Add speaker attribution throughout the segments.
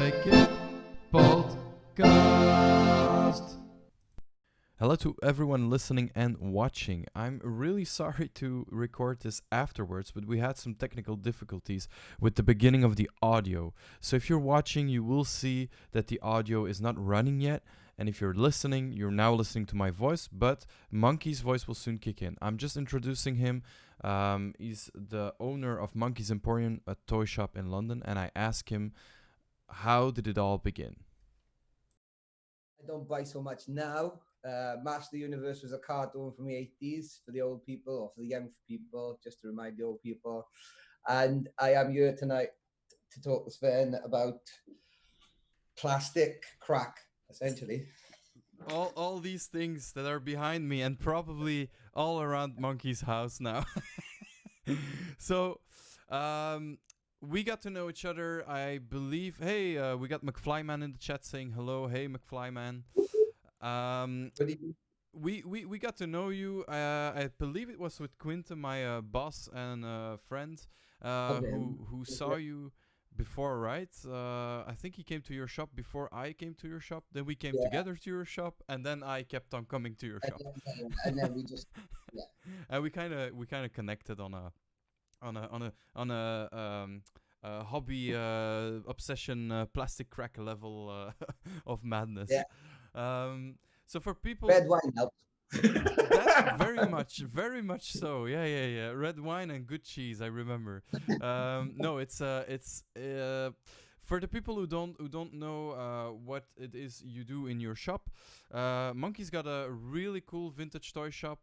Speaker 1: Svekke podcast. Hello to everyone listening and watching. I'm really sorry to record this afterwards, but we had some technical difficulties with the beginning of the audio. So if you're watching, you will see that the audio is not running yet. And if you're listening, you're now listening to my voice, but Monkey's voice will soon kick in. I'm just introducing him. He's the owner of Monkey's Emporium, a toy shop in London, and I asked him, how did it all begin?
Speaker 2: I don't buy so much now. Master of the Universe was a cartoon from the 80s for the old people or for the young people, just to remind the old people. And I am here tonight to talk to Sven about plastic crack, essentially.
Speaker 1: All these things that are behind me and probably all around Monkey's house now. So, we got to know each other, I believe. Hey, we got McFlyman in the chat saying hello. Hey, McFlyman. We got to know you. I believe it was with Quinta, my boss and friend, who saw you before, right? I think he came to your shop before I came to your shop. Then we came together to your shop, and then I kept on coming to your shop.
Speaker 2: And then we just
Speaker 1: and we kind of connected on a hobby obsession plastic crack level of madness.
Speaker 2: Yeah.
Speaker 1: So for people,
Speaker 2: red wine helps.
Speaker 1: that's very much so. Yeah. Red wine and good cheese. I remember. No, it's for the people who don't know what it is you do in your shop. Monkey's got a really cool vintage toy shop.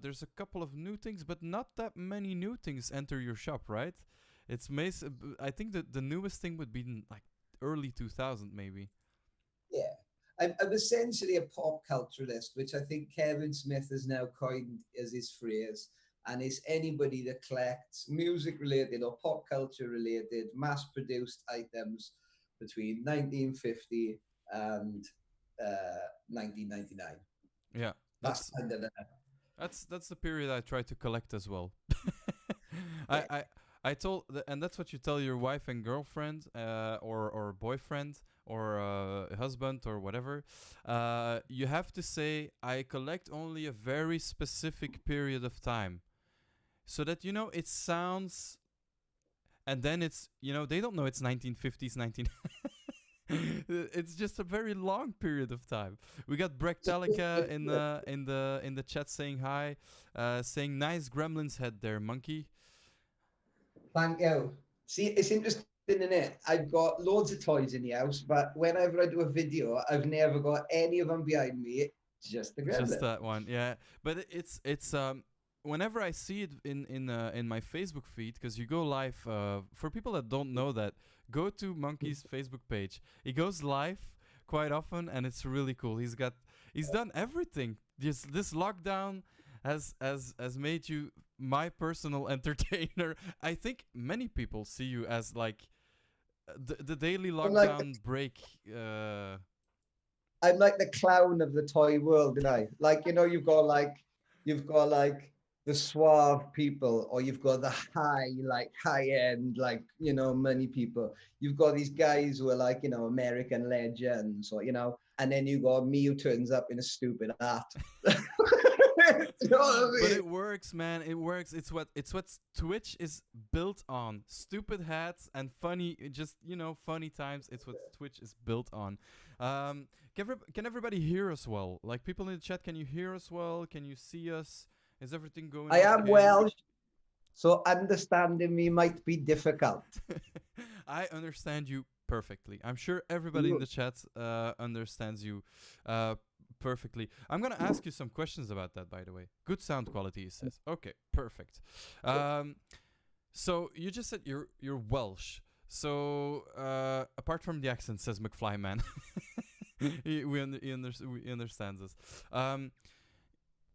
Speaker 1: There's a couple of new things, but not that many new things enter your shop, right? I think that the newest thing would be like early 2000 maybe.
Speaker 2: Yeah. I'm essentially a pop culturalist, which I think Kevin Smith has now coined as his phrase. And it's anybody that collects music-related or pop culture-related mass-produced items between 1950 and 1999.
Speaker 1: Yeah,
Speaker 2: that's
Speaker 1: the period I try to collect as well. I told, and that's what you tell your wife and girlfriend, or boyfriend, or husband, or whatever. You have to say, I collect only a very specific period of time, so that it sounds, and then it's they don't know it's 1950s, 19. It's just a very long period of time. We got Brechtalika in the chat saying hi, saying nice Gremlins head there, Monkey.
Speaker 2: Thank you. See, it's interesting, isn't it? I've got loads of toys in the house, but whenever I do a video, I've never got any of them behind me. Just the Gremlin.
Speaker 1: Just that one, yeah. But it's whenever I see it in my Facebook feed, because you go live. For people that don't know that, go to Monkey's Facebook page. He goes live quite often, and it's really cool. He's done everything. This lockdown has made you my personal entertainer. I think many people see you as like the daily lockdown break.
Speaker 2: I'm like the clown of the toy world, and I like you've got like the suave people, or you've got the high end money people. You've got these guys who are like American legends, or and then you got me who turns up in a stupid hat.
Speaker 1: You know what I mean? But it works, man. It works. It's what Twitch is built on. Stupid hats and funny, funny times. It's what Twitch is built on. Can everybody hear us well? Like, people in the chat, can you hear us well? Can you see us? Is everything going
Speaker 2: I am Welsh, so understanding me might be difficult.
Speaker 1: I understand you perfectly. I'm sure everybody in the chat understands you perfectly. I'm gonna ask you some questions about that, by the way. Good sound quality, he says. Okay, perfect. So you just said you're Welsh. So apart from the accent, says McFlyman. he understands us.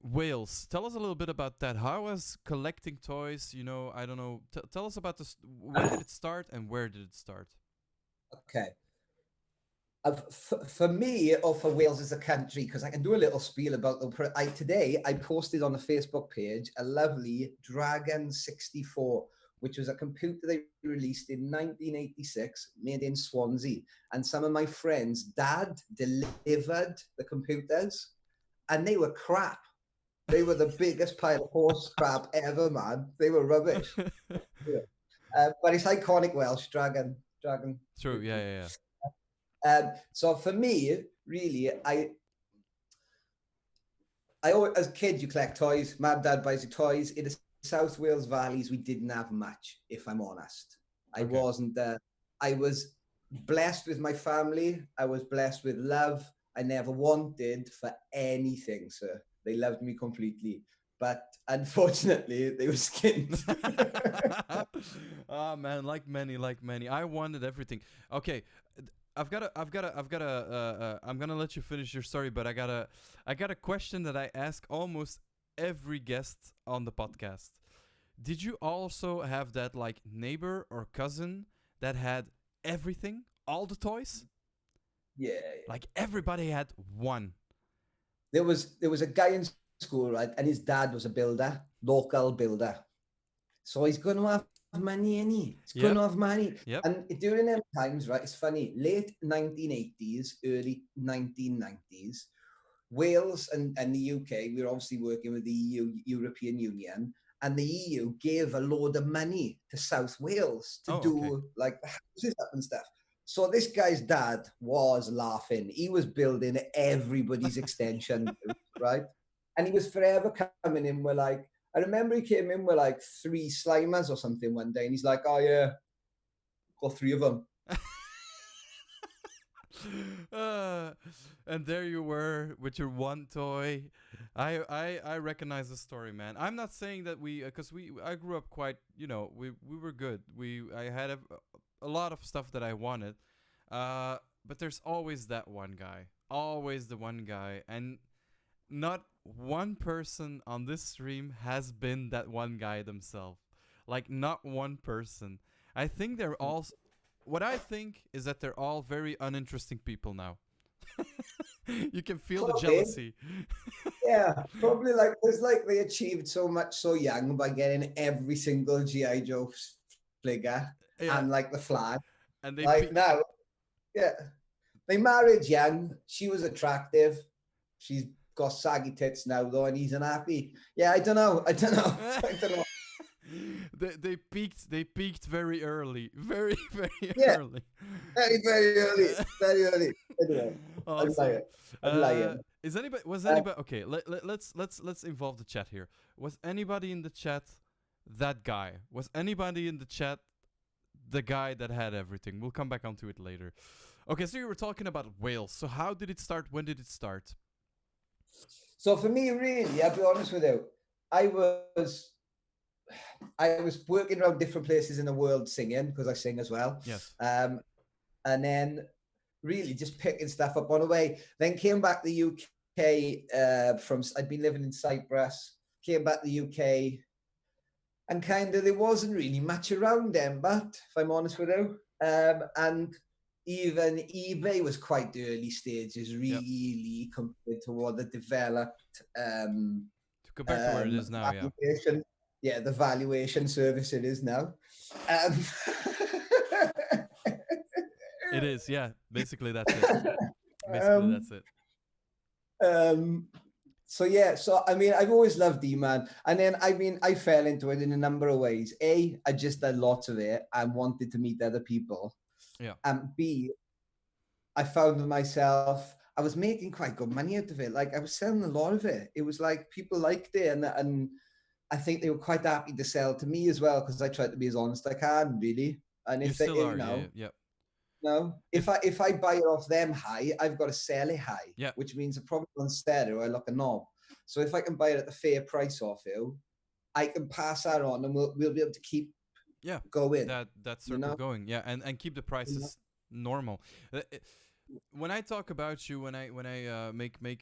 Speaker 1: Wales. Tell us a little bit about that. How was collecting toys? I don't know. Tell us about this. When did it start and where did it start?
Speaker 2: Okay. For me, or for Wales as a country, because I can do a little spiel about them. Today I posted on the Facebook page a lovely Dragon 64 which was a computer they released in 1986, made in Swansea. And some of my friends' dad delivered the computers, and they were crap. They were the biggest pile of horse crap ever, man. They were rubbish. Yeah. But it's iconic Welsh dragon.
Speaker 1: True. Yeah.
Speaker 2: So for me, really, I always, as kids, you collect toys. My dad buys you toys. In the South Wales valleys, we didn't have much, if I'm honest. I
Speaker 1: Okay.
Speaker 2: wasn't. I was blessed with my family. I was blessed with love. I never wanted for anything, sir. They loved me completely, but unfortunately, they were skint.
Speaker 1: Oh man, like many. I wanted everything. Okay, I'm gonna let you finish your story, but I got a question that I ask almost every guest on the podcast. Did you also have that like neighbor or cousin that had everything, all the toys?
Speaker 2: Yeah.
Speaker 1: Like everybody had one.
Speaker 2: There was a guy in school, right, and his dad was a builder, local builder. So he's going to have money, and he's going to have money.
Speaker 1: Yep.
Speaker 2: And during them times, right, it's funny, late 1980s, early 1990s, Wales and the UK, we were obviously working with the EU, European Union, and the EU gave a load of money to South Wales to do like the houses up and stuff. So this guy's dad was laughing. He was building everybody's extension, right? And he was forever coming in with like, I remember he came in with like 3 Slimers or something one day, and he's like, "Oh yeah, got 3 of them."
Speaker 1: And there you were with your one toy. I recognize the story, man. I'm not saying that because I grew up quite, we were good. I had a lot of stuff that I wanted, but there's always that one guy, always the one guy, and not one person on this stream has been that one guy themselves. Like not one person. I think they're all. What I think is that they're all very uninteresting people now. You can feel the jealousy.
Speaker 2: Yeah, probably like it's like they achieved so much so young by getting every single GI Joe figure and like the flag.
Speaker 1: And they
Speaker 2: like now, yeah, they married young. She was attractive. She's got saggy tits now though, and he's unhappy. Yeah, I don't know.
Speaker 1: They peaked very early, very early.
Speaker 2: Very early. Anyway,
Speaker 1: awesome.
Speaker 2: I'm lying.
Speaker 1: Was anybody okay? Let's involve the chat here. Was anybody in the chat that guy? Was anybody in the chat the guy that had everything? We'll come back onto it later. Okay, so you were talking about Wales. So how did it start? When did it start?
Speaker 2: So for me, really, I'll be honest with you, I was working around different places in the world singing, because I sing as well.
Speaker 1: Yes.
Speaker 2: And then really just picking stuff up on the way. Then came back to the UK I'd been living in Cyprus, came back to the UK, and kind of there wasn't really much around then, but if I'm honest with you. And even eBay was quite the early stages, really, compared to what the developed
Speaker 1: compared to where it is now,
Speaker 2: yeah, the valuation service it is now.
Speaker 1: It is, yeah. Basically, that's it.
Speaker 2: So I mean, I've always loved E-Man, and then I fell into it in a number of ways. A, I just did lots of it and wanted to meet other people.
Speaker 1: Yeah.
Speaker 2: And B, I found myself, I was making quite good money out of it. Like I was selling a lot of it. It was like people liked it, and I think they were quite happy to sell to me as well, because I tried to be as honest as I can, really. And if they, if I buy it off them high, I've got to sell it high, which means a problem on stereo, I look a knob. So if I can buy it at the fair price off you, I can pass that on, and we'll be able to keep going.
Speaker 1: That circle going, and keep the prices normal. When I talk about you, when I make when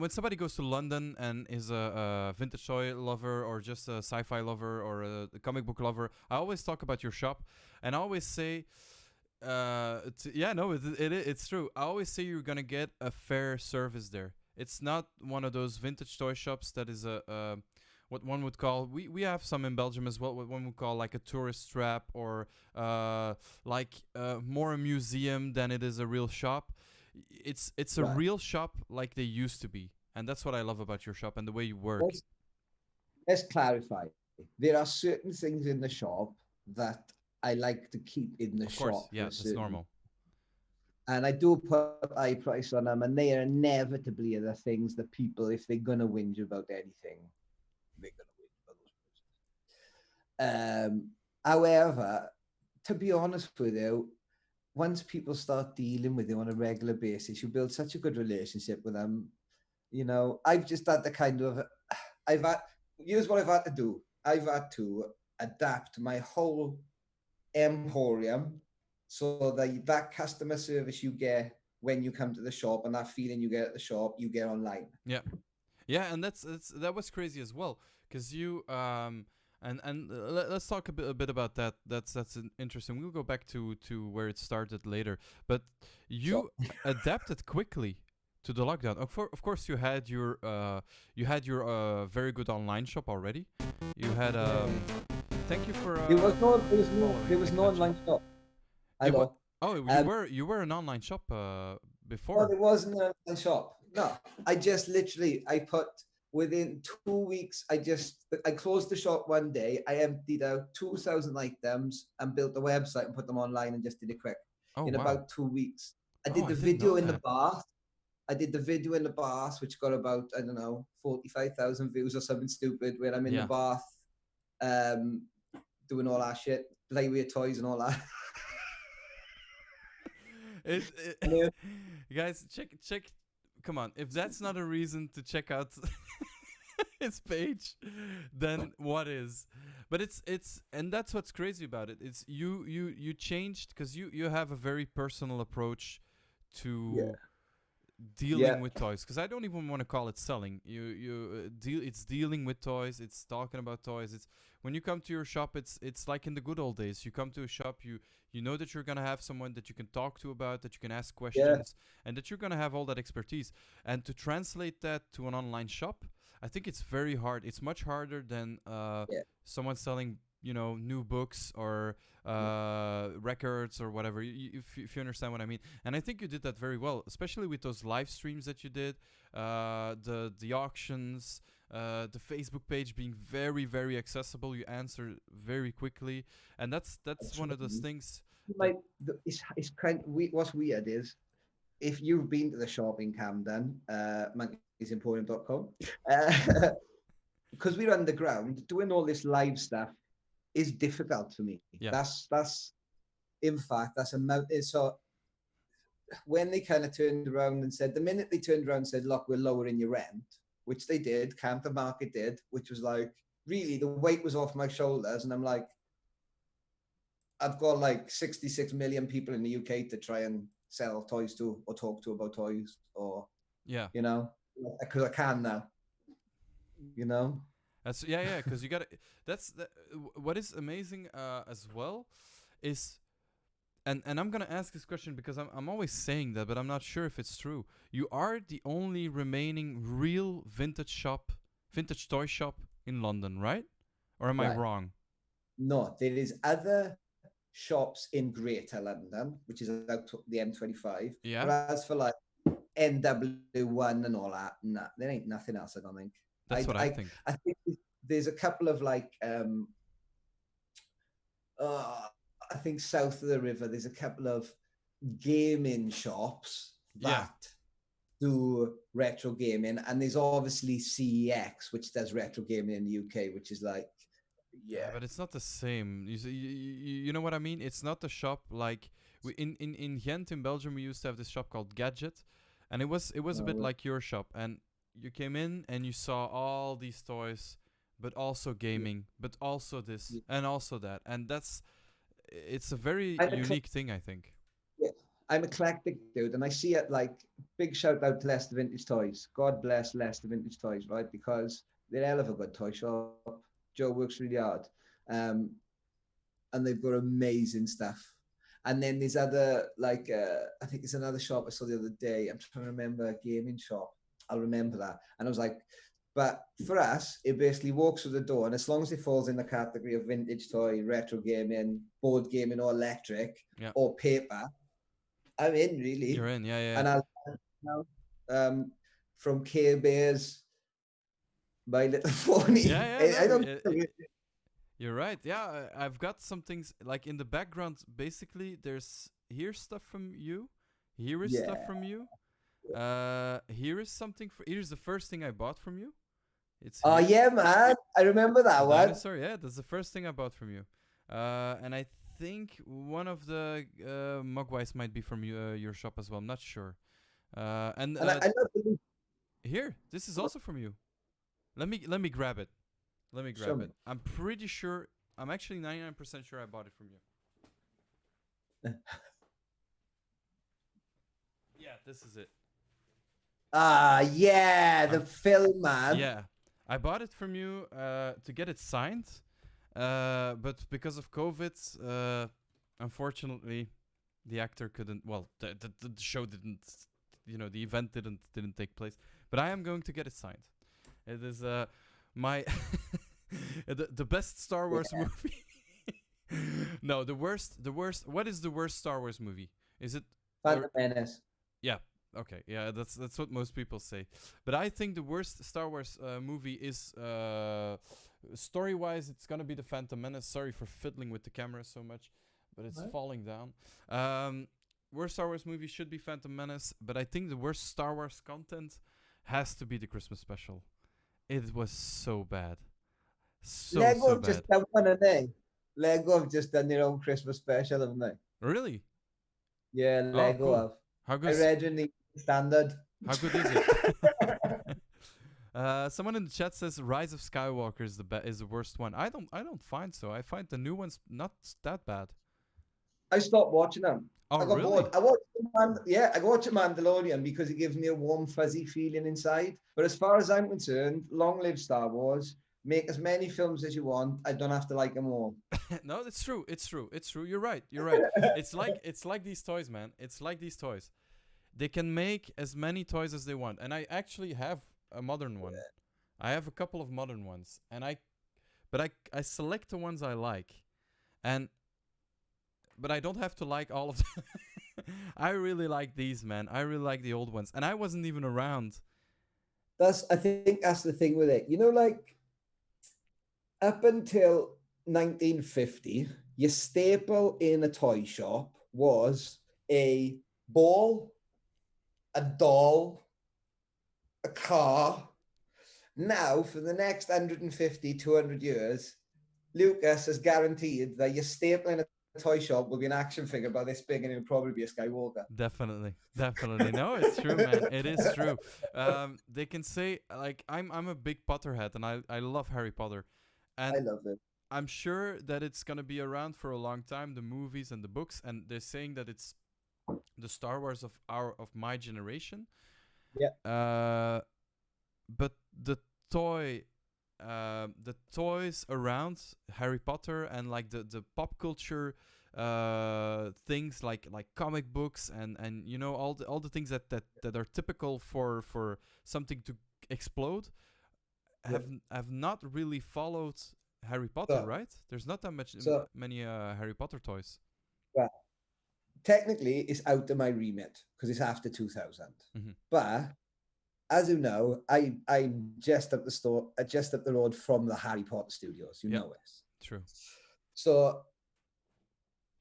Speaker 1: somebody goes to London and is a vintage toy lover or just a sci-fi lover or a comic book lover, I always talk about your shop, and I always say, it's true. I always say you're gonna get a fair service there. It's not one of those vintage toy shops that is what one would call, we have some in Belgium as well, what one would call like a tourist trap, or more a museum than it is a real shop. It's a
Speaker 2: Right.
Speaker 1: real shop like they used to be, and that's what I love about your shop and the way you work.
Speaker 2: Let's, let's clarify. There are certain things in the shop that I like to keep in the
Speaker 1: Of course,
Speaker 2: shop for
Speaker 1: yeah,
Speaker 2: a
Speaker 1: that's
Speaker 2: certain,
Speaker 1: normal.
Speaker 2: and I do put high price on them, and they are inevitably the things that people, if they're gonna whinge about anything, they're gonna whinge about those prices. However, to be honest with you, once people start dealing with you on a regular basis, you build such a good relationship with them. You know, I've just had the kind of, I've had, here's what I've had to do. I've had to adapt my whole Emporium so that that customer service you get when you come to the shop and that feeling you get at the shop, you get online.
Speaker 1: Yeah, yeah, and that was crazy as well, because you let's talk a bit about that. Interesting. We'll go back to where it started later, but
Speaker 2: Sure.
Speaker 1: you adapted quickly to the lockdown. Of course, you had your very good online shop already. You had thank you for
Speaker 2: There
Speaker 1: following
Speaker 2: was
Speaker 1: Big
Speaker 2: no
Speaker 1: Nudge.
Speaker 2: online shop.
Speaker 1: Yeah, but
Speaker 2: Hello.
Speaker 1: oh,
Speaker 2: Um,
Speaker 1: you were an online shop
Speaker 2: no,
Speaker 1: before.
Speaker 2: there wasn't an online shop. No, I just literally, I put within 2 weeks, I closed the shop one day. I emptied out 2,000 items and built a website and put them online and just did it quick
Speaker 1: Oh
Speaker 2: in
Speaker 1: wow.
Speaker 2: about 2 weeks. I
Speaker 1: Oh,
Speaker 2: did
Speaker 1: I
Speaker 2: the
Speaker 1: didn't
Speaker 2: video
Speaker 1: know
Speaker 2: in the
Speaker 1: that.
Speaker 2: bath. I did the video in the bath, which got about, I don't know, 45,000 views or something stupid, where I'm in the
Speaker 1: Yeah.
Speaker 2: bath um, doing all that shit, play with toys and all that. And then,
Speaker 1: Guys, check. Come on, if that's not a reason to check out his page, then what is? But and that's what's crazy about it. It's you changed because you have a very personal approach
Speaker 2: yeah,
Speaker 1: to dealing
Speaker 2: yeah,
Speaker 1: with toys, because I don't even want to call it selling. You deal it's dealing with toys. It's talking about toys. It's when you come to your shop. It's like in the good old days. You come to a shop. You know that you're gonna have someone that you can talk to about, that you can ask
Speaker 2: yeah,
Speaker 1: questions, and that you're gonna have all that expertise. And to translate that to an online shop, I think it's very hard. It's much harder than
Speaker 2: yeah.
Speaker 1: someone selling new books or records or whatever. If you understand what I mean. And I think you did that very well, especially with those live streams that you did, the auctions, the Facebook page being very very accessible. You answer very quickly, and that's one of those
Speaker 2: Absolutely.
Speaker 1: things that
Speaker 2: Like, it's kind of, what's weird is if you've been to the shop in Camden, monkeysemporium.com, because we're underground, doing all this live stuff is difficult for me.
Speaker 1: yeah.
Speaker 2: That's in fact, that's a mountain. So when they kind of turned around and said, the minute they turned around and said, look, we're lowering your rent, which they did, Camden Market did, which was like, really, the weight was off my shoulders. And I'm like, I've got like 66 million people in the UK to try and sell toys to or talk to about toys, or,
Speaker 1: Yeah.
Speaker 2: you know, because I can now, you know?
Speaker 1: That's yeah, because you got to. What is amazing as well is, and I'm gonna ask this question because I'm always saying that, but I'm not sure if it's true. You are the only remaining real vintage toy shop in London, right? Or am I
Speaker 2: Right.
Speaker 1: wrong?
Speaker 2: No, there is other shops in Greater London, which is out the M25. But
Speaker 1: Yeah,
Speaker 2: as for like NW1 and all that, nah, there ain't nothing else, I don't think.
Speaker 1: that's what I think.
Speaker 2: I think there's a couple of like, uh, I think south of the river, there's a couple of gaming shops
Speaker 1: Yeah,
Speaker 2: that do retro gaming, and there's obviously CEX, which does retro gaming in the UK, which is like,
Speaker 1: yeah,
Speaker 2: yeah,
Speaker 1: but it's not the same. You know what I mean? It's not a shop like in Ghent in Belgium. We used to have this shop called Gadget, and it was a bit
Speaker 2: no,
Speaker 1: like your shop. And you came in and you saw all these toys, but also
Speaker 2: yeah,
Speaker 1: gaming, but also this
Speaker 2: yeah.
Speaker 1: and also that, and it's a very
Speaker 2: I'm a
Speaker 1: unique thing, I think.
Speaker 2: yeah, I'm eclectic, dude, and I see it like, big shout out to Leicester Vintage Toys. God bless Leicester Vintage Toys, right? Because they're a hell of a good toy shop. Joe works really hard, um, and they've got amazing stuff. And then there's other like, I think there's another shop I saw the other day. I'm trying to remember, a gaming shop. I'll remember that. And I was like, But for us, it basically walks through the door, and as long as it falls in the category of vintage toy, retro gaming, board gaming, or electric,
Speaker 1: Yeah.
Speaker 2: or paper, I'm in
Speaker 1: You're
Speaker 2: really.
Speaker 1: in. Yeah, yeah.
Speaker 2: And I'll now, from Care Bears, My Little Pony.
Speaker 1: Yeah, yeah,
Speaker 2: I
Speaker 1: no,
Speaker 2: don't know.
Speaker 1: you're right. Yeah, I've got some things like in the background. Basically, there's here's stuff from you. Here is stuff
Speaker 2: Yeah.
Speaker 1: from you. Here is something. Here's the first thing I bought from you. It's
Speaker 2: Oh
Speaker 1: here.
Speaker 2: yeah, man. I remember
Speaker 1: The
Speaker 2: that one.
Speaker 1: dinosaur. Yeah, that's the first thing I bought from you. And I think one of the Mogwais might be from your shop as well. I'm not sure. And
Speaker 2: And I love the
Speaker 1: here, this is also from you. Let me grab it. Let me
Speaker 2: show
Speaker 1: grab
Speaker 2: me.
Speaker 1: it. I'm pretty sure. I'm actually 99% sure I bought it from you. Yeah, this is it.
Speaker 2: Ah, yeah, the
Speaker 1: I'm
Speaker 2: film, man.
Speaker 1: Yeah, I bought it from you to get it signed, but because of COVID, unfortunately, the actor couldn't. Well, the show didn't. The event didn't take place. But I am going to get it signed. It is my the best Star Wars movie. No, the worst. The worst. What is the worst Star Wars movie? Is it?
Speaker 2: Phantom Menace.
Speaker 1: Yeah. Okay. Yeah, that's what most people say. But I think the worst Star Wars movie is story-wise, it's gonna be the Phantom Menace. Sorry for fiddling with the camera so much, but it's falling down. Worst Star Wars movie should be Phantom Menace, but I think the worst Star Wars content has to be the Christmas special. It was so bad.
Speaker 2: Lego
Speaker 1: So
Speaker 2: have just
Speaker 1: bad.
Speaker 2: done one, haven't they? Lego have just done their own Christmas special, haven't they?
Speaker 1: Really?
Speaker 2: Yeah,
Speaker 1: Oh,
Speaker 2: Lego
Speaker 1: cool.
Speaker 2: have.
Speaker 1: How
Speaker 2: I
Speaker 1: good?
Speaker 2: read in the standard.
Speaker 1: How good is it? Someone in the chat says Rise of Skywalker is the worst one. I don't find so. I find the new ones not that bad.
Speaker 2: I stopped watching them.
Speaker 1: Oh,
Speaker 2: I got
Speaker 1: really?
Speaker 2: bored. I watch a Mandalorian because it gives me a warm, fuzzy feeling inside. But as far as I'm concerned, long live Star Wars. Make as many films as you want. I don't have to like them all.
Speaker 1: No, it's true. It's true. It's true. You're right. You're right. It's like these toys, man. It's like these toys. They can make as many toys as they want, and I actually have a modern one. I have a couple of modern ones, but I select the ones I like, but I don't have to like all of them. I really like these, man. I really like the old ones, and I wasn't even around.
Speaker 2: I think that's the thing with it. You know, like up until 1950, your staple in a toy shop was a ball, a doll, a car. Now, for the next 150, 200 years, Lucas has guaranteed that your staple in a toy shop will be an action figure about this big, and it'll probably be a Skywalker.
Speaker 1: Definitely. No, it's true, man. It is true. They can say like I'm a big Potterhead, and I love Harry Potter, and
Speaker 2: I love it.
Speaker 1: I'm sure that it's gonna be around for a long time, the movies and the books, and they're saying that it's the Star Wars of my generation.
Speaker 2: Yeah.
Speaker 1: But the toys around Harry Potter and like the pop culture things like comic books and all the things that are typical for something to explode have not really followed Harry Potter, right? There's not that many Harry Potter toys.
Speaker 2: Well, technically, it's out of my remit because it's after 2000.
Speaker 1: Mm-hmm.
Speaker 2: But as you know, I'm just up the road from the Harry Potter studios. You know it.
Speaker 1: True.
Speaker 2: So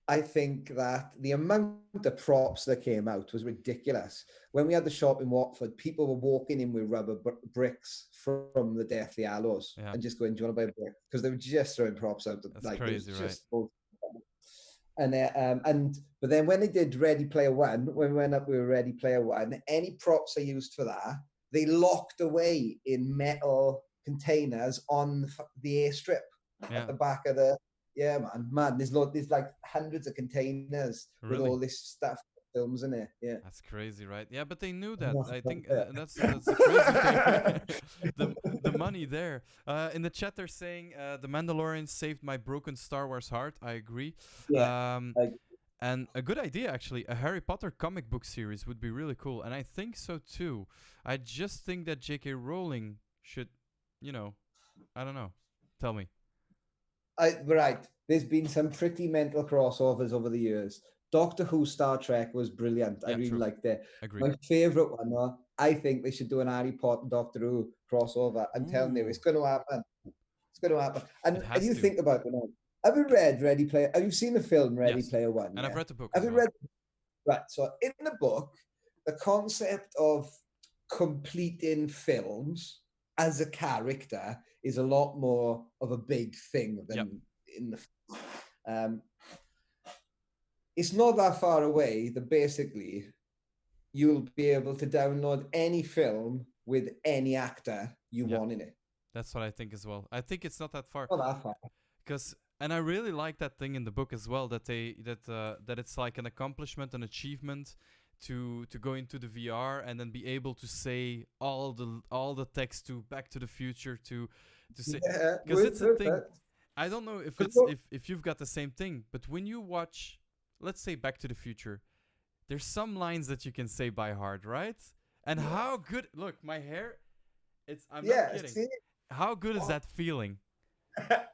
Speaker 2: I think that the amount of props that came out was ridiculous. When we had the shop in Watford, people were walking in with rubber bricks from the Deathly Hallows and just going, "Do you want to buy a brick?" Because they were just throwing props out.
Speaker 1: That's crazy, right?
Speaker 2: But then when they did Ready Player One, when we went up with Ready Player One, any props they used for that, they locked away in metal containers on the airstrip at the back of the. Yeah, man. There's like hundreds of containers with all this stuff, films in it. Yeah,
Speaker 1: that's crazy, right? Yeah, but they knew that. I think that's the crazy thing. the money there. In the chat, they're saying the Mandalorian saved my broken Star Wars heart. I agree.
Speaker 2: Yeah.
Speaker 1: And a good idea, actually. A Harry Potter comic book series would be really cool, and I think so too. I just think that J.K. Rowling should you know, I don't know. Tell me.
Speaker 2: Right. There's been some pretty mental crossovers over the years. Doctor Who, Star Trek was brilliant. I
Speaker 1: Yeah,
Speaker 2: really
Speaker 1: true.
Speaker 2: liked it.
Speaker 1: Agree.
Speaker 2: My favorite one, though, I think they should do an Harry Potter Doctor Who crossover. I'm telling you,
Speaker 1: Ooh,
Speaker 2: it's going to happen. It's going to happen.
Speaker 1: it
Speaker 2: And
Speaker 1: has
Speaker 2: you
Speaker 1: to.
Speaker 2: think about it now. Have you read Ready Player? Have you seen the film Ready
Speaker 1: Yes.
Speaker 2: Player One?
Speaker 1: And I've
Speaker 2: Yeah.
Speaker 1: read the book
Speaker 2: Have
Speaker 1: as
Speaker 2: you
Speaker 1: well.
Speaker 2: read? Right. So in the book, the concept of completing films as a character is a lot more of a big thing
Speaker 1: Yep.
Speaker 2: than in the. Um, it's not that far away that basically you'll be able to download any film with any actor you
Speaker 1: Yep.
Speaker 2: want in it.
Speaker 1: That's what I think as well. I think it's not that far.
Speaker 2: Not that far.
Speaker 1: Because and I really like that thing in the book as well that that it's like an accomplishment, an achievement to go into the VR and then be able to say all the text to Back to the Future to say
Speaker 2: Yeah,
Speaker 1: because it's a thing.
Speaker 2: that.
Speaker 1: I don't know if
Speaker 2: 'Cause
Speaker 1: it's
Speaker 2: look,
Speaker 1: if you've got the same thing, but when you watch, let's say Back to the Future, there's some lines that you can say by heart, right? And
Speaker 2: yeah,
Speaker 1: how good! Look, my hair. I'm not
Speaker 2: yeah,
Speaker 1: kidding.
Speaker 2: see,
Speaker 1: How good is
Speaker 2: oh,
Speaker 1: that feeling?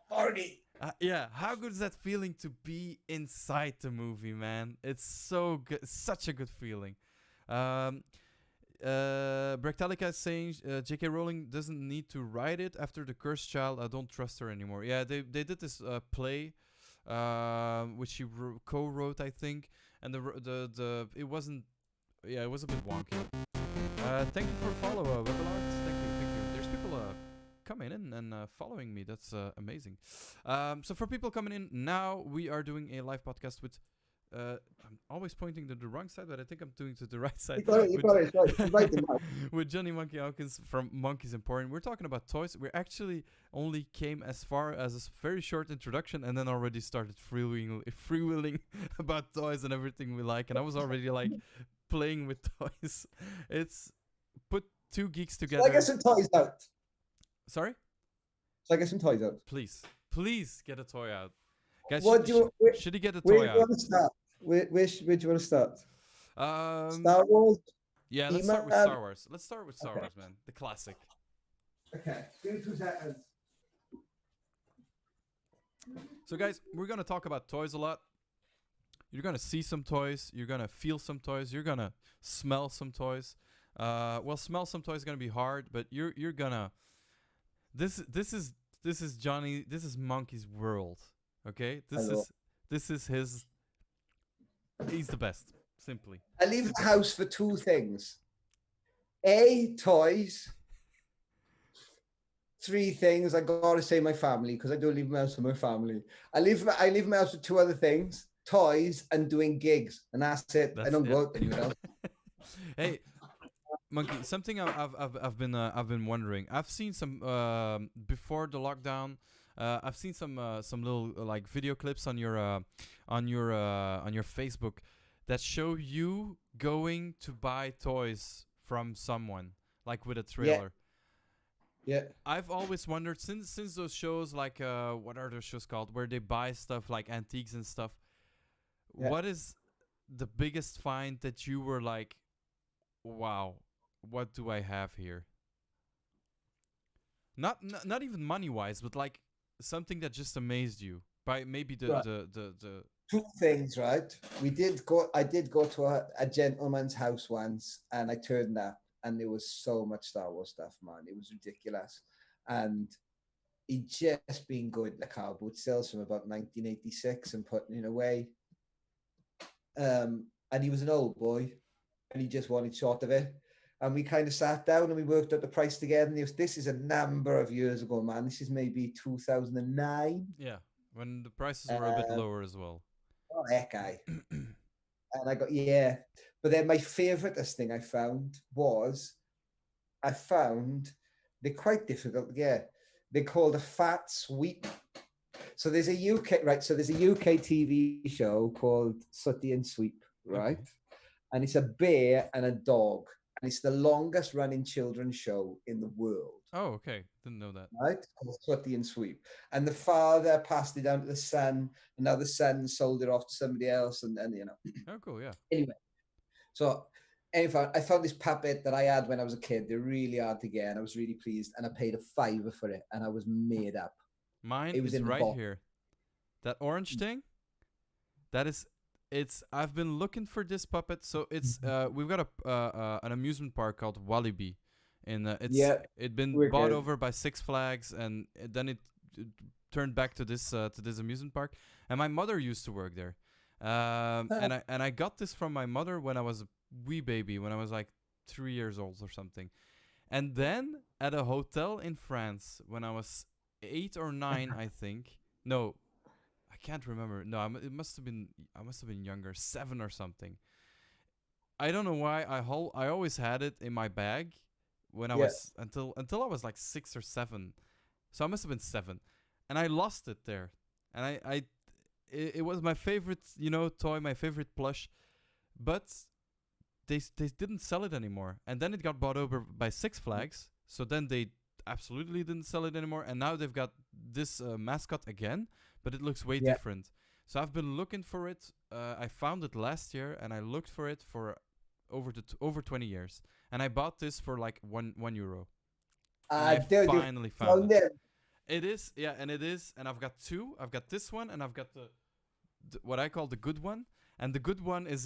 Speaker 2: Barney.
Speaker 1: Yeah, how good is that feeling to be inside the movie, man? It's so good, such a good feeling. Um, Bractalica is saying J.K. Rowling doesn't need to write it after the Cursed Child. I don't trust her anymore. Yeah, they did this play, which she co-wrote, I think, and the it wasn't. Yeah, it was a bit wonky. Thank you for follow, Webelard. Thank you. There's people coming in and following me. That's amazing. So for people coming in now, we are doing a live podcast with. I'm always pointing to the wrong side, but I think I'm doing to the right side.
Speaker 2: You got it, right. Right the mic.
Speaker 1: With Jonnie Monkey Hawkins from Monkeys Emporium. We're talking about toys. We actually only came as far as a very short introduction and then already started freewheeling about toys and everything we like. And I was already like playing with toys. It's put two geeks together.
Speaker 2: So I get some toys out.
Speaker 1: Sorry?
Speaker 2: So I get some toys out.
Speaker 1: Please get a toy out. Guys,
Speaker 2: What
Speaker 1: should he get a
Speaker 2: where
Speaker 1: toy
Speaker 2: do you
Speaker 1: out?
Speaker 2: want to start? Where do you want to start?
Speaker 1: Um,
Speaker 2: Star Wars?
Speaker 1: yeah, let's start with
Speaker 2: He-Man?
Speaker 1: Star Wars. Let's start with Star
Speaker 2: Okay.
Speaker 1: Wars, man. The classic.
Speaker 2: Okay, give me 2 seconds.
Speaker 1: So, guys, we're gonna talk about toys a lot. You're gonna see some toys. You're gonna feel some toys. You're gonna smell some toys. Well, smell some toys is gonna be hard, but you're gonna. This is Johnny. This is Monkey's world. Okay, this is his. He's the best. Simply.
Speaker 2: I leave the house for 2 things. A, toys. 3 things. I gotta say my family, because I don't leave my house for my family. I leave my house with 2 other things: toys and doing gigs, and that's it. I don't go out anywhere else.
Speaker 1: Hey, Monkey, something I've been wondering. I've seen some before the lockdown. I've seen some little like video clips on your Facebook that show you going to buy toys from someone, like with a trailer.
Speaker 2: Yeah.
Speaker 1: I've always wondered since those shows like what are those shows called where they buy stuff like antiques and stuff.
Speaker 2: Yeah.
Speaker 1: What is the biggest find that you were like, wow, what do I have here? Not even money wise, but like something that just amazed you by maybe
Speaker 2: Right.
Speaker 1: the
Speaker 2: 2 things, right? I did go to a gentleman's house once, and I turned up, and there was so much Star Wars stuff, man. It was ridiculous. And he'd just been going to the car boot sales from about 1986 and putting it away. And he was an old boy, and he just wanted short of it. And we kind of sat down and we worked out the price together. And this is a number of years ago, man. This is maybe 2009.
Speaker 1: yeah, when the prices were a bit lower as well.
Speaker 2: Oh, heck, and I got, yeah. But then my favoriteest thing I found was, they're quite difficult to get. They're called a fat sweep. So there's a UK TV show called Sooty and Sweep, right?
Speaker 1: Okay.
Speaker 2: And it's a bear and a dog. And it's the longest running children's show in the world.
Speaker 1: Oh, okay. Didn't know that.
Speaker 2: Right? It's called Sooty and Sweep. And the father passed it down to the son, and now the son sold it off to somebody else, and you know.
Speaker 1: Oh, cool. Yeah.
Speaker 2: Anyway, so Anyway, I found this puppet that I had when I was a kid. They're really hard to get, and I was really pleased. And I paid a fiver for it, and I was made up.
Speaker 1: Mine
Speaker 2: It was
Speaker 1: is
Speaker 2: in the
Speaker 1: right
Speaker 2: box.
Speaker 1: here. That orange thing. That is. It's. I've been looking for this puppet. So it's. We've got an amusement park called Walibi, and it's.
Speaker 2: Yeah,
Speaker 1: It been
Speaker 2: we're
Speaker 1: bought
Speaker 2: good.
Speaker 1: over by Six Flags, and then it turned back to this amusement park. And my mother used to work there. And I got this from my mother when I was a wee baby, when I was like 3 years old or something. And then at a hotel in France when I was 8 or 9, I think. No, I can't remember. No, it must have been. I must have been younger, 7 or something. I don't know why. I always had it in my bag when I
Speaker 2: Yeah.
Speaker 1: was until I was like 6 or 7. So I must have been 7, and I lost it there. And it was my favorite, toy, my favorite plush, but they didn't sell it anymore. And then it got bought over by Six Flags. So then they absolutely didn't sell it anymore. And now they've got this mascot again, but it looks way
Speaker 2: Yeah.
Speaker 1: different. So I've been looking for it. I found it last year, and I looked for it for over 20 years. And I bought this for like €1. And I
Speaker 2: Dude, you
Speaker 1: finally found
Speaker 2: found
Speaker 1: it.
Speaker 2: it.
Speaker 1: It is, yeah, and it is. And I've got two. I've got this one, and I've got what I call the good one. And the good one is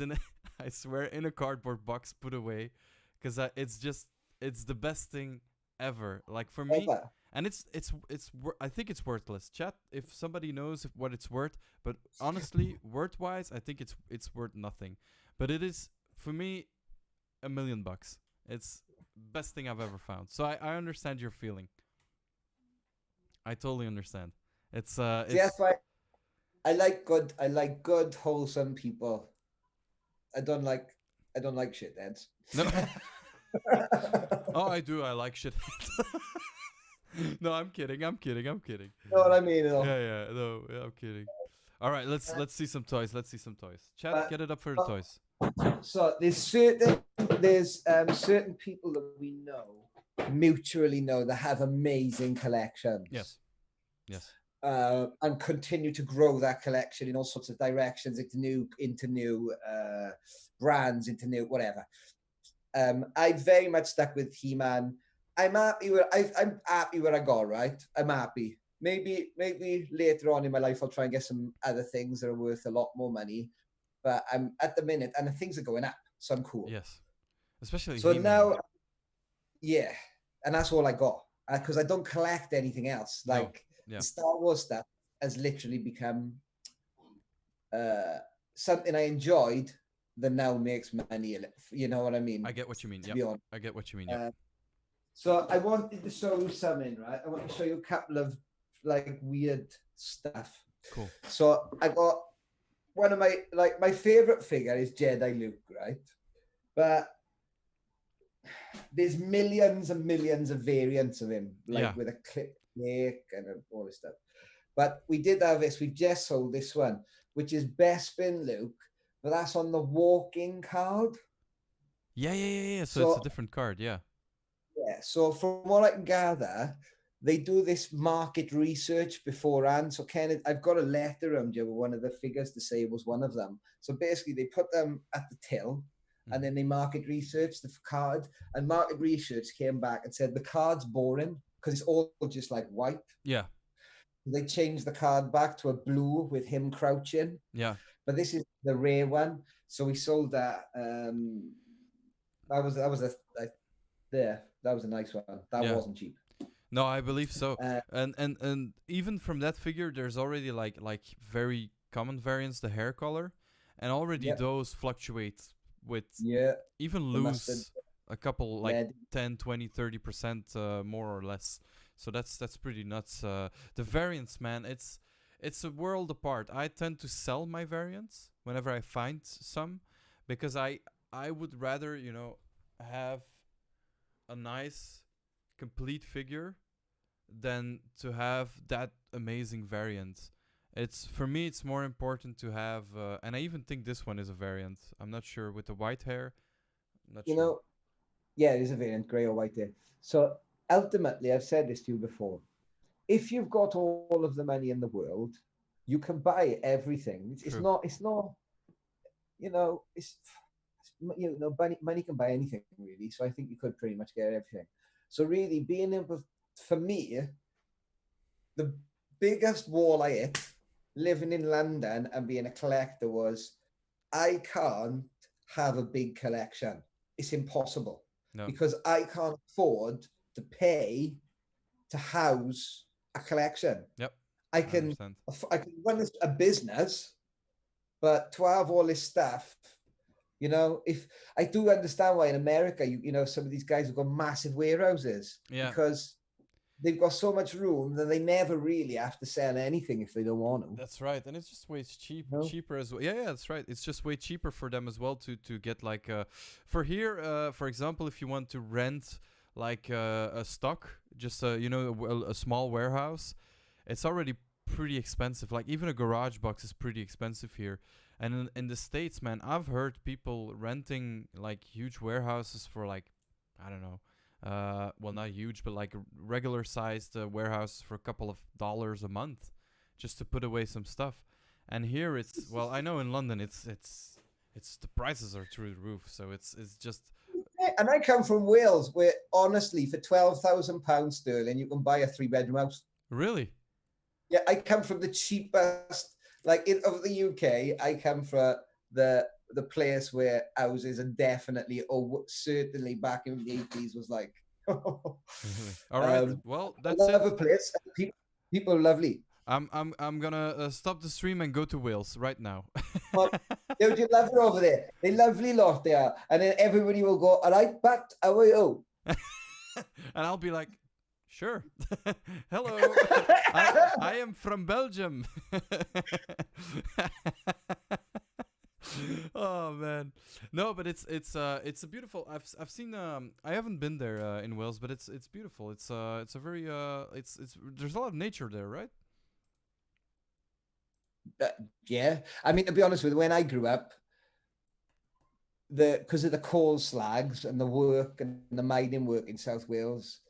Speaker 1: I swear, in a cardboard box put away, because it's the best thing ever. Like for me,
Speaker 2: Ever.
Speaker 1: and I think it's worthless. Chat if somebody knows what it's worth, but honestly, worth-wise, I think it's worth nothing. But it is for me $1,000,000. It's best thing I've ever found. So I understand your feeling. I totally understand. It's
Speaker 2: See, that's why I like good, wholesome people. I don't like shitheads.
Speaker 1: no. Oh, I do. I like shit. No, I'm kidding. I'm kidding. I'm kidding.
Speaker 2: You know what I mean?
Speaker 1: Yeah, yeah. No, yeah, I'm kidding. All right, let's see some toys. Let's see some toys. Chat,
Speaker 2: But
Speaker 1: get it up for the toys.
Speaker 2: so there's certain people that we know, mutually know, that have amazing collections.
Speaker 1: Yes. Yes.
Speaker 2: And continue to grow that collection in all sorts of directions, into new brands, into new whatever. I very much stuck with He-Man. I'm happy where I got, right? I'm happy. Maybe later on in my life I'll try and get some other things that are worth a lot more money. But I'm at the minute, and the things are going up, so I'm cool.
Speaker 1: Yes. Especially
Speaker 2: So
Speaker 1: He-Man.
Speaker 2: now, yeah, and that's all I got, because I don't collect anything else. Like the Star Wars stuff has literally become something I enjoyed that now makes money. You know what I mean?
Speaker 1: I get what you mean. Yeah. I get what you mean. Yeah.
Speaker 2: So I wanted to show you something, right? I want to show you a couple of like weird stuff.
Speaker 1: Cool.
Speaker 2: So I got one of my favorite figure is Jedi Luke, right? But there's millions and millions of variants of him, with a clip neck and all this stuff. But we did have this. We just sold this one, which is Bespin Luke, but that's on the walking card.
Speaker 1: Yeah. So it's a different card. Yeah.
Speaker 2: Yeah. So from what I can gather, they do this market research beforehand. So Kenneth, I've got a letter around you with one of the figures to say it was one of them. So basically, they put them at the till, and then they market research the card. And market research came back and said the card's boring because it's all just like white.
Speaker 1: Yeah.
Speaker 2: They changed the card back to a blue with him crouching.
Speaker 1: Yeah.
Speaker 2: But this is the rare one. So we sold that. That was a nice one. That wasn't cheap.
Speaker 1: No, I believe so. And even from that figure, there's already like very common variants, the hair color, and already those fluctuate with even lose a couple like 10, 20, 30% more or less. So that's pretty nuts. The variants, man, it's a world apart. I tend to sell my variants whenever I find some, because I would rather have a nice complete figure than to have that amazing variant. For me it's more important to have and I even think this one is a variant. I'm not sure with the white hair.
Speaker 2: Yeah, it is a variant, grey or white hair. So ultimately, I've said this to you before, if you've got all of the money in the world, you can buy everything. It's not money can buy anything really. So I think you could pretty much get everything. So really, being able, for me, the biggest wall I hit living in London and being a collector was I can't have a big collection. It's impossible
Speaker 1: No.
Speaker 2: because I can't afford to pay to house a collection.
Speaker 1: Yep.
Speaker 2: I can run a business, but to have all this stuff, if I do understand why in America, some of these guys have got massive warehouses because they've got so much room that they never really have to sell anything if they don't want to.
Speaker 1: That's right, and it's just way cheaper as well. Yeah, that's right. It's just way cheaper for them as well to get like for here, for example, if you want to rent like a stock, just a small warehouse, it's already pretty expensive. Like even a garage box is pretty expensive here. And in the States, man, I've heard people renting like huge warehouses for like, I don't know, well, not huge, but like a regular sized warehouse for a couple of dollars a month just to put away some stuff. And here it's, well, I know in London it's the prices are through the roof. So it's just.
Speaker 2: And I come from Wales where honestly for £12,000 sterling, you can buy a 3-bedroom house.
Speaker 1: Really?
Speaker 2: Yeah. I come from the cheapest, of the UK, I come from the place where houses are definitely, or certainly back in the 80s was like.
Speaker 1: All right. Well, that's
Speaker 2: I love a place. People are lovely.
Speaker 1: I'm gonna stop the stream and go to Wales right now.
Speaker 2: Don't you love it over there? They lovely lot they are, and then everybody will go, "All right, but how are you?"
Speaker 1: And I'll be like, "Sure, hello, I am from Belgium." Oh man, no, but it's a beautiful. I've seen. I haven't been there in Wales, but it's beautiful. It's a very it's there's a lot of nature there, right?
Speaker 2: Yeah, I mean, to be honest with you, when I grew up, because of the coal slags and the work and the mining work in South Wales,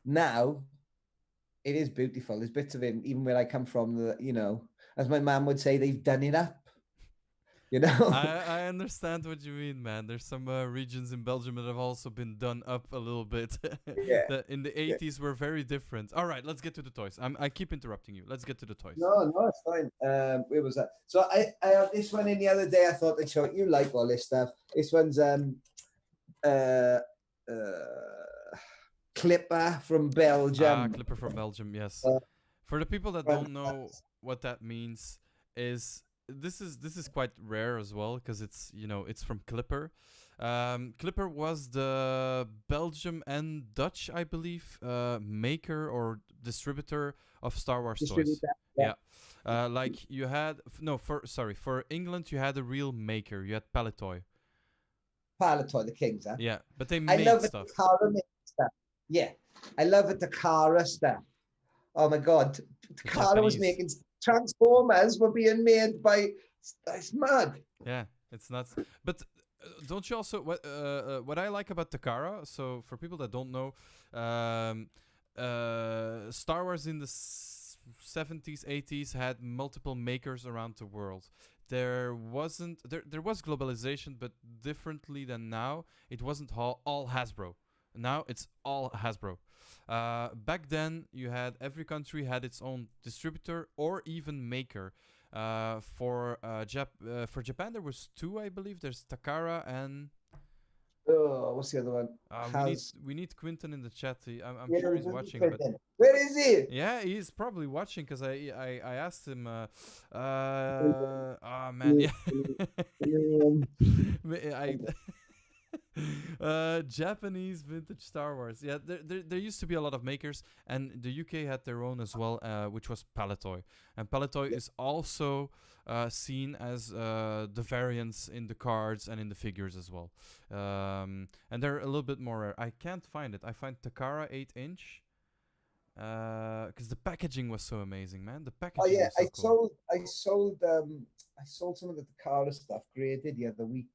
Speaker 2: now it is beautiful. There's bits of it, even where I come from, as my mum would say, they've done it up.
Speaker 1: I understand what you mean, man. There's some regions in Belgium that have also been done up a little bit.
Speaker 2: Yeah.
Speaker 1: That in the 80s were very different. All right, let's get to the toys. I keep interrupting you. Let's get to the toys.
Speaker 2: No, it's fine. Where was that? So I have this one in the other day. I thought I'd show it. You like all this stuff. This one's Clipper from Belgium.
Speaker 1: Clipper from Belgium, yes. For the people that don't know what that means, this is quite rare as well because it's from Clipper. Clipper was the Belgium and Dutch, I believe, maker or distributor of Star Wars toys. Yeah. Like you had for England you had a real maker. You had Palitoy.
Speaker 2: Palitoy, the Kings, huh?
Speaker 1: Yeah, but they made stuff.
Speaker 2: Yeah, I love it. Takara stuff. Oh my God, Takara was making Transformers were being made by. It's mad.
Speaker 1: Yeah, it's nuts. But don't you also what I like about Takara? So for people that don't know, Star Wars in the 70s, 80s had multiple makers around the world. There was globalization, but differently than now. It wasn't all Hasbro. Now it's all Hasbro. Back then, you had every country had its own distributor or even maker. For Japan, there was 2, I believe. There's Takara and.
Speaker 2: Oh, what's the other one?
Speaker 1: We need Quinton in the chat. I'm sure he's watching. But
Speaker 2: where is he?
Speaker 1: Yeah, he's probably watching because I asked him. Oh man, yeah. Japanese vintage Star Wars. Yeah, there used to be a lot of makers, and the UK had their own as well, which was Palitoy. And Palitoy is also seen as the variants in the cards and in the figures as well. And they're a little bit more rare. I can't find it. I find Takara 8-inch. Because the packaging was so amazing, man. The packaging.
Speaker 2: Oh yeah,
Speaker 1: was so cool.
Speaker 2: I sold some of the Takara stuff graded the other week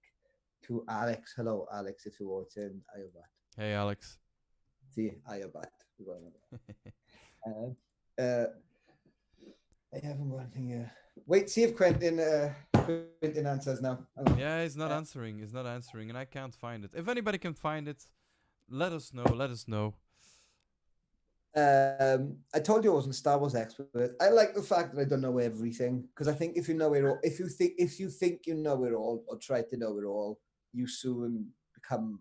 Speaker 2: to Alex. Hello, Alex, if you're watching. Ayobat.
Speaker 1: Hey, Alex.
Speaker 2: See, Ayobat. I haven't got anything here. Wait, see if Quentin answers now. Hang on.
Speaker 1: Yeah, he's not answering. He's not answering, and I can't find it. If anybody can find it, let us know. Let us know.
Speaker 2: I told you I wasn't a Star Wars expert. I like the fact that I don't know everything, because I think if you know it all, if you think you know it all or try to know it all, you soon become.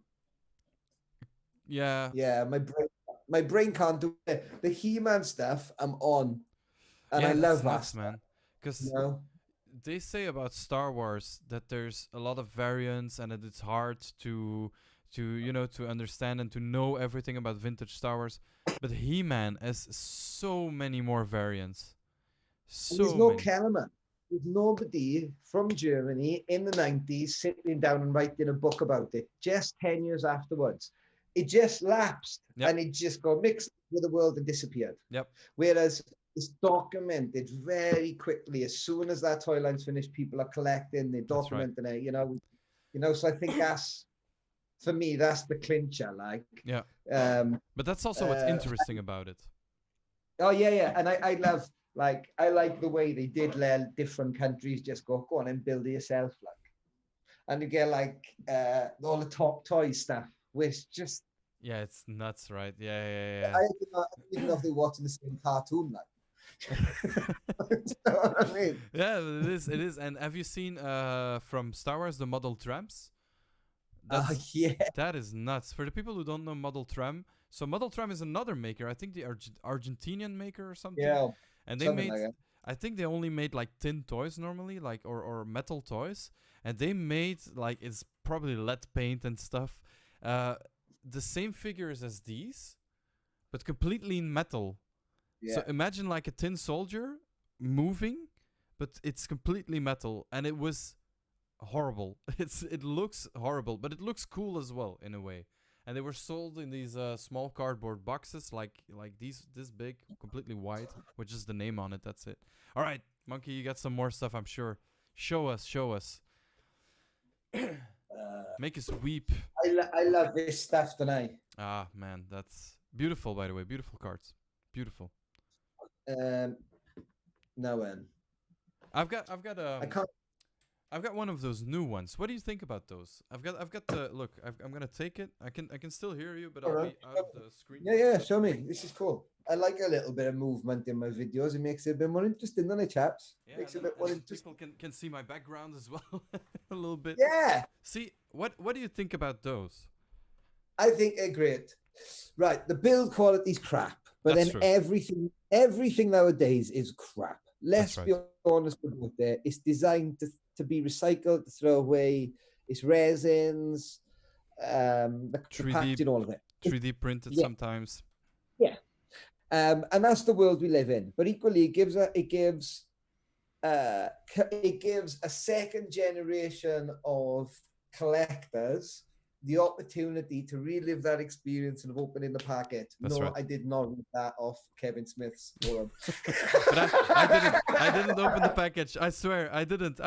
Speaker 1: Yeah.
Speaker 2: Yeah, my brain can't do it. The He-Man stuff, I'm on, and
Speaker 1: Yeah,
Speaker 2: I
Speaker 1: that's
Speaker 2: love
Speaker 1: nuts,
Speaker 2: that.
Speaker 1: man.
Speaker 2: You
Speaker 1: Because
Speaker 2: know,
Speaker 1: they say about Star Wars that there's a lot of variants and that it's hard to understand and to know everything about vintage Star Wars. But He-Man has so many more variants.
Speaker 2: and there's
Speaker 1: So
Speaker 2: no
Speaker 1: many.
Speaker 2: Kellerman. There's nobody from Germany in the 90s sitting down and writing a book about it. Just 10 years afterwards, it just lapsed,
Speaker 1: Yep.
Speaker 2: and it just got mixed with the world and disappeared.
Speaker 1: Yep.
Speaker 2: Whereas it's documented very quickly. As soon as that toy line's finished, people are collecting, they're
Speaker 1: That's right.
Speaker 2: documenting it. So I think that's, for me, that's the clincher. Like,
Speaker 1: Yeah.
Speaker 2: um,
Speaker 1: But that's also what's interesting about it.
Speaker 2: oh yeah, and I love, like, I like the way they did let different countries just go on and build it yourself, like, and you get like all the top toy stuff, which just
Speaker 1: Yeah, it's nuts, right? Yeah.
Speaker 2: I didn't know if they're watching the same cartoon, like. Do you know what I mean?
Speaker 1: Yeah, it is. It is. And have you seen from Star Wars the model trams?
Speaker 2: Yeah.
Speaker 1: That is nuts. For the people who don't know Model Tram, so Model Tram is another maker. I think the Argentinian maker or something.
Speaker 2: Yeah,
Speaker 1: And they
Speaker 2: something
Speaker 1: made,
Speaker 2: like that.
Speaker 1: I think they only made like tin toys normally, like or metal toys. And they made like it's probably lead paint and stuff. The same figures as these, but completely in metal.
Speaker 2: Yeah.
Speaker 1: So imagine like a tin soldier moving, but it's completely metal, and it was horrible. It looks horrible, but it looks cool as well in a way. And they were sold in these small cardboard boxes, like this big, completely white, with just the name on it. That's it. All right, Monkey, you got some more stuff, I'm sure. Show us. Make us weep.
Speaker 2: I love this stuff tonight.
Speaker 1: Ah, man, that's beautiful. By the way, beautiful cards. Beautiful.
Speaker 2: No,
Speaker 1: I've got
Speaker 2: I can't.
Speaker 1: I've got one of those new ones. What do you think about those? I've got the look. I'm gonna take it. I can still hear you, but I'll
Speaker 2: Alright.
Speaker 1: be out of the screen.
Speaker 2: Yeah, show me. This is cool. I like a little bit of movement in my videos. It makes it a bit more interesting, doesn't it, chaps?
Speaker 1: Yeah,
Speaker 2: Makes it a
Speaker 1: and
Speaker 2: bit more
Speaker 1: then
Speaker 2: interesting.
Speaker 1: people can see my background as well a little bit.
Speaker 2: Yeah,
Speaker 1: See what do you think about those?
Speaker 2: I think they're great. Right, the build quality's crap, but
Speaker 1: That's
Speaker 2: then
Speaker 1: true.
Speaker 2: everything nowadays is crap. Let's
Speaker 1: That's
Speaker 2: be
Speaker 1: right.
Speaker 2: honest about it. It's designed to be recycled, to throw away. It's resins, the
Speaker 1: 3D
Speaker 2: packaging, all of it.
Speaker 1: 3D printed
Speaker 2: Yeah,
Speaker 1: sometimes.
Speaker 2: yeah. And that's the world we live in. But equally, it gives a second generation of collectors the opportunity to relive that experience of opening the packet.
Speaker 1: That's
Speaker 2: No,
Speaker 1: right.
Speaker 2: I did not read that off Kevin Smith's forum.
Speaker 1: But I didn't open the package. I swear I didn't.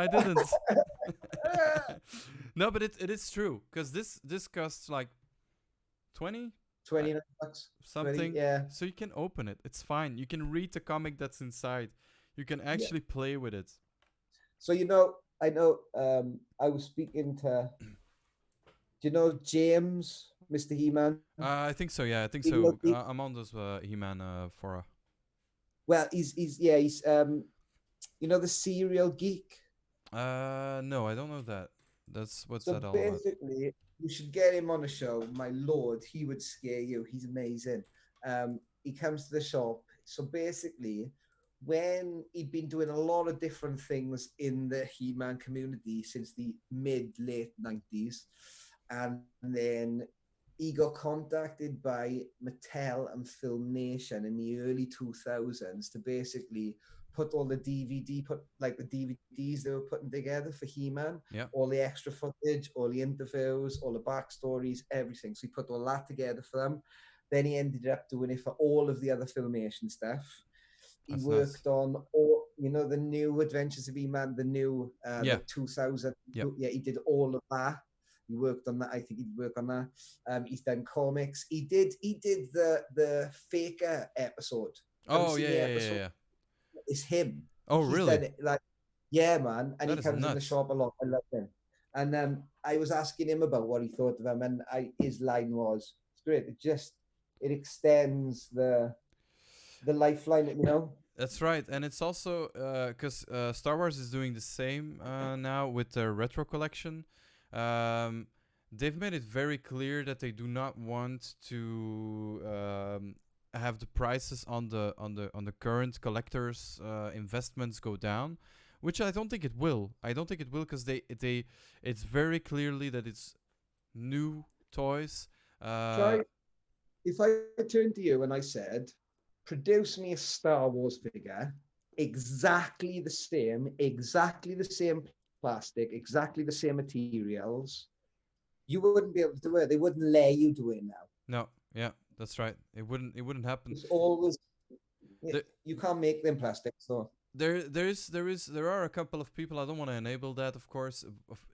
Speaker 1: No, but it is true because this costs like 20
Speaker 2: $29
Speaker 1: something.
Speaker 2: 20, yeah.
Speaker 1: So you can open it. It's fine. You can read the comic that's inside. You can actually play with it.
Speaker 2: So I know. I was speaking to. Do you know James, Mr. He-Man?
Speaker 1: I think so. Yeah, I think
Speaker 2: He
Speaker 1: so.
Speaker 2: wrote the-
Speaker 1: I'm on those He-Man fora.
Speaker 2: Well, he's the serial geek.
Speaker 1: No, I don't know that. What's
Speaker 2: So
Speaker 1: that all about?
Speaker 2: basically, you should get him on a show. My lord, he would scare you. He's amazing. He comes to the shop. So basically, when he'd been doing a lot of different things in the He-Man community since the late 90s, and then he got contacted by Mattel and Film Nation in the early 2000s to basically put all the the DVDs they were putting together for He-Man, all the extra footage, all the interviews, all the backstories, everything. So he put all that together for them. Then he ended up doing it for all of the other Filmation stuff. He worked on the new Adventures of He-Man, the new 2000. Yeah, he did all of that. He worked on that. I think he'd work on that. He's done comics. He did the Faker episode.
Speaker 1: Oh yeah.
Speaker 2: It's him.
Speaker 1: Oh
Speaker 2: He's
Speaker 1: really?
Speaker 2: done it, like, Yeah, man. And
Speaker 1: That
Speaker 2: he
Speaker 1: is
Speaker 2: comes in the
Speaker 1: nuts.
Speaker 2: shop a lot. I love him. And I was asking him about what he thought of them, and his line was, "It's great. It extends the lifeline, you know."
Speaker 1: That's right, and it's also because Star Wars is doing the same now with their retro collection. Um, they've made it very clear that they do not want to have the prices on the current collectors' investments go down, which I don't think it will. I don't think it will because it's very clearly that it's new toys. Uh,
Speaker 2: Try if I turned to you and I said, produce me a Star Wars figure, exactly the same plastic, exactly the same materials, you wouldn't be able to do it. They wouldn't let you do it now.
Speaker 1: no, yeah, that's right. It wouldn't happen.
Speaker 2: It's always,
Speaker 1: The,
Speaker 2: you can't make them plastic. So
Speaker 1: there are a couple of people. I don't want to enable that, of course.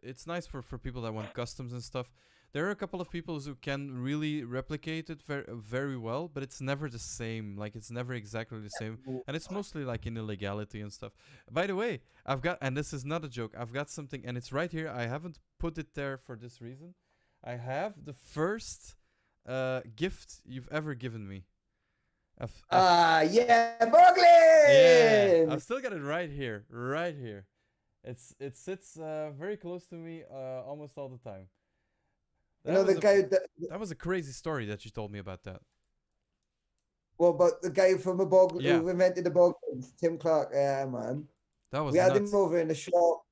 Speaker 1: It's nice for people that want customs and stuff. There are a couple of people who can really replicate it very well, but it's never the same. Like it's never exactly the same, and it's mostly like in illegality and stuff. By the way, I've got, and this is not a joke. I've got something, and it's right here. I haven't put it there for this reason. I have the first gift you've ever given me.
Speaker 2: yeah,
Speaker 1: Yeah,
Speaker 2: Boglin!
Speaker 1: I've still got it right here, right here. It sits very close to me almost all the time.
Speaker 2: You know, the guy that,
Speaker 1: That was a crazy story that you told me about that.
Speaker 2: well, but the guy from the
Speaker 1: Yeah,
Speaker 2: who invented the Boglins, Tim Clark, yeah, man.
Speaker 1: that was
Speaker 2: We had him
Speaker 1: nuts.
Speaker 2: over in the shop.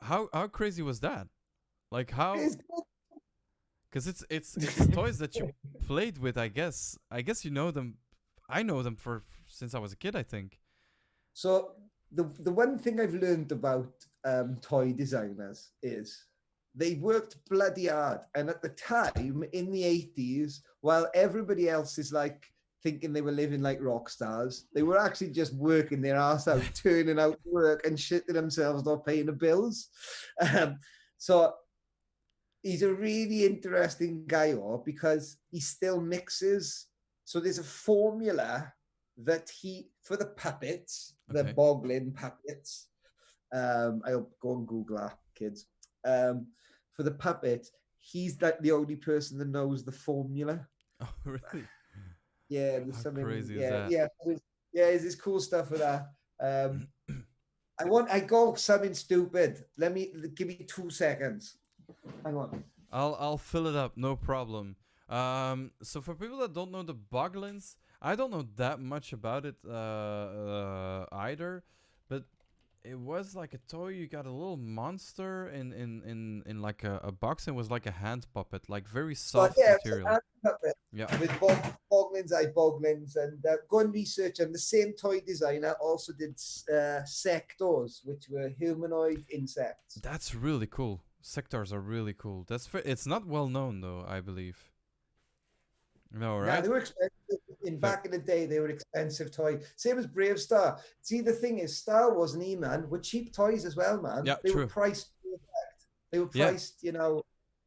Speaker 1: How crazy was that? Like how?
Speaker 2: It's
Speaker 1: Because it's toys that you played with. I guess you know them. I know them for since I was a kid. I think.
Speaker 2: So the one thing I've learned about toy designers is they worked bloody hard, and at the time in the 80s, while everybody else is like thinking they were living like rock stars, they were actually just working their ass out, turning out work and shitting themselves, not paying the bills. So he's a really interesting guy, because he still mixes. So there's a formula that for the puppets, the
Speaker 1: Okay.
Speaker 2: Boglin puppets. I'll go and Google that, kids. For the puppets, he's like the only person that knows the formula.
Speaker 1: Oh really?
Speaker 2: Yeah, there's
Speaker 1: How
Speaker 2: something.
Speaker 1: crazy is
Speaker 2: Yeah,
Speaker 1: that?
Speaker 2: yeah, there's this cool stuff with that. I go something stupid. Give me 2 seconds. Hang on.
Speaker 1: I'll fill it up, no problem. So for people that don't know the Boglins, I don't know that much about it either, but it was like a toy. You got a little monster in like a box, and it was like a hand puppet, like very
Speaker 2: But
Speaker 1: soft
Speaker 2: yeah,
Speaker 1: material. Yeah.
Speaker 2: with Boglins, and go and research them. The same toy designer also did sectors, which were humanoid insects.
Speaker 1: That's really cool. Sectors are really cool. It's not well known though, I believe. No,
Speaker 2: Nah,
Speaker 1: right?
Speaker 2: they were expensive. Back in the day, they were expensive toy. Same as Brave Star. See, the thing is, Star Wars and E-Man were cheap toys as well, man.
Speaker 1: Yeah,
Speaker 2: They were
Speaker 1: true.
Speaker 2: priced perfect. They were
Speaker 1: Yeah.
Speaker 2: priced, you know.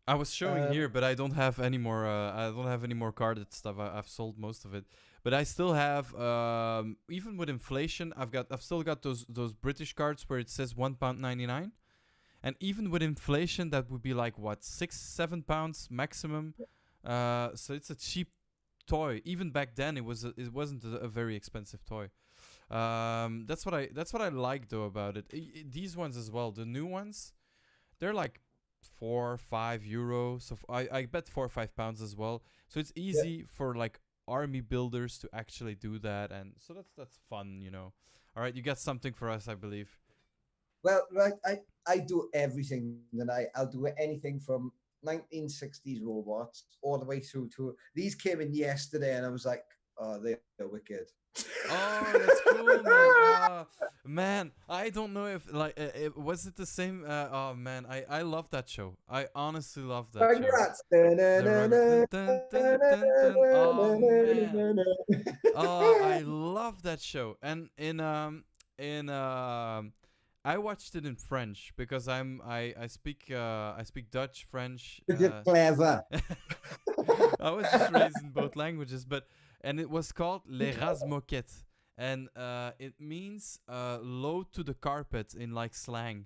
Speaker 1: I was showing here, but I don't have any more. I don't have any more carded stuff. I've sold most of it, but I still have. Even with inflation, I've still got those British cards where it says £1.99, and even with inflation, that would be like what, £6-7 maximum. So it's a cheap toy. Even back then, it wasn't a very expensive toy. That's what I like though about it. These ones as well, the new ones, they're like €4-5. So I bet £4 or £5 as well. So it's easy for like army builders to actually do that, and so that's fun, you know. All right, you got something for us, I believe.
Speaker 2: Well, right, I do everything, and I'll do anything from 1960s robots all the way through to these came in yesterday, and I was like, oh, they're wicked.
Speaker 1: Oh, that's cool, man. Man, I don't know if like was it the same. Oh man, I love that show. I honestly love that show.
Speaker 2: Rugrats.
Speaker 1: The Rugrats. Dun, dun, dun, dun. Oh man. Oh, I love that show. And I watched it in French because I speak Dutch, French.
Speaker 2: You're clever.
Speaker 1: I was just raised in both languages, and it was called Les Razmoquettes. and it means low to the carpet in like slang,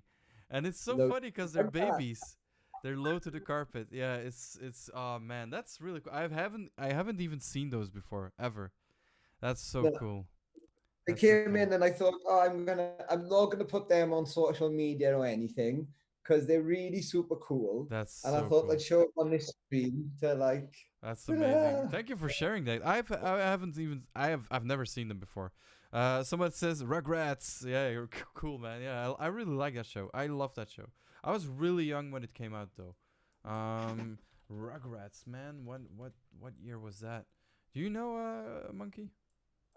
Speaker 1: and it's so
Speaker 2: Low-
Speaker 1: funny because they're babies. They're low to the carpet. Yeah, it's oh man, that's really cool. I haven't even seen those before ever. That's so
Speaker 2: No,
Speaker 1: cool.
Speaker 2: I
Speaker 1: That's so
Speaker 2: came
Speaker 1: cool.
Speaker 2: in and I thought, oh, I'm not gonna put them on social media or anything because they're really super cool.
Speaker 1: That's
Speaker 2: And I
Speaker 1: so
Speaker 2: thought I'd
Speaker 1: cool.
Speaker 2: show it on this stream to like,
Speaker 1: That's amazing.
Speaker 2: ta-da.
Speaker 1: Thank you for sharing that. I haven't even I've never seen them before. Someone says Rugrats. Yeah, you're cool, man. Yeah, I really like that show. I love that show. I was really young when it came out though. Um, Rugrats, man. What year was that? Do you know, Monkey?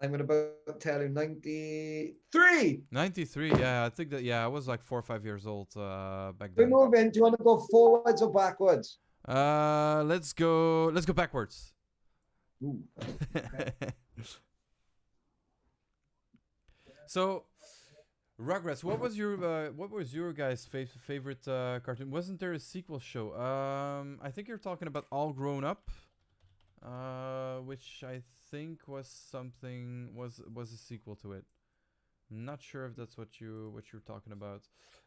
Speaker 2: I'm gonna about tell you 93.
Speaker 1: 93. Yeah, I think that. Yeah, I was like 4 or 5 years old back
Speaker 2: We're
Speaker 1: then.
Speaker 2: moving. Do you want to go forwards or backwards?
Speaker 1: Let's go. Let's go backwards.
Speaker 2: Ooh, okay.
Speaker 1: So, Rugrats, what was your guys' favorite cartoon? Wasn't there a sequel show? I think you're talking about All Grown Up, which I think was a sequel to it. Not sure if that's what you're talking about.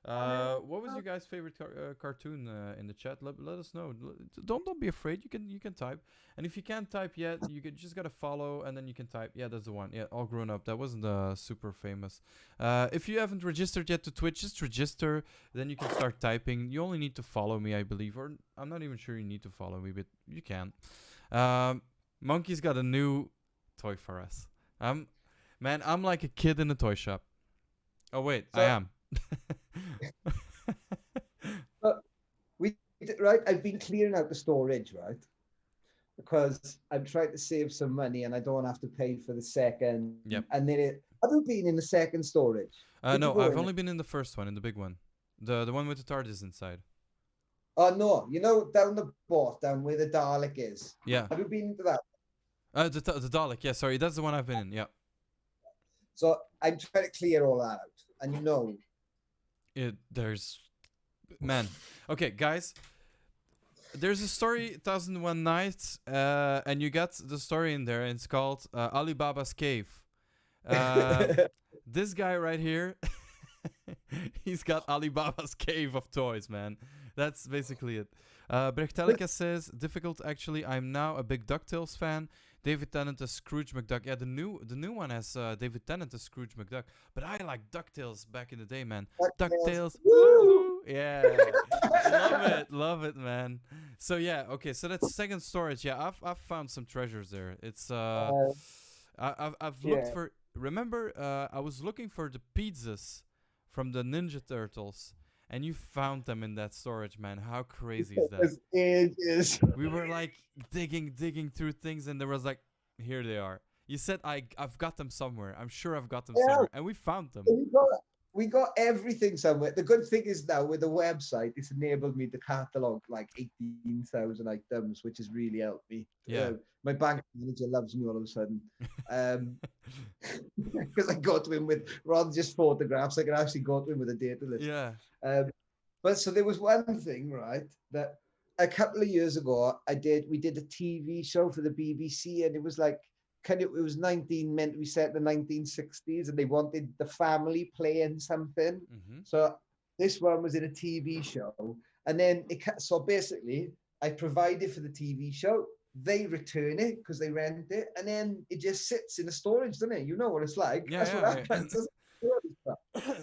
Speaker 1: What was your guys' favorite cartoon in the chat? Let us know. Don't be afraid. You can type, and if you can't type yet, just gotta follow, and then you can type. Yeah, that's the one. Yeah, All Grown Up. That wasn't super famous. If you haven't registered yet to Twitch, just register. Then you can start typing. You only need to follow me, I believe, or I'm not even sure you need to follow me, but you can. Monkey's got a new toy for us. Man, I'm like a kid in a toy shop. Oh wait, I
Speaker 2: So,
Speaker 1: am.
Speaker 2: but right. I've been clearing out the storage, right? Because I'm trying to save some money and I don't have to pay for the second.
Speaker 1: Yep.
Speaker 2: And then have you been in the second storage? Did you
Speaker 1: No,
Speaker 2: go
Speaker 1: I've
Speaker 2: in
Speaker 1: only
Speaker 2: it?
Speaker 1: been in the first one, in the big one, the one with the TARDIS inside.
Speaker 2: Oh no, down the bottom where the Dalek is.
Speaker 1: Yeah.
Speaker 2: Have you been to that?
Speaker 1: The Dalek. Yeah, sorry, that's the one I've been in. Yeah.
Speaker 2: So I'm trying to clear all that out. And
Speaker 1: There's man. Okay, guys. There's a story, 1001 Nights, and you got the story in there, and it's called Alibaba's Cave. This guy right here, he's got Alibaba's Cave of toys, man. That's basically it. Brechtelica says, difficult actually. I'm now a big DuckTales fan. David Tennant as Scrooge McDuck. Yeah, the new one has David Tennant as Scrooge McDuck. But I like DuckTales back in the day, man. DuckTales. Woo! Yeah. Love it, man. So yeah, okay. So that's second storage. Yeah, I've found some treasures there. It's I've looked
Speaker 2: yeah.
Speaker 1: for. Remember, I was looking for the pizzas from the Ninja Turtles, and you found them in that storage, man. How crazy is that?
Speaker 2: It is.
Speaker 1: We were like digging through things, and there was like, here they are. You said I've got them somewhere. I'm sure I've got them
Speaker 2: Yeah,
Speaker 1: somewhere, and we found them.
Speaker 2: we got everything somewhere. The good thing is now with the website, it's enabled me to catalog like 18,000 items, which has really helped me.
Speaker 1: Yeah.
Speaker 2: My bank manager loves me all of a sudden. Because I go to him with, rather than just photographs, I can actually go to him with a data list.
Speaker 1: Yeah.
Speaker 2: But so there was one thing, right, that a couple of years ago we did a TV show for the BBC, and it was like it was meant to be set in the 1960s, and they wanted the family playing something.
Speaker 1: Mm-hmm.
Speaker 2: So this one was in a TV show, and then so basically I provided for the TV show. They return it because they rent it, and then it just sits in the storage, doesn't it? You know what it's like.
Speaker 1: Yeah,
Speaker 2: That's
Speaker 1: yeah,
Speaker 2: what happens.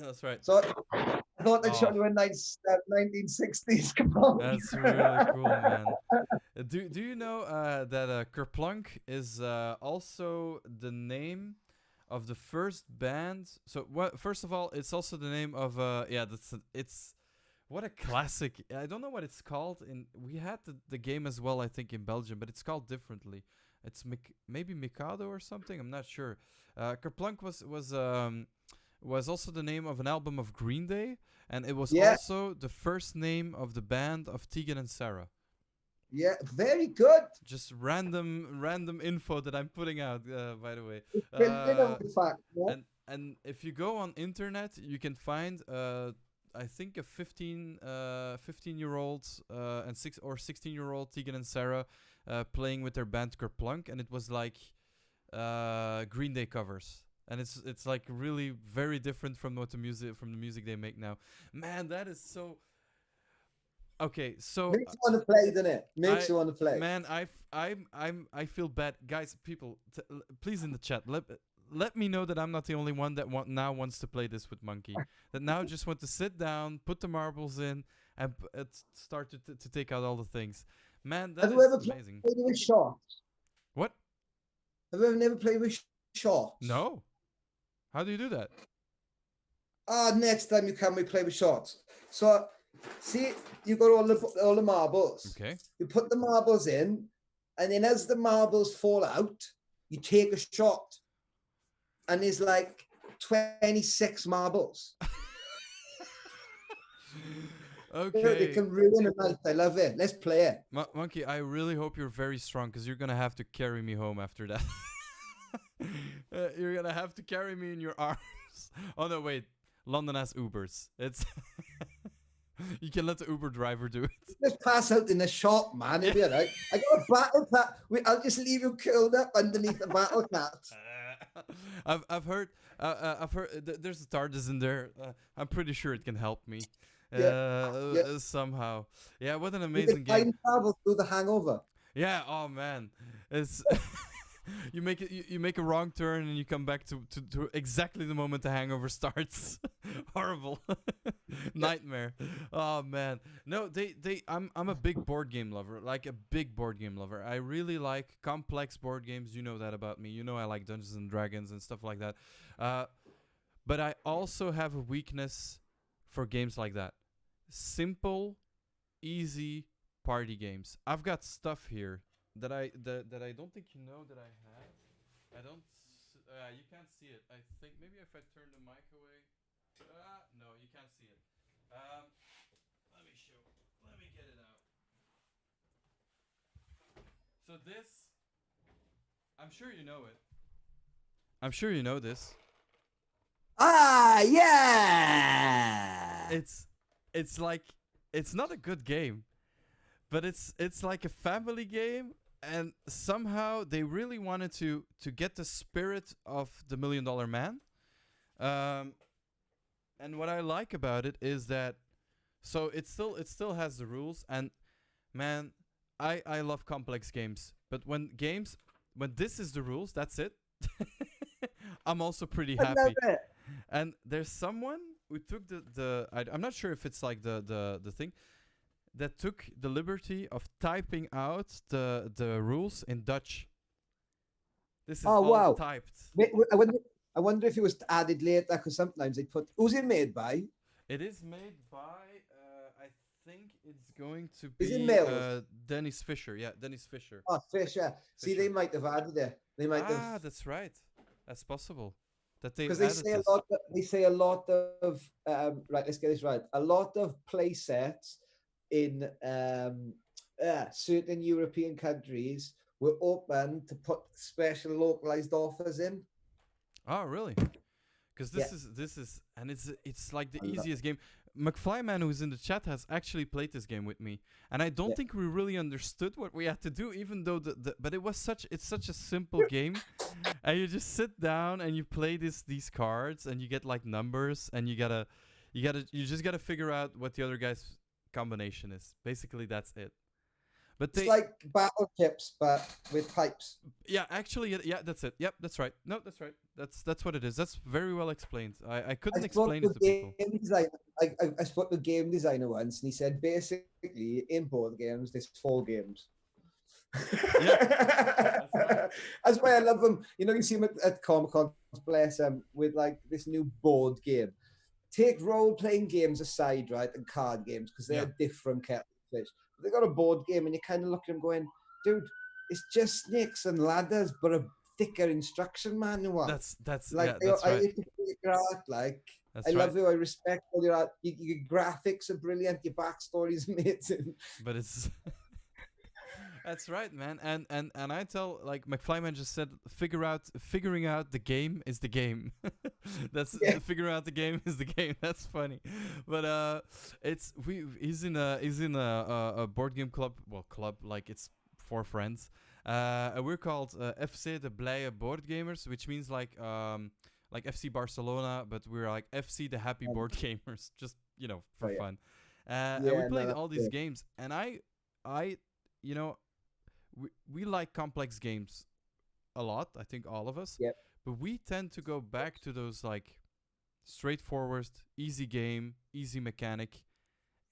Speaker 1: That's right.
Speaker 2: So I thought I'd show you a nice 1960s component.
Speaker 1: That's really cool, man. Do you know that Kerplunk is also the name of the first band? So first of all, it's also the name of it's what a classic. I don't know what it's called. We had the game as well, I think, in Belgium, but it's called differently. It's maybe Mikado or something. I'm not sure. Kerplunk was also the name of an album of Green Day, and it was also the first name of the band of Tegan and Sarah.
Speaker 2: Yeah, very good.
Speaker 1: Just random info that I'm putting out, by the way. And if you go on internet, you can find I think a 15-year-old and 16-year-old Tegan and Sarah playing with their band Kerplunk, and it was like Green Day covers. and it's like really very different from what the music they make now. Man, that is so. Okay, so
Speaker 2: Makes you want to play, doesn't it? Makes
Speaker 1: I
Speaker 2: you want to play.
Speaker 1: man, I feel bad, guys. People, please in the chat, let me know that I'm not the only one that now wants to play this with Monkey. That now just want to sit down, put the marbles in, and start to take out all the things. Man, that
Speaker 2: Have you
Speaker 1: is
Speaker 2: ever
Speaker 1: amazing.
Speaker 2: played with shots?
Speaker 1: What?
Speaker 2: Have you ever never played with shots?
Speaker 1: No. How do you do that?
Speaker 2: Next time you come, we play with shots. So, see, you got all the marbles.
Speaker 1: Okay.
Speaker 2: You put the marbles in, and then as the marbles fall out, you take a shot. And there's like 26 marbles.
Speaker 1: Okay.
Speaker 2: It can ruin a night. I love it. Let's play it.
Speaker 1: Monkey, I really hope you're very strong, because you're gonna have to carry me home after that. You're gonna have to carry me in your arms. Oh no, wait. London has Ubers. It's you can let the Uber driver do it.
Speaker 2: Just pass out in the shop, man. It'll be all right. I got a battle cat. I'll just leave you curled up underneath the battle cat.
Speaker 1: I've heard there's a TARDIS in there. I'm pretty sure it can help me. Somehow. Yeah, what an amazing game.
Speaker 2: Time travel through the Hangover.
Speaker 1: Yeah, oh man. It's you make a wrong turn and you come back to exactly the moment the hangover starts. Horrible. Nightmare. Oh man. No, I'm a big board game lover. Like a big board game lover. I really like complex board games. You know that about me. You know I like Dungeons and Dragons and stuff like that. But I also have a weakness for games like that. Simple, easy party games. I've got stuff here that I don't think you know that I have. I don't. You can't see it. I think maybe if I turn the mic away. No, you can't see it. Let me show. Let me get it out. So this, I'm sure you know it. I'm sure you know this.
Speaker 2: Yeah.
Speaker 1: It's like it's not a good game, but it's like a family game. And somehow they really wanted to get the spirit of the $1 Million Man. And what I like about it is that, so it still has the rules. And man, I love complex games. But when this is the rules, that's it. I'm also pretty happy.
Speaker 2: I love it.
Speaker 1: And there's someone who took I'm not sure if it's like the thing, that took the liberty of typing out the rules in Dutch. This is all typed.
Speaker 2: Wait, I wonder if it was added later, because sometimes they put. Who's it made by?
Speaker 1: It is made by. I think it's going to be.
Speaker 2: Is it male?
Speaker 1: Dennis Fisher. Yeah, Dennis Fisher.
Speaker 2: Oh, Fisher. See, they might have added it. They might have.
Speaker 1: Ah, that's right. That's possible. That they
Speaker 2: because they say a lot of right. Let's get this right. A lot of play sets in certain European countries were open to put special localized offers in.
Speaker 1: Oh, really? Because this is and it's like the easiest game. McFlyman, who's in the chat, has actually played this game with me, and I don't think we really understood what we had to do, even though but it's such a simple game, and you just sit down and you play these cards, and you get like numbers, and you just gotta figure out what the other guy's combination is. Basically, that's it. But
Speaker 2: it's like battle chips, but with pipes.
Speaker 1: Yeah, actually, yeah, that's it. Yep, that's right. No, that's right. That's what it is. That's very well explained. I couldn't explain it to people.
Speaker 2: I spoke to a game designer once, and he said basically in board games there's 4 games. Yeah, that's right. That's why I love them. You know, you see them at Comic-Con, bless them, with like this new board game. Take role-playing games aside, right, and card games, because they're different kettle of fish. They got a board game, and you kind of look at them going, dude, it's just snakes and ladders, but a thicker instruction manual.
Speaker 1: That's
Speaker 2: like
Speaker 1: yeah, that's
Speaker 2: I
Speaker 1: right.
Speaker 2: used to figure out, like,
Speaker 1: that's
Speaker 2: I love you. I respect all your art. Your graphics are brilliant. Your backstory is amazing.
Speaker 1: But it's that's right, man. And I tell, like, McFlyman just said, figuring out the game is the game. That's figuring out the game is the game. That's funny. But he's in a board game club. Well, club, like, it's 4 friends. We're called FC de Blije Board Gamers, which means like like FC Barcelona, but we were like FC the Happy
Speaker 2: Um,
Speaker 1: Board Gamers, just
Speaker 2: oh
Speaker 1: for
Speaker 2: yeah.
Speaker 1: fun. And we
Speaker 2: Yeah, no,
Speaker 1: played
Speaker 2: that's
Speaker 1: all these
Speaker 2: good.
Speaker 1: games, and I, you know, we like complex games a lot. I think all of us,
Speaker 2: Yep.
Speaker 1: but we tend to go back to those like straightforward, easy game, easy mechanic,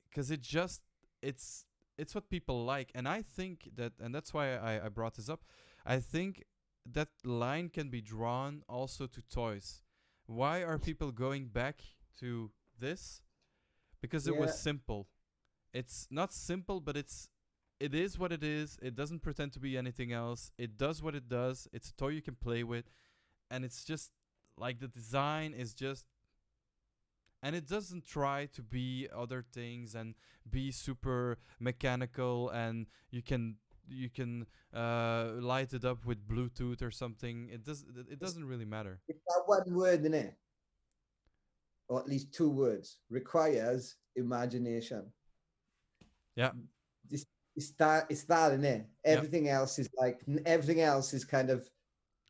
Speaker 1: because it's what people like, and I think that, and that's why I brought this up. I think that line can be drawn also to toys. Why are people going back to this? Because it was
Speaker 2: Yeah.
Speaker 1: simple. It's not simple, but it is what it is. It doesn't pretend to be anything else. It does what it does. It's a toy you can play with, and it's just like the design is just, and it doesn't try to be other things and be super mechanical, and you can light it up with Bluetooth or something. It
Speaker 2: It's,
Speaker 1: doesn't really matter.
Speaker 2: it's that one word in it, or at least two words, requires imagination.
Speaker 1: Yeah,
Speaker 2: It's, it's that in it.
Speaker 1: yeah,
Speaker 2: Everything else is kind of.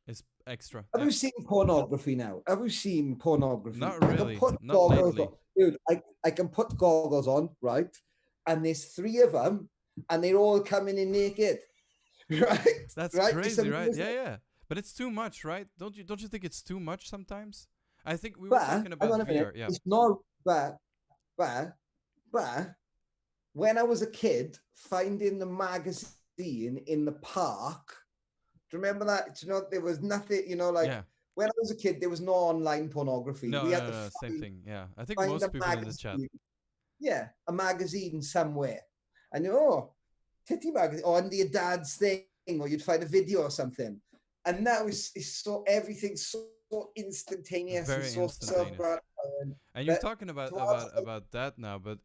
Speaker 1: it's extra.
Speaker 2: Have
Speaker 1: Yeah,
Speaker 2: you seen pornography now? Have you seen pornography?
Speaker 1: not
Speaker 2: I can
Speaker 1: really,
Speaker 2: put
Speaker 1: not
Speaker 2: goggles on,
Speaker 1: lately.
Speaker 2: dude. I can put goggles on, right? And there's three of them, and they're all coming in naked, right?
Speaker 1: That's
Speaker 2: Right? It's
Speaker 1: crazy, right?
Speaker 2: amazing.
Speaker 1: Yeah, yeah. But it's too much, right? Don't you think it's too much sometimes? I think we were
Speaker 2: But
Speaker 1: talking
Speaker 2: hang
Speaker 1: about
Speaker 2: on a minute.
Speaker 1: VR. Yeah.
Speaker 2: It's not. But, but when I was a kid, finding the magazine in the park. Do you remember that? Do you know there was nothing? Like
Speaker 1: Yeah.
Speaker 2: when I was a kid, there was no online pornography.
Speaker 1: No,
Speaker 2: We had
Speaker 1: no,
Speaker 2: to
Speaker 1: no, same
Speaker 2: find
Speaker 1: thing. Yeah. I think
Speaker 2: find a
Speaker 1: most people in the chat.
Speaker 2: magazine. Yeah, a magazine somewhere. And titty magazine, or under your dad's thing, or you'd find a video or something. And now it's so everything's so instantaneous and
Speaker 1: Very
Speaker 2: so
Speaker 1: instantaneous.
Speaker 2: self-gratifying.
Speaker 1: And you're
Speaker 2: But
Speaker 1: talking
Speaker 2: to
Speaker 1: about
Speaker 2: us,
Speaker 1: that now, but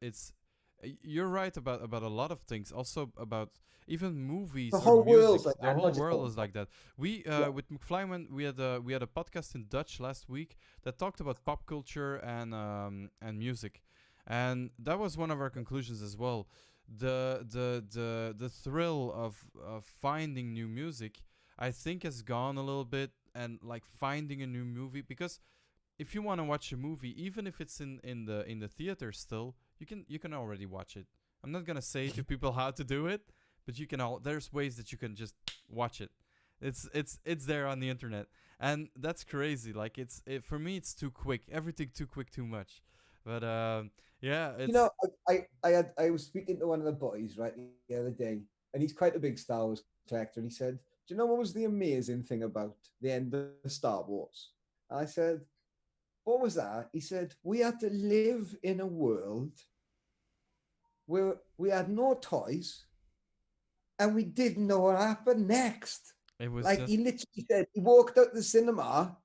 Speaker 1: you're right about a lot of things. Also about even
Speaker 2: the
Speaker 1: movies or
Speaker 2: whole
Speaker 1: music.
Speaker 2: world's like
Speaker 1: The
Speaker 2: that,
Speaker 1: whole
Speaker 2: not just
Speaker 1: world
Speaker 2: all.
Speaker 1: is like that. We
Speaker 2: Yeah.
Speaker 1: with McFlyman, we had a podcast in Dutch last week that talked about pop culture and music, and that was one of our conclusions as well. The thrill of finding new music, I think, has gone a little bit, and like finding a new movie, because if you want to watch a movie, even if it's in the theater still, you can already watch it. I'm not gonna say to people how to do it, but there's ways that you can just watch it. It's there on the internet, and that's crazy. Like for me, it's too quick. Everything too quick, too much. But yeah,
Speaker 2: You
Speaker 1: it's
Speaker 2: know, I was speaking to one of the boys right the other day, and he's quite a big Star Wars collector, and he said, "Do you know what was the amazing thing about the end of Star Wars?" And I said, "What was that?" He said, "We had to live in a world where we had no toys, and we didn't know what happened next."
Speaker 1: it was
Speaker 2: Like he
Speaker 1: just
Speaker 2: literally said, he walked out the cinema,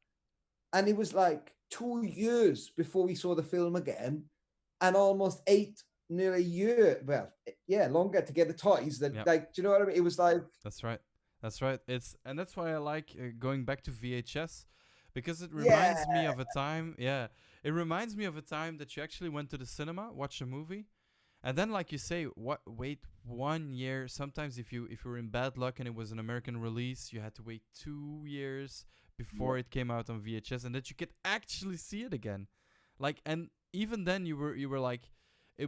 Speaker 2: and it was like 2 years before we saw the film again, and almost nearly a year. Well, yeah, longer to get the toys. That
Speaker 1: yeah.
Speaker 2: like, do you know what I mean? It was like,
Speaker 1: That's right. That's right. And that's why I like going back to VHS, because it
Speaker 2: yeah,
Speaker 1: reminds me of a time. Yeah, it reminds me of a time that you actually went to the cinema, watched a movie, and then, like you say, wait 1 year. Sometimes if you were in bad luck and it was an American release, you had to wait 2 years
Speaker 2: yeah.
Speaker 1: before it came out on VHS, and that you could actually see it again. Like, and even then you were like,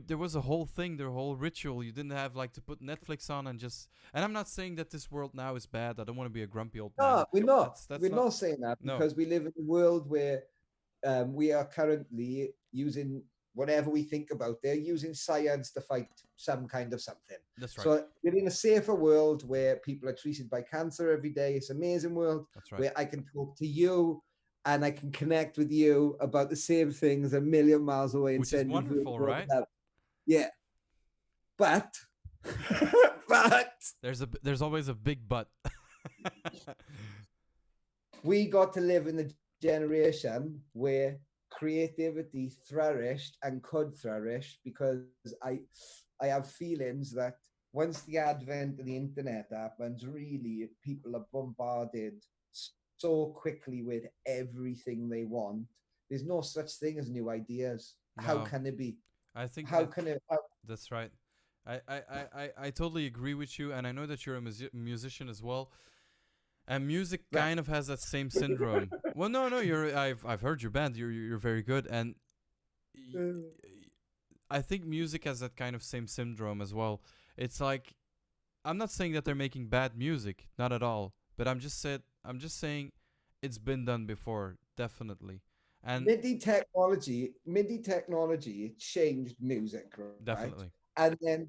Speaker 1: there was a whole thing, the whole ritual. You didn't have like to put Netflix on and just. And I'm not saying that this world now is bad. I don't want to be a grumpy old man.
Speaker 2: No, we're not.
Speaker 1: That's
Speaker 2: We're
Speaker 1: not.
Speaker 2: not saying that
Speaker 1: No,
Speaker 2: because we live in a world where we are currently using whatever we think about. They're using science to fight some kind of something.
Speaker 1: that's right.
Speaker 2: So we're in a safer world where people are treated by cancer every day. It's an amazing world
Speaker 1: That's right.
Speaker 2: where I can talk to you and I can connect with you about the same things a million miles away and
Speaker 1: Which is
Speaker 2: send you
Speaker 1: wonderful,
Speaker 2: virtual
Speaker 1: right?
Speaker 2: love. Yeah, but but
Speaker 1: There's always a big but.
Speaker 2: we got to live in the generation where creativity flourished and could flourish because I have feelings that once the advent of the internet happens, really people are bombarded so quickly with everything they want. There's no such thing as new ideas. How
Speaker 1: No,
Speaker 2: can it be?
Speaker 1: I think
Speaker 2: How can it?
Speaker 1: that's right. I totally agree with you, and I know that you're a musician as well. And music
Speaker 2: Right.
Speaker 1: kind of has that same syndrome. Well, no, I've heard your band. You're very good, and y- I think music has that kind of same syndrome as well. It's like I'm not saying that they're making bad music, not at all. But I'm just saying it's been done before, definitely, and
Speaker 2: MIDI technology changed music, right?
Speaker 1: definitely,
Speaker 2: And then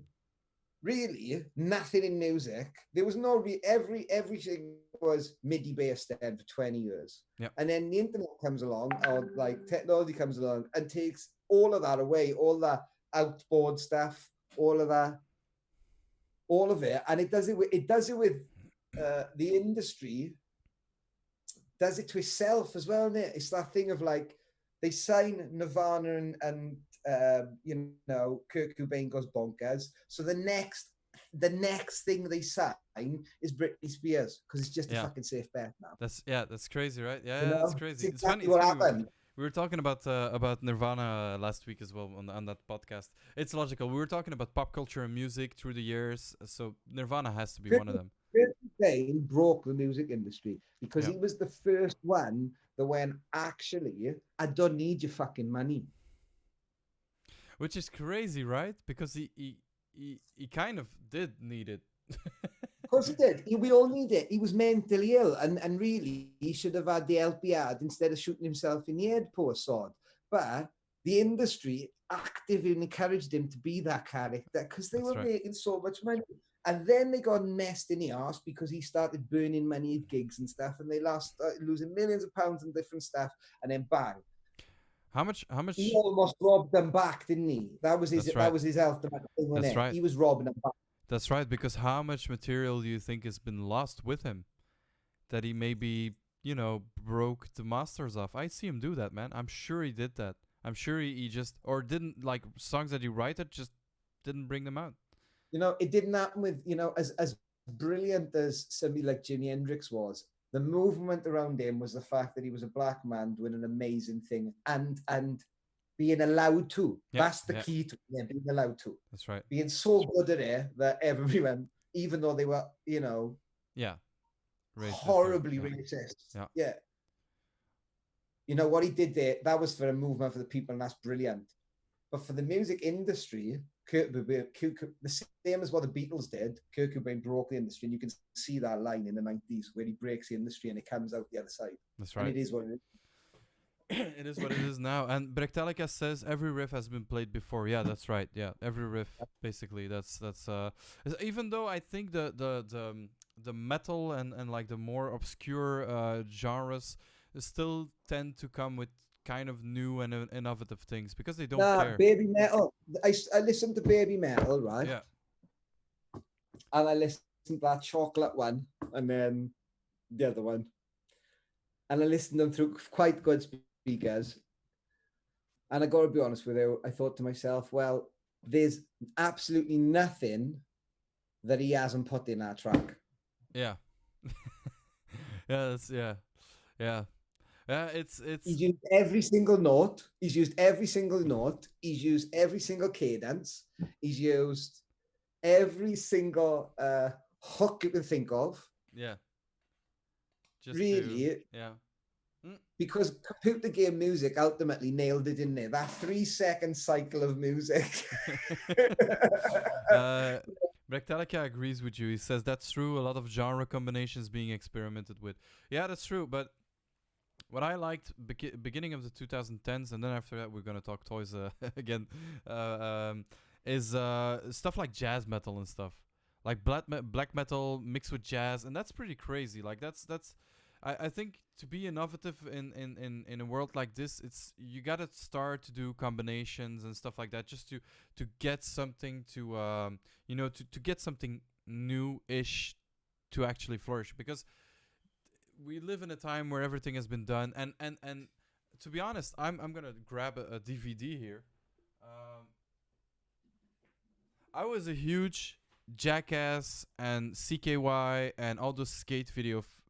Speaker 2: really nothing in music. There was no everything was MIDI based then for 20 years.
Speaker 1: yeah,
Speaker 2: And then the internet comes along, or like technology comes along and takes all of that away, all that outboard stuff, all of that, all of it. And it does it with the industry, does it to itself as well, isn't it? It's that thing of like they sign Nirvana and you know, Kurt Cobain goes bonkers. So the next thing they sign is Britney Spears because it's just a
Speaker 1: yeah.
Speaker 2: fucking safe bet now.
Speaker 1: That's crazy, right?
Speaker 2: You
Speaker 1: Yeah, that's
Speaker 2: know, it's
Speaker 1: crazy. It's funny.
Speaker 2: exactly
Speaker 1: It's
Speaker 2: what
Speaker 1: funny.
Speaker 2: happened.
Speaker 1: We were talking about Nirvana last week as well on that podcast. It's logical. We were talking about pop culture and music through the years, so Nirvana has to be
Speaker 2: Kurt
Speaker 1: one of them.
Speaker 2: Cobain broke the music industry because
Speaker 1: Yeah,
Speaker 2: he was the first one that went, actually, I don't need your fucking money.
Speaker 1: which is crazy, right? Because he kind of did need it.
Speaker 2: Of course he did. We all need it. He was mentally ill, and really, he should have had the help he had instead of shooting himself in the head, poor sod. But the industry actively encouraged him to be that character because they
Speaker 1: That's
Speaker 2: were
Speaker 1: right.
Speaker 2: making so much money. And then they got messed in the arse because he started burning money at gigs and stuff, and they lost losing millions of pounds on different stuff. And then bang,
Speaker 1: How much? How
Speaker 2: he
Speaker 1: much?
Speaker 2: almost robbed them back, didn't he?
Speaker 1: That's
Speaker 2: That
Speaker 1: right.
Speaker 2: was his ultimate thing, wasn't
Speaker 1: That's
Speaker 2: it?
Speaker 1: right.
Speaker 2: He was robbing them back.
Speaker 1: That's right. Because how much material do you think has been lost with him that he maybe broke the masters off? I see him do that, man. I'm sure he did that. I'm sure he just or didn't like songs that he wrote it just didn't bring them out.
Speaker 2: You know, it didn't happen with, you know, as brilliant as somebody like Jimi Hendrix was. The movement around him was the fact that he was a black man doing an amazing thing and being allowed to.
Speaker 1: Yeah,
Speaker 2: That's the
Speaker 1: yeah,
Speaker 2: key to being allowed to.
Speaker 1: that's right.
Speaker 2: Being so good at it that everyone, even though they were, you know,
Speaker 1: Yeah, racist or
Speaker 2: horribly
Speaker 1: yeah,
Speaker 2: racist.
Speaker 1: yeah,
Speaker 2: Yeah. You know what he did there, that was for a movement for the people, and that's brilliant. But for the music industry, the same as what the Beatles did, Kurt Cobain broke the industry, and you can see that line in the 90s where he breaks the industry and it comes out the other side.
Speaker 1: that's
Speaker 2: And
Speaker 1: right.
Speaker 2: it is what it is.
Speaker 1: It is what it is now. And Brechtelika says every riff has been played before. Yeah, that's right. Yeah, every riff basically. Even though I think the metal and like the more obscure genres still tend to come with kind of new and innovative things because they don't care.
Speaker 2: Baby metal. I listened to baby metal, right?
Speaker 1: Yeah,
Speaker 2: And I listened to that chocolate one and then the other one. And I listened to them through quite good speakers. And I got to be honest with you, I thought to myself, well, there's absolutely nothing that he hasn't put in that track.
Speaker 1: yeah, yeah. That's yeah. It's
Speaker 2: He's used every single note. He's used every single note. He's used every single cadence. He's used every single hook you can think of.
Speaker 1: yeah. Just
Speaker 2: Really,
Speaker 1: yeah.
Speaker 2: because computer game music ultimately nailed it in there. That 3-second cycle of music.
Speaker 1: Brechtelika agrees with you. He says that's true. A lot of genre combinations being experimented with. Yeah, that's true. But what I liked beginning of the 2010s, and then after that we're gonna talk toys again, is stuff like jazz metal and stuff, like black metal mixed with jazz, and that's pretty crazy. Like that's I think to be innovative in a world like this, it's you gotta start to do combinations and stuff like that just to get something to get something new-ish to actually flourish, because we live in a time where everything has been done, and to be honest, I'm gonna grab a DVD here. I was a huge Jackass and CKY and all those skate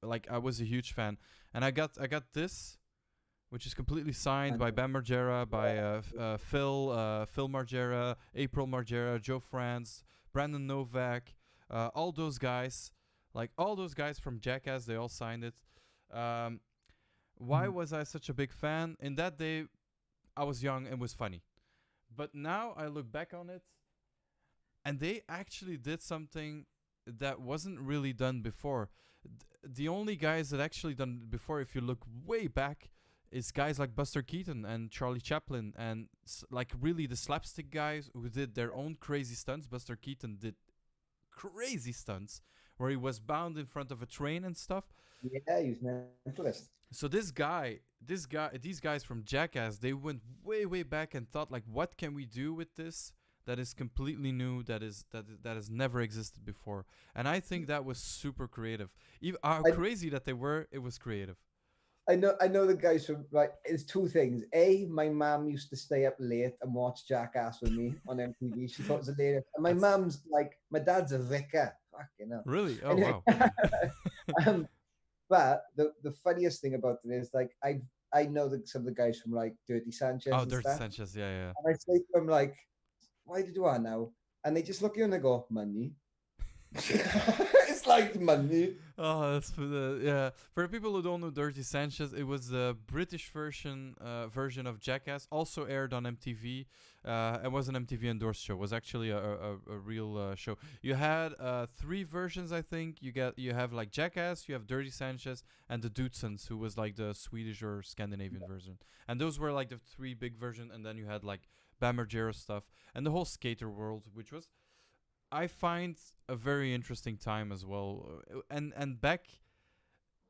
Speaker 1: like I was a huge fan, and I got this, which is completely signed by Bam Margera, by Phil Margera, April Margera, Joe Franz, Brandon Novak, all those guys. Like all those guys from Jackass, they all signed it. Um, why was I such a big fan? In that day, I was young and was funny. But now I look back on it, and they actually did something that wasn't really done before. The only guys that actually done it before, if you look way back, is guys like Buster Keaton and Charlie Chaplin, and like really the slapstick guys who did their own crazy stunts. Buster Keaton did crazy stunts where he was bound in front of a train and stuff.
Speaker 2: Yeah, he was mentalist.
Speaker 1: So these guys from Jackass, they went way back and thought like, what can we do with this that is completely new, that has never existed before? And I think that was super creative. How crazy that they were, it was creative.
Speaker 2: I know the guys from, right. It's two things. A, my mum used to stay up late and watch Jackass with me on MTV. She thought it was hilarious. And my mum's like, my dad's a vicar. Fucking hell.
Speaker 1: Really? Oh
Speaker 2: anyway,
Speaker 1: wow.
Speaker 2: But the funniest thing about it is like I know some of the guys from like Dirty Sanchez.
Speaker 1: Oh,
Speaker 2: and
Speaker 1: Dirty
Speaker 2: stuff.
Speaker 1: Sanchez, yeah.
Speaker 2: And I say to them like, why did you do that now? And they just look at you and they go, money. It's like money.
Speaker 1: Oh, that's yeah. For the people who don't know Dirty Sanchez, it was the British version of Jackass, also aired on MTV. It was an MTV endorsed show. It was actually a real show. You had 3 versions, I think. You have like Jackass, you have Dirty Sanchez, and the Dudesons, who was like the Swedish or Scandinavian version. And those were like the 3 big versions. And then you had like Bam Margera stuff and the whole skater world, which was, I find, a very interesting time as well. And back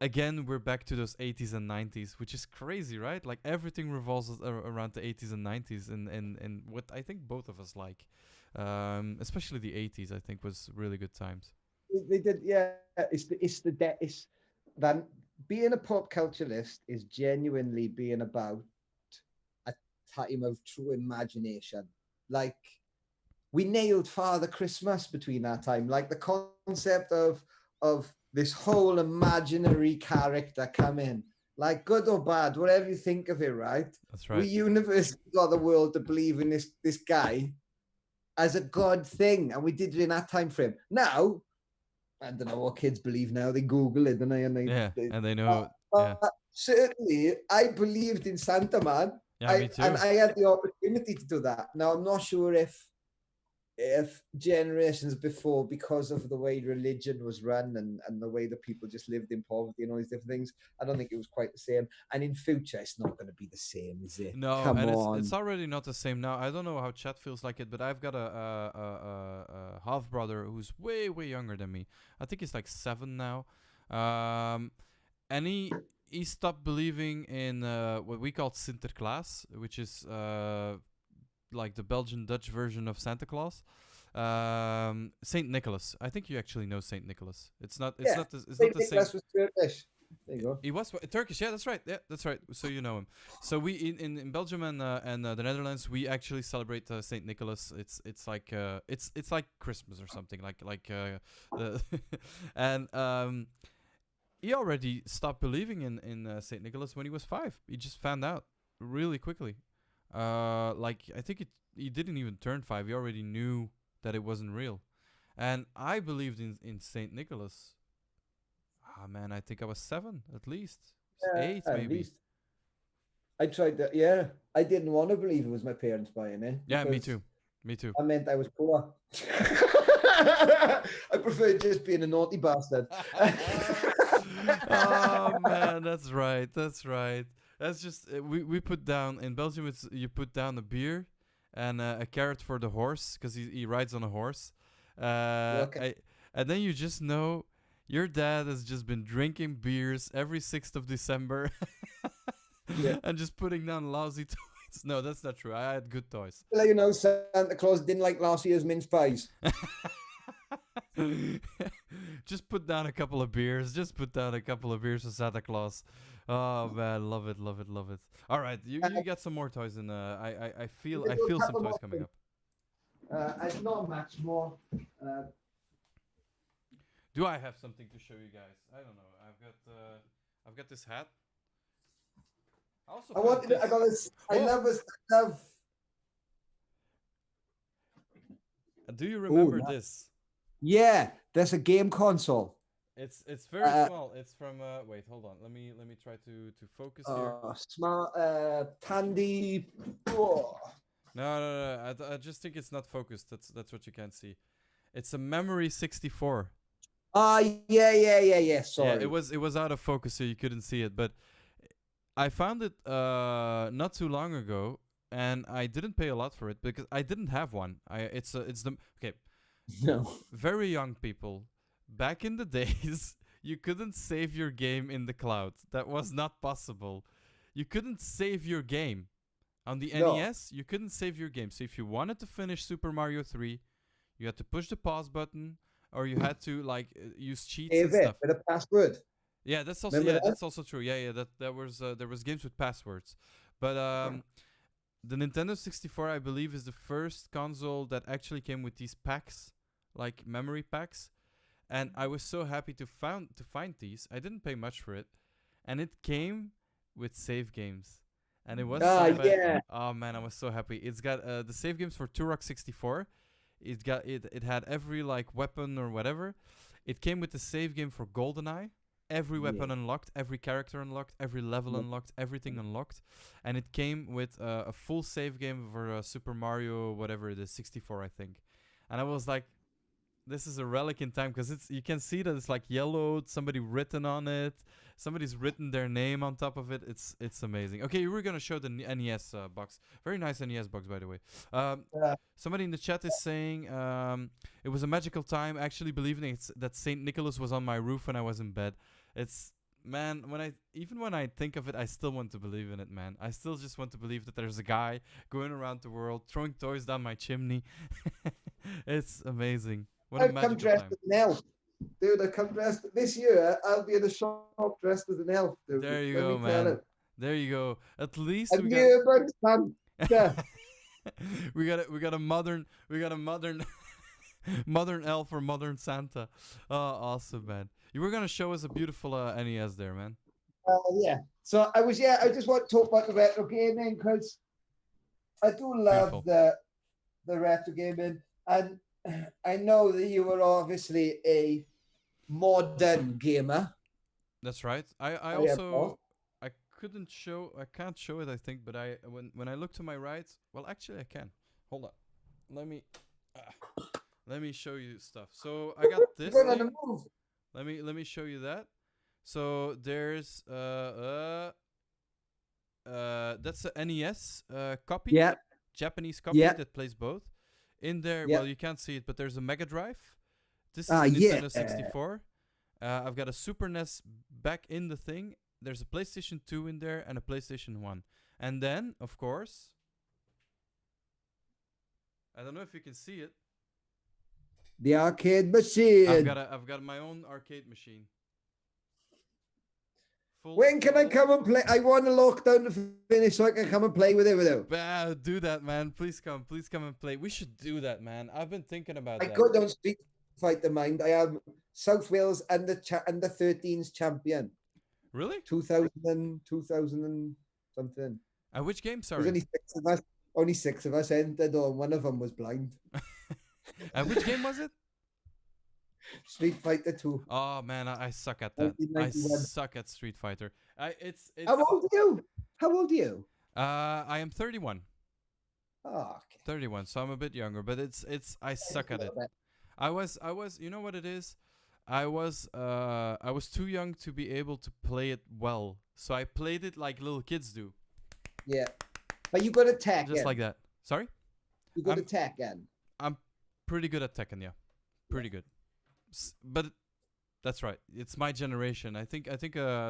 Speaker 1: again, we're back to those 80s and 90s, which is crazy, right? Like everything revolves around the 80s and 90s, and what I think both of us like, especially the 80s, I think was really good times.
Speaker 2: They did, yeah. It's that being a pop culture list is genuinely being about a time of true imagination. Like, we nailed Father Christmas between that time. Like the concept of this whole imaginary character come in, like good or bad, whatever you think of it, right?
Speaker 1: That's right.
Speaker 2: We universally got the world to believe in this guy as a god thing, and we did it in that time frame. Now, I don't know what kids believe now. They Google it, and
Speaker 1: they know.
Speaker 2: Certainly, I believed in Santa, man.
Speaker 1: Yeah, me too.
Speaker 2: And I had the opportunity to do that. Now, I'm not sure if generations before, because of the way religion was run and the way that people just lived in poverty and all these different things, I don't think it was quite the same. And in future, it's not going to be the same, is it?
Speaker 1: No, come on. It's already not the same now. I don't know how Chad feels like it, but I've got a half brother who's way younger than me. I think he's like 7 now, and he stopped believing in what we call Sinterklaas, which is like the Belgian Dutch version of Santa Claus. Saint Nicholas. I think you actually know Saint Nicholas. It's not the same.
Speaker 2: Nicholas was Turkish. There you go.
Speaker 1: He was Turkish. Yeah, that's right. Yeah, that's right. So you know him. So we in Belgium and the Netherlands, we actually celebrate Saint Nicholas. It's like it's like Christmas or something like and he already stopped believing in Saint Nicholas when he was 5. He just found out really quickly. Like I think he didn't even turn 5. He already knew that it wasn't real. And I believed in Saint Nicholas. Ah man, I think I was 7 at least. 8 maybe.
Speaker 2: Least. I tried that. Yeah, I didn't want to believe it was my parents buying it.
Speaker 1: Yeah, me too. I
Speaker 2: meant I was poor. I prefer just being a naughty bastard.
Speaker 1: Oh man, that's right. That's just we put down in Belgium. It's you put down a beer and a carrot for the horse because he rides on a horse. Okay. And then you just know your dad has just been drinking beers every 6th of December and just putting down lousy toys. No, that's not true. I had good toys.
Speaker 2: Well, you know, Santa Claus didn't like last year's mince pies.
Speaker 1: Just put down a couple of beers. For Santa Claus. Oh man, love it. All right, you got some more toys, and I feel some toys coming up.
Speaker 2: It's not much more.
Speaker 1: Do I have something to show you guys? I don't know. I've got this hat. I love. Do you remember this?
Speaker 2: Yeah, there's a game console.
Speaker 1: It's very small. It's from wait, hold on. Let me try to focus here.
Speaker 2: Smart Tandy. Oh.
Speaker 1: No. I just think it's not focused. That's what you can't see. It's a Memory 64.
Speaker 2: Ah, yeah. Sorry.
Speaker 1: Yeah, it was out of focus, so you couldn't see it. But I found it not too long ago, and I didn't pay a lot for it because I didn't have one. It's the okay.
Speaker 2: No.
Speaker 1: Very young people. Back in the days, you couldn't save your game in the cloud. That was not possible. You couldn't save your game. On the
Speaker 2: No.
Speaker 1: NES, you couldn't save your game. So if you wanted to finish Super Mario 3, you had to push the pause button, or you had to use cheats and stuff.
Speaker 2: With a password.
Speaker 1: Yeah, that's also that's also true. Yeah. There was games with passwords, but the Nintendo 64, I believe, is the first console that actually came with these packs, like memory packs, and I was so happy to find these. I didn't pay much for it, and it came with save games, and it was
Speaker 2: yeah.
Speaker 1: Oh man, I was so happy. It's got the save games for Turok 64. It had every weapon or whatever. It came with the save game for GoldenEye. Every weapon unlocked, every character unlocked, every level unlocked, everything unlocked. And it came with a full save game for Super Mario, whatever it is, 64, I think. And I was like, this is a relic in time because you can see that it's yellowed, somebody written on it, somebody's written their name on top of it. It's amazing. Okay, you were going to show the NES box. Very nice NES box, by the way. Somebody in the chat is saying it was a magical time, actually believing that St. Nicholas was on my roof when I was in bed. It's, man, when I think of it, I still want to believe in it, man. I still just want to believe that there's a guy going around the world throwing toys down my chimney. It's amazing. What a
Speaker 2: I've
Speaker 1: magical
Speaker 2: come dressed
Speaker 1: time.
Speaker 2: as an elf. Dude, I come dressed this year. I'll be in a shop dressed as an elf. Dude.
Speaker 1: There you go, man. There you go. At least we
Speaker 2: got.
Speaker 1: we got a modern modern elf or modern Santa. Oh, awesome, man. You were gonna show us a beautiful NES there, man.
Speaker 2: Yeah. So I just want to talk about the retro gaming because I do love the retro gaming, and I know that you were obviously a modern gamer.
Speaker 1: That's right. I also I can't show it, I think, but when I look to my right, well, actually I can. Hold on. Let me show you stuff. So I got this thing. Let me show you that. So there's that's a NES copy.
Speaker 2: Yeah.
Speaker 1: Japanese copy that plays both. In there, well, you can't see it, but there's a Mega Drive. This is a Nintendo 64. I've got a Super NES back in the thing. There's a PlayStation 2 in there and a PlayStation 1. And then, of course, I don't know if you can see it.
Speaker 2: The arcade machine.
Speaker 1: I've got my own arcade machine.
Speaker 2: When can I come and play? I want to lock down the finish so I can come and play with you.
Speaker 1: Do that, man. Please come and play. We should do that, man. I've been thinking about that.
Speaker 2: I could on Street Fighter Mind. I am South Wales under 13s champion.
Speaker 1: Really?
Speaker 2: 2000 and something.
Speaker 1: Which game? Sorry.
Speaker 2: There's only six of us entered, or one of them was blind.
Speaker 1: Which game was it?
Speaker 2: Street Fighter 2.
Speaker 1: Oh man, I suck at that. I suck at Street Fighter. It's
Speaker 2: How old are you?
Speaker 1: I am 31.
Speaker 2: Oh, okay.
Speaker 1: 31, so I'm a bit younger, but I suck at it. I was you know what it is? I was too young to be able to play it well. So I played it like little kids do.
Speaker 2: Yeah. But you got a Tekken.
Speaker 1: Just like that. Sorry?
Speaker 2: You got a Tekken.
Speaker 1: I'm pretty good at Tekken, yeah. Pretty good. But that's right. It's my generation. I think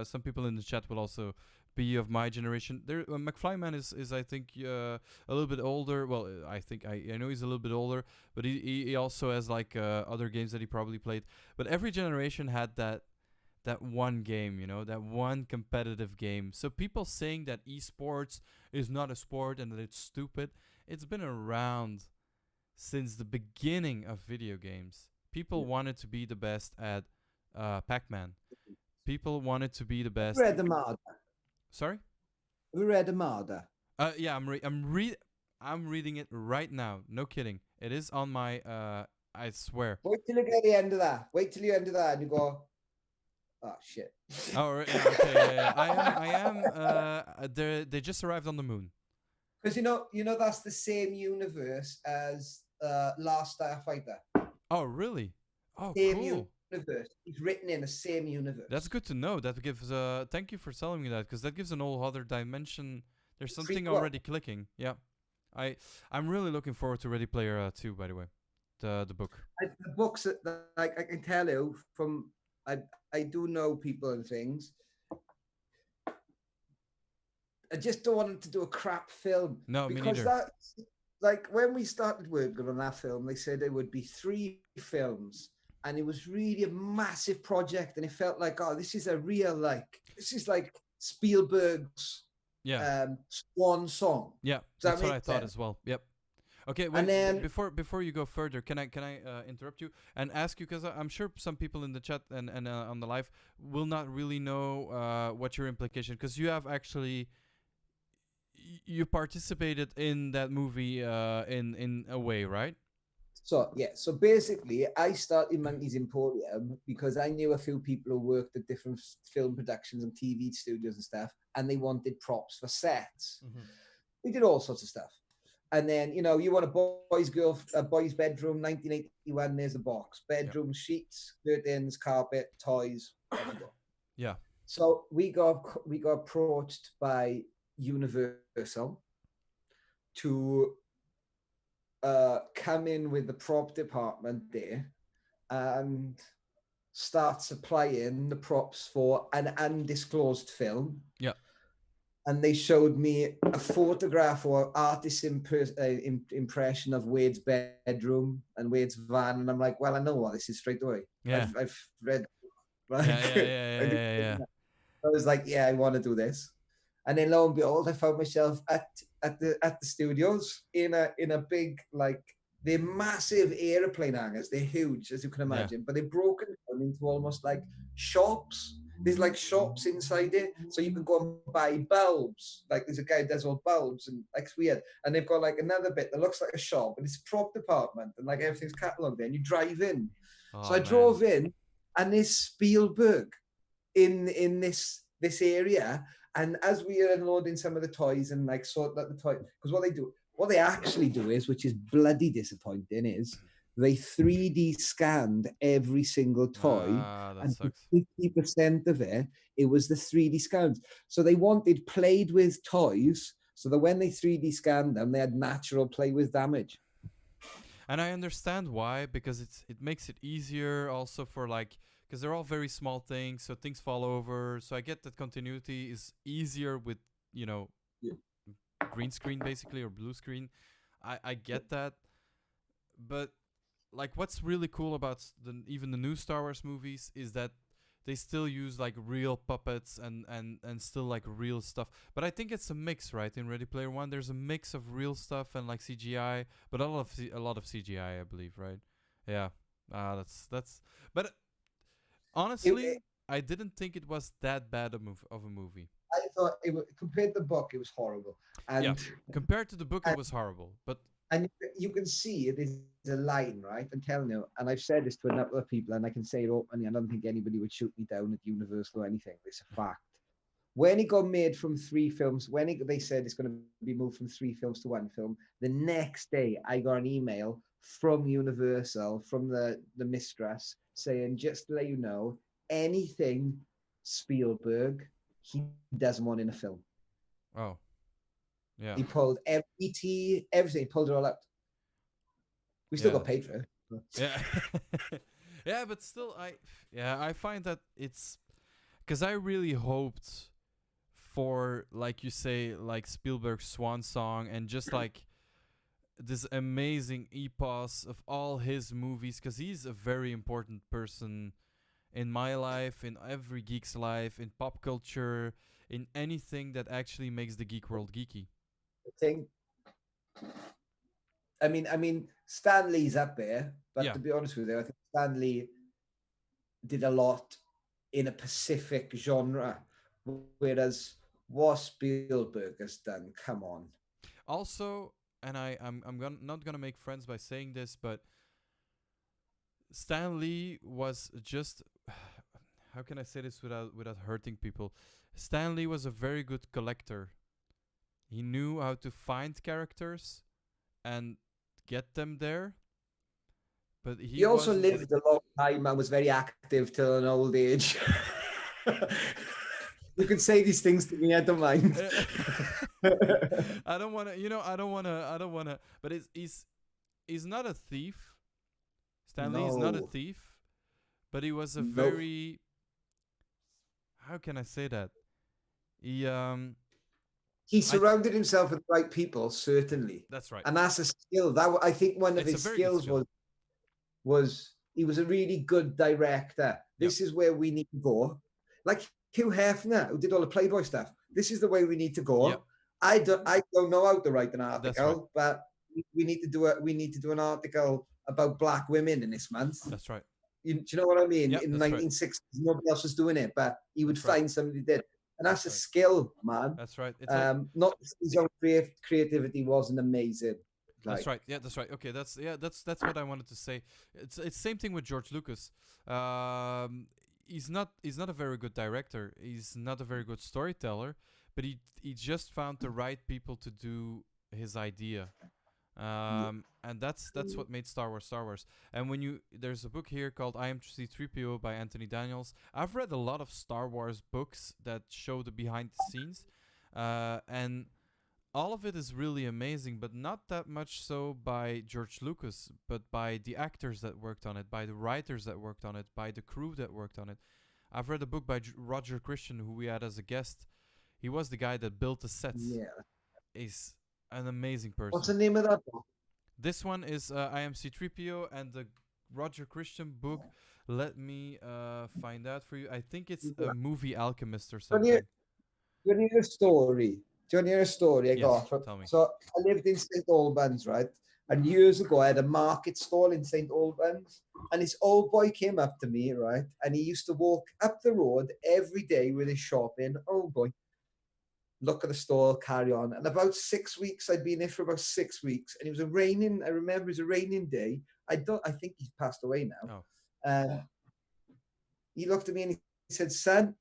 Speaker 1: some people in the chat will also be of my generation. There, McFlyman is I think a little bit older. Well, I think I know he's a little bit older, but he also has other games that he probably played. But every generation had that one game, that one competitive game. So people saying that esports is not a sport and that it's stupid, it's been around since the beginning of video games. People wanted to be the best at Pac-Man. People wanted to be the best.
Speaker 2: Read the Marder.
Speaker 1: Sorry?
Speaker 2: We read the Marder.
Speaker 1: Yeah, I'm reading it right now. No kidding. It is on my I swear.
Speaker 2: Wait till you get the end of that. Wait till you end of that and you go, Oh shit.
Speaker 1: Oh, yeah, okay, yeah, yeah. I am. They just arrived on the moon.
Speaker 2: Because that's the same universe as Last Starfighter.
Speaker 1: Oh, really? Oh,
Speaker 2: Same
Speaker 1: cool.
Speaker 2: universe. He's written in the same
Speaker 1: That's
Speaker 2: universe.
Speaker 1: good to know. That gives. Thank you for telling me that, because that gives an whole other dimension. There's something
Speaker 2: Prequel.
Speaker 1: already clicking. Yeah, I I'm really looking forward to Ready Player 2. By the way, the book.
Speaker 2: The books that, like, I can tell you from, I do know people and things. I just don't want them to do a crap film,
Speaker 1: No, me
Speaker 2: because
Speaker 1: neither.
Speaker 2: that, like, when we started working on that film, they said there would be 3 films, and it was really a massive project, and it felt like, oh, this is like Spielberg's
Speaker 1: Yeah,
Speaker 2: swan song.
Speaker 1: yeah.
Speaker 2: Does
Speaker 1: That's
Speaker 2: that
Speaker 1: what
Speaker 2: make
Speaker 1: I thought
Speaker 2: sense?
Speaker 1: as well. Yep. Okay,
Speaker 2: And
Speaker 1: wait.
Speaker 2: then,
Speaker 1: Before you go further, can I interrupt you and ask you, because I'm sure some people in the chat and on the live will not really know what your implication, because you have actually you participated in that movie in a way, right?
Speaker 2: so basically, I started Monkey's Emporium because I knew a few people who worked at different film productions and TV studios and stuff, and they wanted props for sets.
Speaker 1: Mm-hmm.
Speaker 2: We did all sorts of stuff. And then, you want a boy's bedroom, 1981, there's a box.
Speaker 1: Yep.
Speaker 2: Bedroom, sheets, curtains, carpet, toys.
Speaker 1: Yeah.
Speaker 2: So we got approached by Universal to come in with the prop department there and start supplying the props for an undisclosed film.
Speaker 1: Yeah.
Speaker 2: And they showed me a photograph or artist's impression of Wade's bedroom and Wade's van, and I'm like, well, I know what this is straight away.
Speaker 1: Yeah.
Speaker 2: I've read,
Speaker 1: Yeah.
Speaker 2: like,
Speaker 1: Yeah. Yeah. Yeah. Yeah. Yeah.
Speaker 2: I was like, yeah, I want to do this. And then lo and behold, I found myself at the studios in a big, like, they're massive airplane hangars. They're huge, as you can
Speaker 1: Yeah.
Speaker 2: imagine, but they're broken down into almost like shops. There's like shops inside it, so you can go and buy bulbs. Like, there's a guy who does all bulbs, and like, it's weird. And they've got like another bit that looks like a shop, but it's a prop department, and like everything's catalogued there. And you drive in. So
Speaker 1: Oh
Speaker 2: I
Speaker 1: man.
Speaker 2: drove in, and there's Spielberg in this area. And as we are unloading some of the toys and like sort out the toy, because what they actually do is, which is bloody disappointing, is they 3D scanned every single toy,
Speaker 1: That
Speaker 2: and for
Speaker 1: sucks.
Speaker 2: 50% of it was the 3D scans. So they wanted played with toys, so that when they 3D scanned them, they had natural play with damage.
Speaker 1: And I understand why, because it makes it easier also for, like, because they're all very small things, so things fall over. So I get that continuity is easier with,
Speaker 2: Yeah.
Speaker 1: green screen basically, or blue screen. I get that, but like, what's really cool about even the new Star Wars movies is that they still use like real puppets and still like real stuff. But I think it's a mix, right? In Ready Player One, there's a mix of real stuff and like CGI, but a lot of CGI, I believe, right? Yeah. That's. But honestly, I didn't think it was that bad of a movie.
Speaker 2: I thought compared to the book, it was horrible.
Speaker 1: Yeah.
Speaker 2: And
Speaker 1: Compared to the book, it was horrible. But
Speaker 2: and you can see it is a line, right? I'm telling you, and I've said this to a number of people, and I can say it openly. I don't think anybody would shoot me down at Universal or anything. It's a fact. When it got made from 3 films, they said it's going to be moved from 3 films to 1 film, the next day I got an email from Universal, from the mistress, saying, just to let you know, anything Spielberg, he doesn't want in a film.
Speaker 1: oh, yeah.
Speaker 2: He pulled ET, everything. He pulled it all out. We still got paid for it.
Speaker 1: Yeah. Yeah, but still, I find that it's because I really hoped for, like you say, like Spielberg's swan song, and just like this amazing epos of all his movies, because he's a very important person in my life, in every geek's life, in pop culture, in anything that actually makes the geek world geeky.
Speaker 2: Thing. I mean, Stan Lee's up there, but to be honest with you, I think Stan Lee did a lot in a specific genre, whereas what Spielberg has done, come on.
Speaker 1: Also, and I'm not gonna make friends by saying this, but Stan Lee was just, how can I say this without hurting people? Stan Lee was a very good collector. He knew how to find characters and get them there, but he
Speaker 2: He also
Speaker 1: wasn't.
Speaker 2: lived a long time and was very active till an old age. You can say these things to me, I don't mind.
Speaker 1: I don't want to, I don't want to, but he's not a thief. Stanley is not a
Speaker 2: No,
Speaker 1: thief, but he was a
Speaker 2: no.
Speaker 1: very, how can I say that? He
Speaker 2: He
Speaker 1: I
Speaker 2: surrounded himself with the right people, certainly,
Speaker 1: That's right.
Speaker 2: and that's a skill. I think one of
Speaker 1: It's a
Speaker 2: his
Speaker 1: very good
Speaker 2: skills
Speaker 1: skill.
Speaker 2: was he was a really good director.
Speaker 1: Yep.
Speaker 2: This is where we need to go. Like Hugh Hefner, who did all the Playboy stuff. This is the way we need to go.
Speaker 1: Yep.
Speaker 2: I don't know how to write an
Speaker 1: That's
Speaker 2: article,
Speaker 1: right.
Speaker 2: but we need to do an article about black women in this month.
Speaker 1: That's right.
Speaker 2: Do you know what I mean?
Speaker 1: Yep,
Speaker 2: In the
Speaker 1: that's right.
Speaker 2: 1960s, nobody else was doing it, but he would
Speaker 1: That's right.
Speaker 2: find somebody who did. And that's a
Speaker 1: That's right.
Speaker 2: skill, man.
Speaker 1: That's right. It's like
Speaker 2: Not his own creativity wasn't amazing.
Speaker 1: that's right. Yeah, that's right. Okay, that's what I wanted to say. It's same thing with George Lucas. He's not a very good director. He's not a very good storyteller, but he just found the right people to do his idea. And that's what made Star Wars Star Wars. And there's a book here called I Am C-3PO by Anthony Daniels. I've read a lot of Star Wars books that show the behind the scenes, and all of it is really amazing, but not that much so by George Lucas, but by the actors that worked on it, by the writers that worked on it, by the crew that worked on it. I've read a book by Roger Christian, who we had as a guest. He was the guy that built the sets.
Speaker 2: Yeah.
Speaker 1: He's an amazing person.
Speaker 2: What's the name of that book?
Speaker 1: This one is I Am C-3PO, and the Roger Christian book, let me find out for you. I think it's a movie alchemist or something.
Speaker 2: Do you want to hear a story? Do you want to hear a story I
Speaker 1: Yes,
Speaker 2: got?
Speaker 1: tell me.
Speaker 2: So I lived in St. Albans, right? And years ago, I had a market stall in St. Albans. And this old boy came up to me, right? And he used to walk up the road every day with his shopping. Old boy. Look at the stall, carry on. And about 6 weeks, I'd been there for about 6 weeks. And it was I remember it was a raining day. I think he's passed away now.
Speaker 1: Oh.
Speaker 2: He looked at me and he said, son,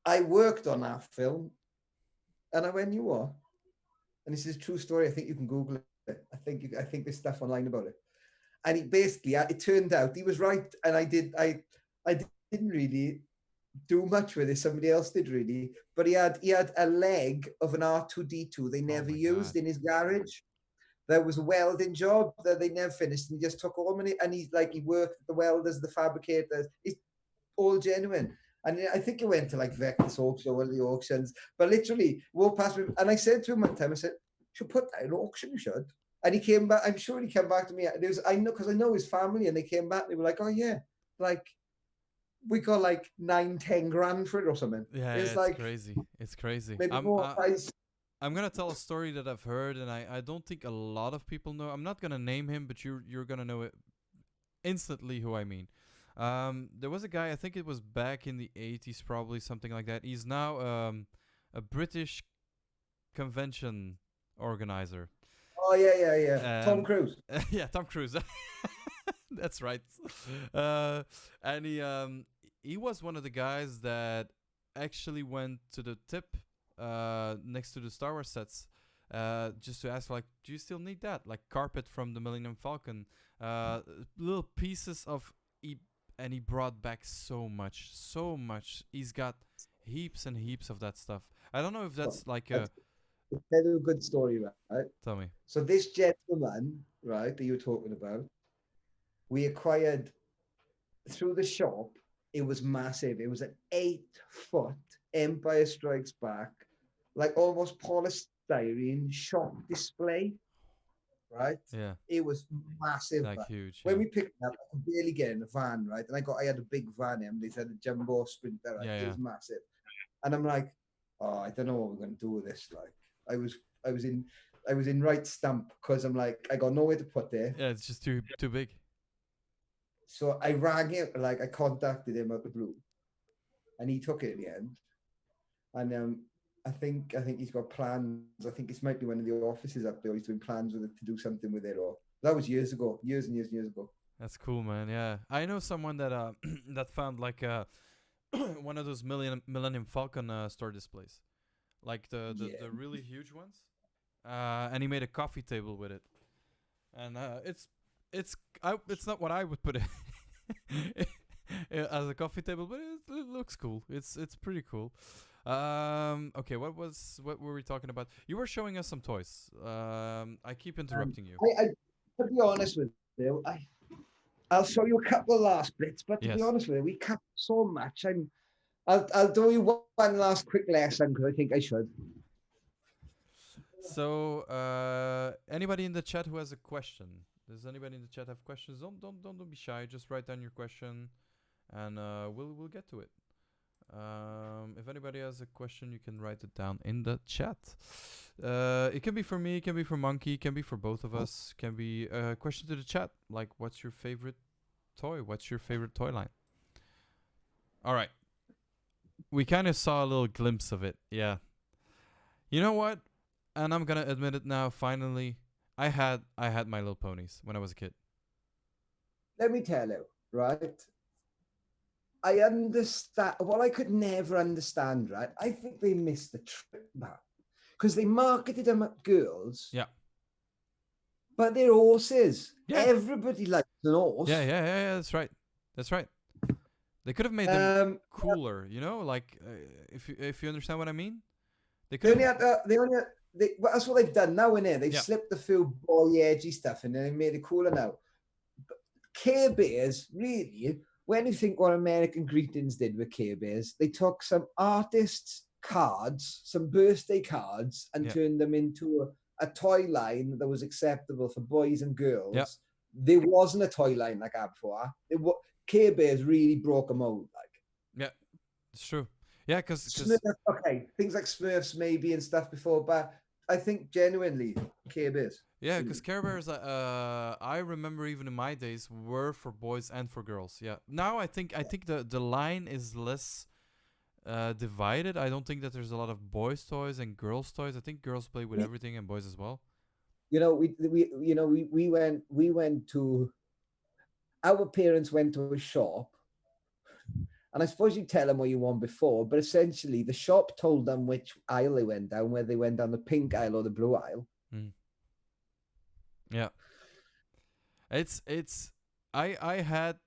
Speaker 2: I worked on that film. And I went, you what? And this is a true story. I think you can Google it. I think there's stuff online about it. And it turned out he was right. And I didn't really do much with it. Somebody else did really. But he had a leg of an R2D2 they never used in his garage. There was a welding job that they never finished, and he just took all money. And he worked at the welders, the fabricators. It's all genuine. And I think he went to like Vectis auction or one of the auctions. But literally walked past me, and I said to him one time, I said, "Should put that in auction, you should." And he came back. I'm sure he came back to me. I know because I know his family, and they came back. And they were like, "Oh yeah, like we got like 9-10 grand for it or something."
Speaker 1: Yeah,
Speaker 2: it's
Speaker 1: like crazy. It's crazy.
Speaker 2: Maybe more price.
Speaker 1: I'm gonna tell a story that I've heard, and I don't think a lot of people know. I'm not gonna name him, but you're gonna know it instantly who I mean. There was a guy, I think it was back in the 80s, probably something like that. He's now a British convention organizer.
Speaker 2: Oh yeah. Tom Cruise.
Speaker 1: Yeah, Tom Cruise. That's right. And he was one of the guys that actually went to the tip next to the Star Wars sets, just to ask, like, do you still need that? Like carpet from the Millennium Falcon, little pieces of, and he brought back so much. He's got heaps and heaps of that stuff. I don't know if that's like a...
Speaker 2: I'll tell you a good story, right?
Speaker 1: Tell me.
Speaker 2: So this gentleman, right, that you were talking about, we acquired through the shop. It was massive. It was an 8-foot Empire Strikes Back, like almost polystyrene shop display, right?
Speaker 1: Yeah.
Speaker 2: It was massive.
Speaker 1: Like huge.
Speaker 2: When we picked it up, I could barely get in a van, right? And I had a big van, and they had a jumbo Sprinter. Right? It was massive. And I'm like, oh, I don't know what we're gonna do with this. Like, I was in right stump because I'm like, I got nowhere to put there.
Speaker 1: Yeah, it's just too big.
Speaker 2: So I rang him, like I contacted him out the blue, and he took it in the end. And I think he's got plans. I think this might be one of the offices up there. He's doing plans with it to do something with it. Or that was years ago, years and years ago.
Speaker 1: That's cool, man. Yeah, I know someone that that found like one of those Millennium Falcon store displays, like
Speaker 2: Yeah.
Speaker 1: the really huge ones. And he made a coffee table with it, and it's not what I would put it as a coffee table, but it looks cool. It's pretty cool. Okay, what were we talking about? You were showing us some toys. I keep interrupting you.
Speaker 2: I to be honest with you, I'll show you a couple of last bits, but to be
Speaker 1: Yes.
Speaker 2: honest with you, we covered so much. I'll do you one last quick lesson because I think I should.
Speaker 1: So, anybody in the chat who has a question? Does anybody in the chat have questions? Don't be shy. Just write down your question, and we'll get to it. If anybody has a question, you can write it down in the chat. It can be for me, it can be for Monkey, it can be for both of us. Can be a question to the chat, like what's your favorite toy? What's your favorite toy line? All right. We kind of saw a little glimpse of it. Yeah. You know what? And I'm gonna admit it now. Finally, I had My Little Ponies when I was a kid.
Speaker 2: Let me tell you, right? I understand what I could never understand, right? I think they missed the trick, man, because they marketed them at girls.
Speaker 1: Yeah.
Speaker 2: But they're horses.
Speaker 1: Yeah.
Speaker 2: Everybody likes an horse.
Speaker 1: Yeah. That's right. That's right. They could have made them cooler, you know, like if you understand what I mean.
Speaker 2: They only had well, that's what they've done now, innit? They've slipped the few boy edgy stuff and then they made it cooler now. But Care Bears, really, when you think what American Greetings did with Care Bears, they took some artists' cards, some birthday cards, and turned them into a toy line that was acceptable for boys and girls.
Speaker 1: Yeah.
Speaker 2: There wasn't a toy line like that before. Care Bears really broke them out.
Speaker 1: Yeah, it's true. Yeah, because
Speaker 2: okay, things like Smurfs maybe and stuff before, but I think genuinely Care Bears.
Speaker 1: Yeah, because Care Bears, I remember even in my days were for boys and for girls. Yeah. Now I think the line is less divided. I don't think that there's a lot of boys toys and girls toys. I think girls play with everything and boys as well.
Speaker 2: You know, we went to, our parents went to a shop. And I suppose you tell them what you want before, but essentially the shop told them which aisle they went down, whether they went down the pink aisle or the blue aisle.
Speaker 1: Yeah. I had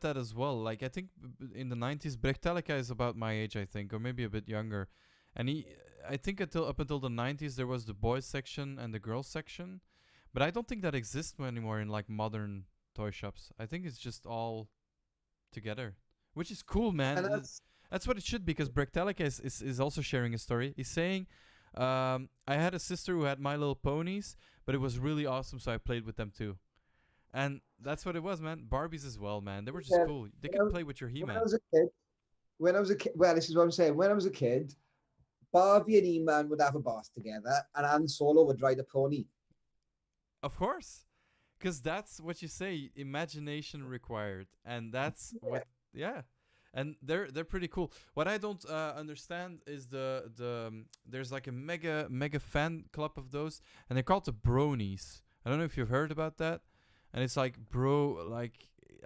Speaker 1: that as well. Like I think in the 90s, Brechtelica is about my age, I think, or maybe a bit younger. And I think up until the 90s there was the boys section and the girls section, but I don't think that exists anymore in like modern toy shops. I think it's just all together, which is cool, man. And that's what it should be, because Brechtelica is also sharing a story. He's saying, I had a sister who had My Little Ponies, but it was really awesome, so I played with them too. And that's what it was, man. Barbies as well, man. They were just cool. They could play with your He-Man.
Speaker 2: When I was a kid, well, this is what I'm saying. When I was a kid, Barbie and He-Man would have a bath together, and Han Solo would ride a pony.
Speaker 1: Of course. Because that's what you say, imagination required, and that's and they're pretty cool. What I don't understand is there's like a mega fan club of those, and they're called the Bronies. I don't know if you've heard about that, and it's like I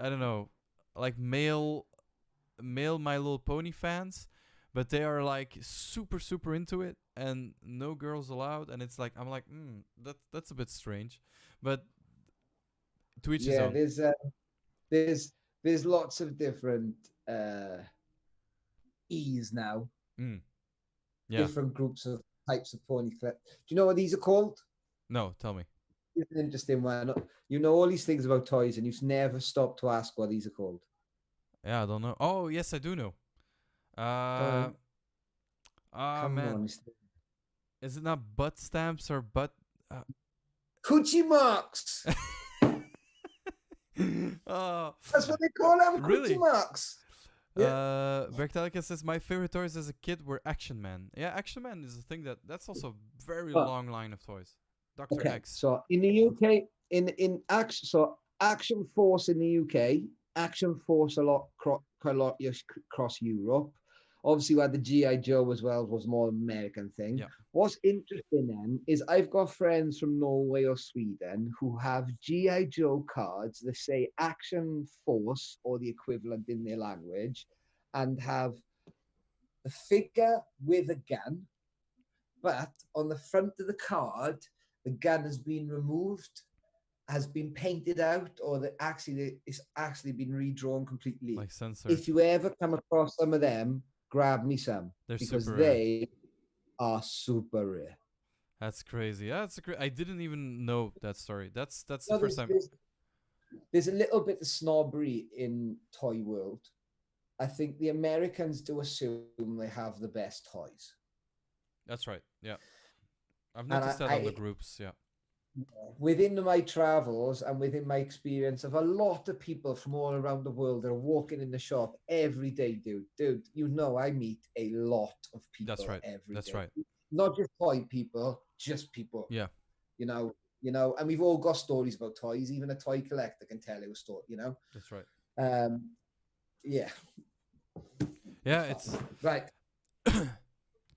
Speaker 1: don't know, like male My Little Pony fans, but they are like super into it, and no girls allowed, and it's like I'm like that's a bit strange, but. To each his own.
Speaker 2: There's lots of different E's now.
Speaker 1: Yeah.
Speaker 2: Different groups of types of pony clip. Do you know what these are called?
Speaker 1: No, tell me.
Speaker 2: It's an interesting one. You know all these things about toys, and you've never stopped to ask what these are called.
Speaker 1: Yeah, I don't know. Oh, yes, I do know.
Speaker 2: Come
Speaker 1: man.
Speaker 2: on.
Speaker 1: Is it not butt stamps or butt?
Speaker 2: Coochie marks. That's what they call them.
Speaker 1: Really?
Speaker 2: Coochie marks.
Speaker 1: Yeah. Bertelica says my favorite toys as a kid were Action Man. Yeah, Action Man is a thing that's also a very long line of toys. Dr. X.
Speaker 2: So in the UK, in Action, so Action Force in the UK, Action Force quite a lot across Europe.
Speaker 3: Obviously, we had the GI Joe as well, was more American thing.
Speaker 1: Yeah.
Speaker 3: What's interesting then is I've got friends from Norway or Sweden who have GI Joe cards that say Action Force or the equivalent in their language, and have the figure with a gun, but on the front of the card, the gun has been removed, has been painted out, or that actually it's actually been redrawn completely.
Speaker 1: Like censored.
Speaker 3: If you ever come across some of them, grab me some,
Speaker 1: They're
Speaker 3: because
Speaker 1: super rare.
Speaker 3: they are super rare.
Speaker 1: That's crazy. Yeah, that's I didn't even know that story. That's the
Speaker 3: No,
Speaker 1: first time.
Speaker 3: There's a little bit of snobbery in toy world. I think the Americans do assume they have the best toys.
Speaker 1: That's right. Yeah. I've
Speaker 3: And
Speaker 1: noticed that on the groups. Yeah.
Speaker 3: Within my travels and within my experience of a lot of people from all around the world that are walking in the shop every day, dude, you know, I meet a lot of people
Speaker 1: That's right.
Speaker 3: every
Speaker 1: That's
Speaker 3: day.
Speaker 1: right.
Speaker 3: Not just toy people, just people.
Speaker 1: Yeah.
Speaker 3: You know, and we've all got stories about toys. Even a toy collector can tell you a story, you know?
Speaker 1: That's right.
Speaker 3: Yeah.
Speaker 1: Yeah, it's
Speaker 3: Right.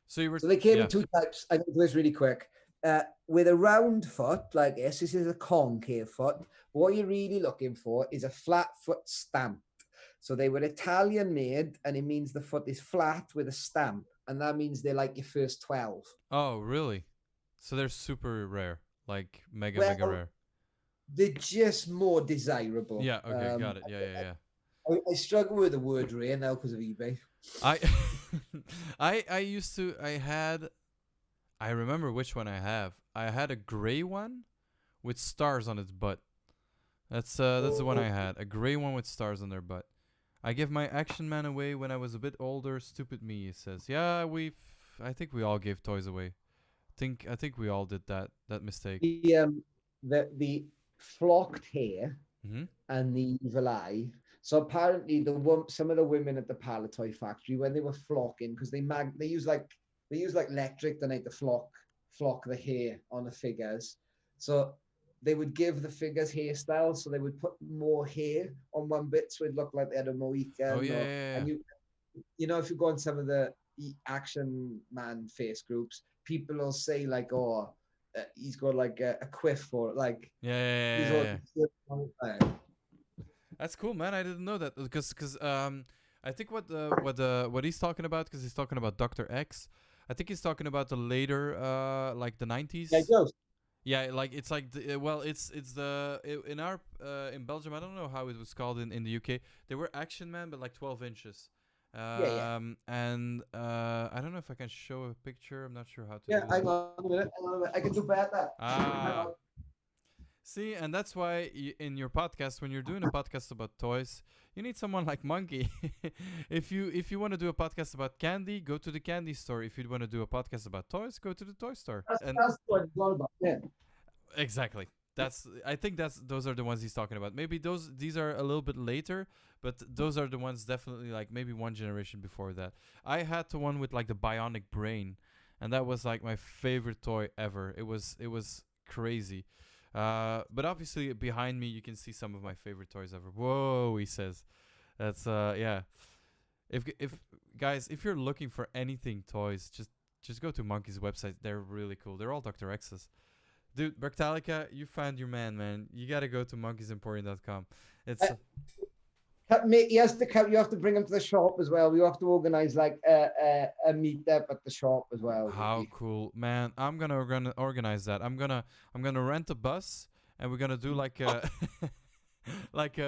Speaker 1: So
Speaker 3: they came
Speaker 1: yeah.
Speaker 3: in two types. I can do this really quick. With a round foot like this is a concave foot. What you're really looking for is a flat foot stamp. So they were Italian made, and it means the foot is flat with a stamp, and that means they're like your first 12.
Speaker 1: Oh, really? So they're super rare, like mega rare.
Speaker 3: They're just more desirable.
Speaker 1: Yeah. Okay. Got it. Yeah.
Speaker 3: I struggle with the word rare now because of eBay.
Speaker 1: I used to. I remember which one I have. I had a gray one with stars on its butt. That's the one I had. A gray one with stars on their butt. I gave my Action Man away when I was a bit older. Stupid me, he says. Yeah, I think we all gave toys away. I think we all did that mistake.
Speaker 3: The flocked hair and the evil eye. So apparently some of the women at the pallet toy factory, when they were flocking, because they use like electric to flock the hair on the figures. So they would give the figures hairstyles, so they would put more hair on one bit so it looked like they had a Mohican.
Speaker 1: Oh yeah.
Speaker 3: And you know, if you go on some of the Action Man face groups, people will say like, oh, he's got like a quiff for it, like
Speaker 1: yeah. That's cool, man. I didn't know that because I think what he's talking about, because he's talking about Dr. X. I think he's talking about the later like the 90s. Yeah, like it's like in Belgium. I don't know how it was called in the UK. They were Action Man, but like 12 inches. And I don't know if I can show a picture. I'm not sure how to.
Speaker 3: Yeah, hang on a minute. I can do better.
Speaker 1: See, and that's why in your podcast, when you're doing a podcast about toys, you need someone like Monkey. If you want to do a podcast about candy, go to the candy store. If you want to do a podcast about toys, go to the toy store.
Speaker 3: That's what it's all about. Yeah.
Speaker 1: Exactly. I think those are the ones he's talking about. Maybe these are a little bit later, but those are the ones definitely like maybe one generation before that. I had the one with like the bionic brain, and that was like my favorite toy ever. It was crazy. But obviously behind me you can see some of my favorite toys ever. Whoa, he says. That's yeah. If guys, if you're looking for anything toys, just go to Monkey's website. They're really cool. They're all Dr. X's. Dude, Bertalica, you found your man. You gotta go to monkeysemporium.com. It's
Speaker 3: Mate, you have to bring him to the shop as well. We have to organize like a meetup at the shop as well.
Speaker 1: How cool, man! I'm gonna organize that. I'm gonna rent a bus, and we're gonna do like a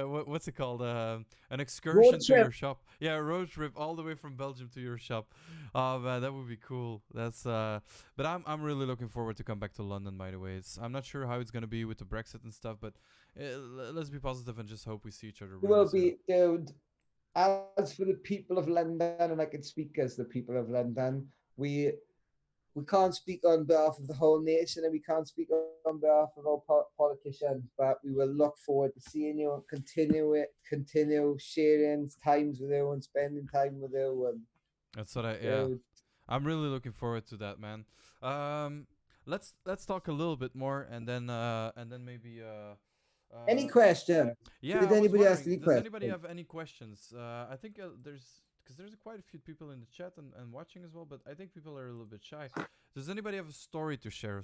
Speaker 1: what's it called? An excursion to your shop. Yeah, a road trip all the way from Belgium to your shop. Oh man, that would be cool. That's but I'm really looking forward to come back to London. By the way, I'm not sure how it's gonna be with the Brexit and stuff, but let's be positive and just hope we see each other.
Speaker 3: Dude. As for the people of London, and I can speak as the people of London, we can't speak on behalf of the whole nation, and we can't speak on behalf of our politicians, but we will look forward to seeing you and continue sharing times with you and spending time with you. And
Speaker 1: that's what I'm really looking forward to that, man. Let's talk a little bit more, and then maybe
Speaker 3: any question?
Speaker 1: Yeah.
Speaker 3: Does anybody have any questions?
Speaker 1: Does anybody have any questions? I think there's because there's quite a few people in the chat and watching as well, but I think people are a little bit shy. Does anybody have a story to share?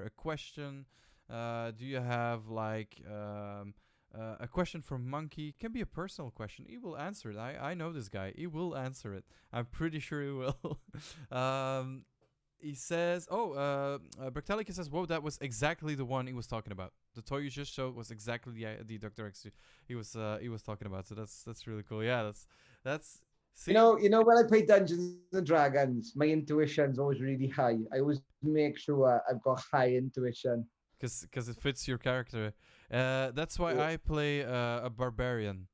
Speaker 1: A question? Do you have like a question from Monkey? Can be a personal question. He will answer it. I know this guy. He will answer it. I'm pretty sure he will. He says, Bractalica says, whoa, that was exactly the one he was talking about. The toy you just showed was exactly the Dr. X he was talking about. So that's really cool. Yeah, that's see?
Speaker 3: You know when I play Dungeons and Dragons, my intuition's always really high. I always make sure I've got high intuition.
Speaker 1: Because it fits your character. That's why I play a barbarian.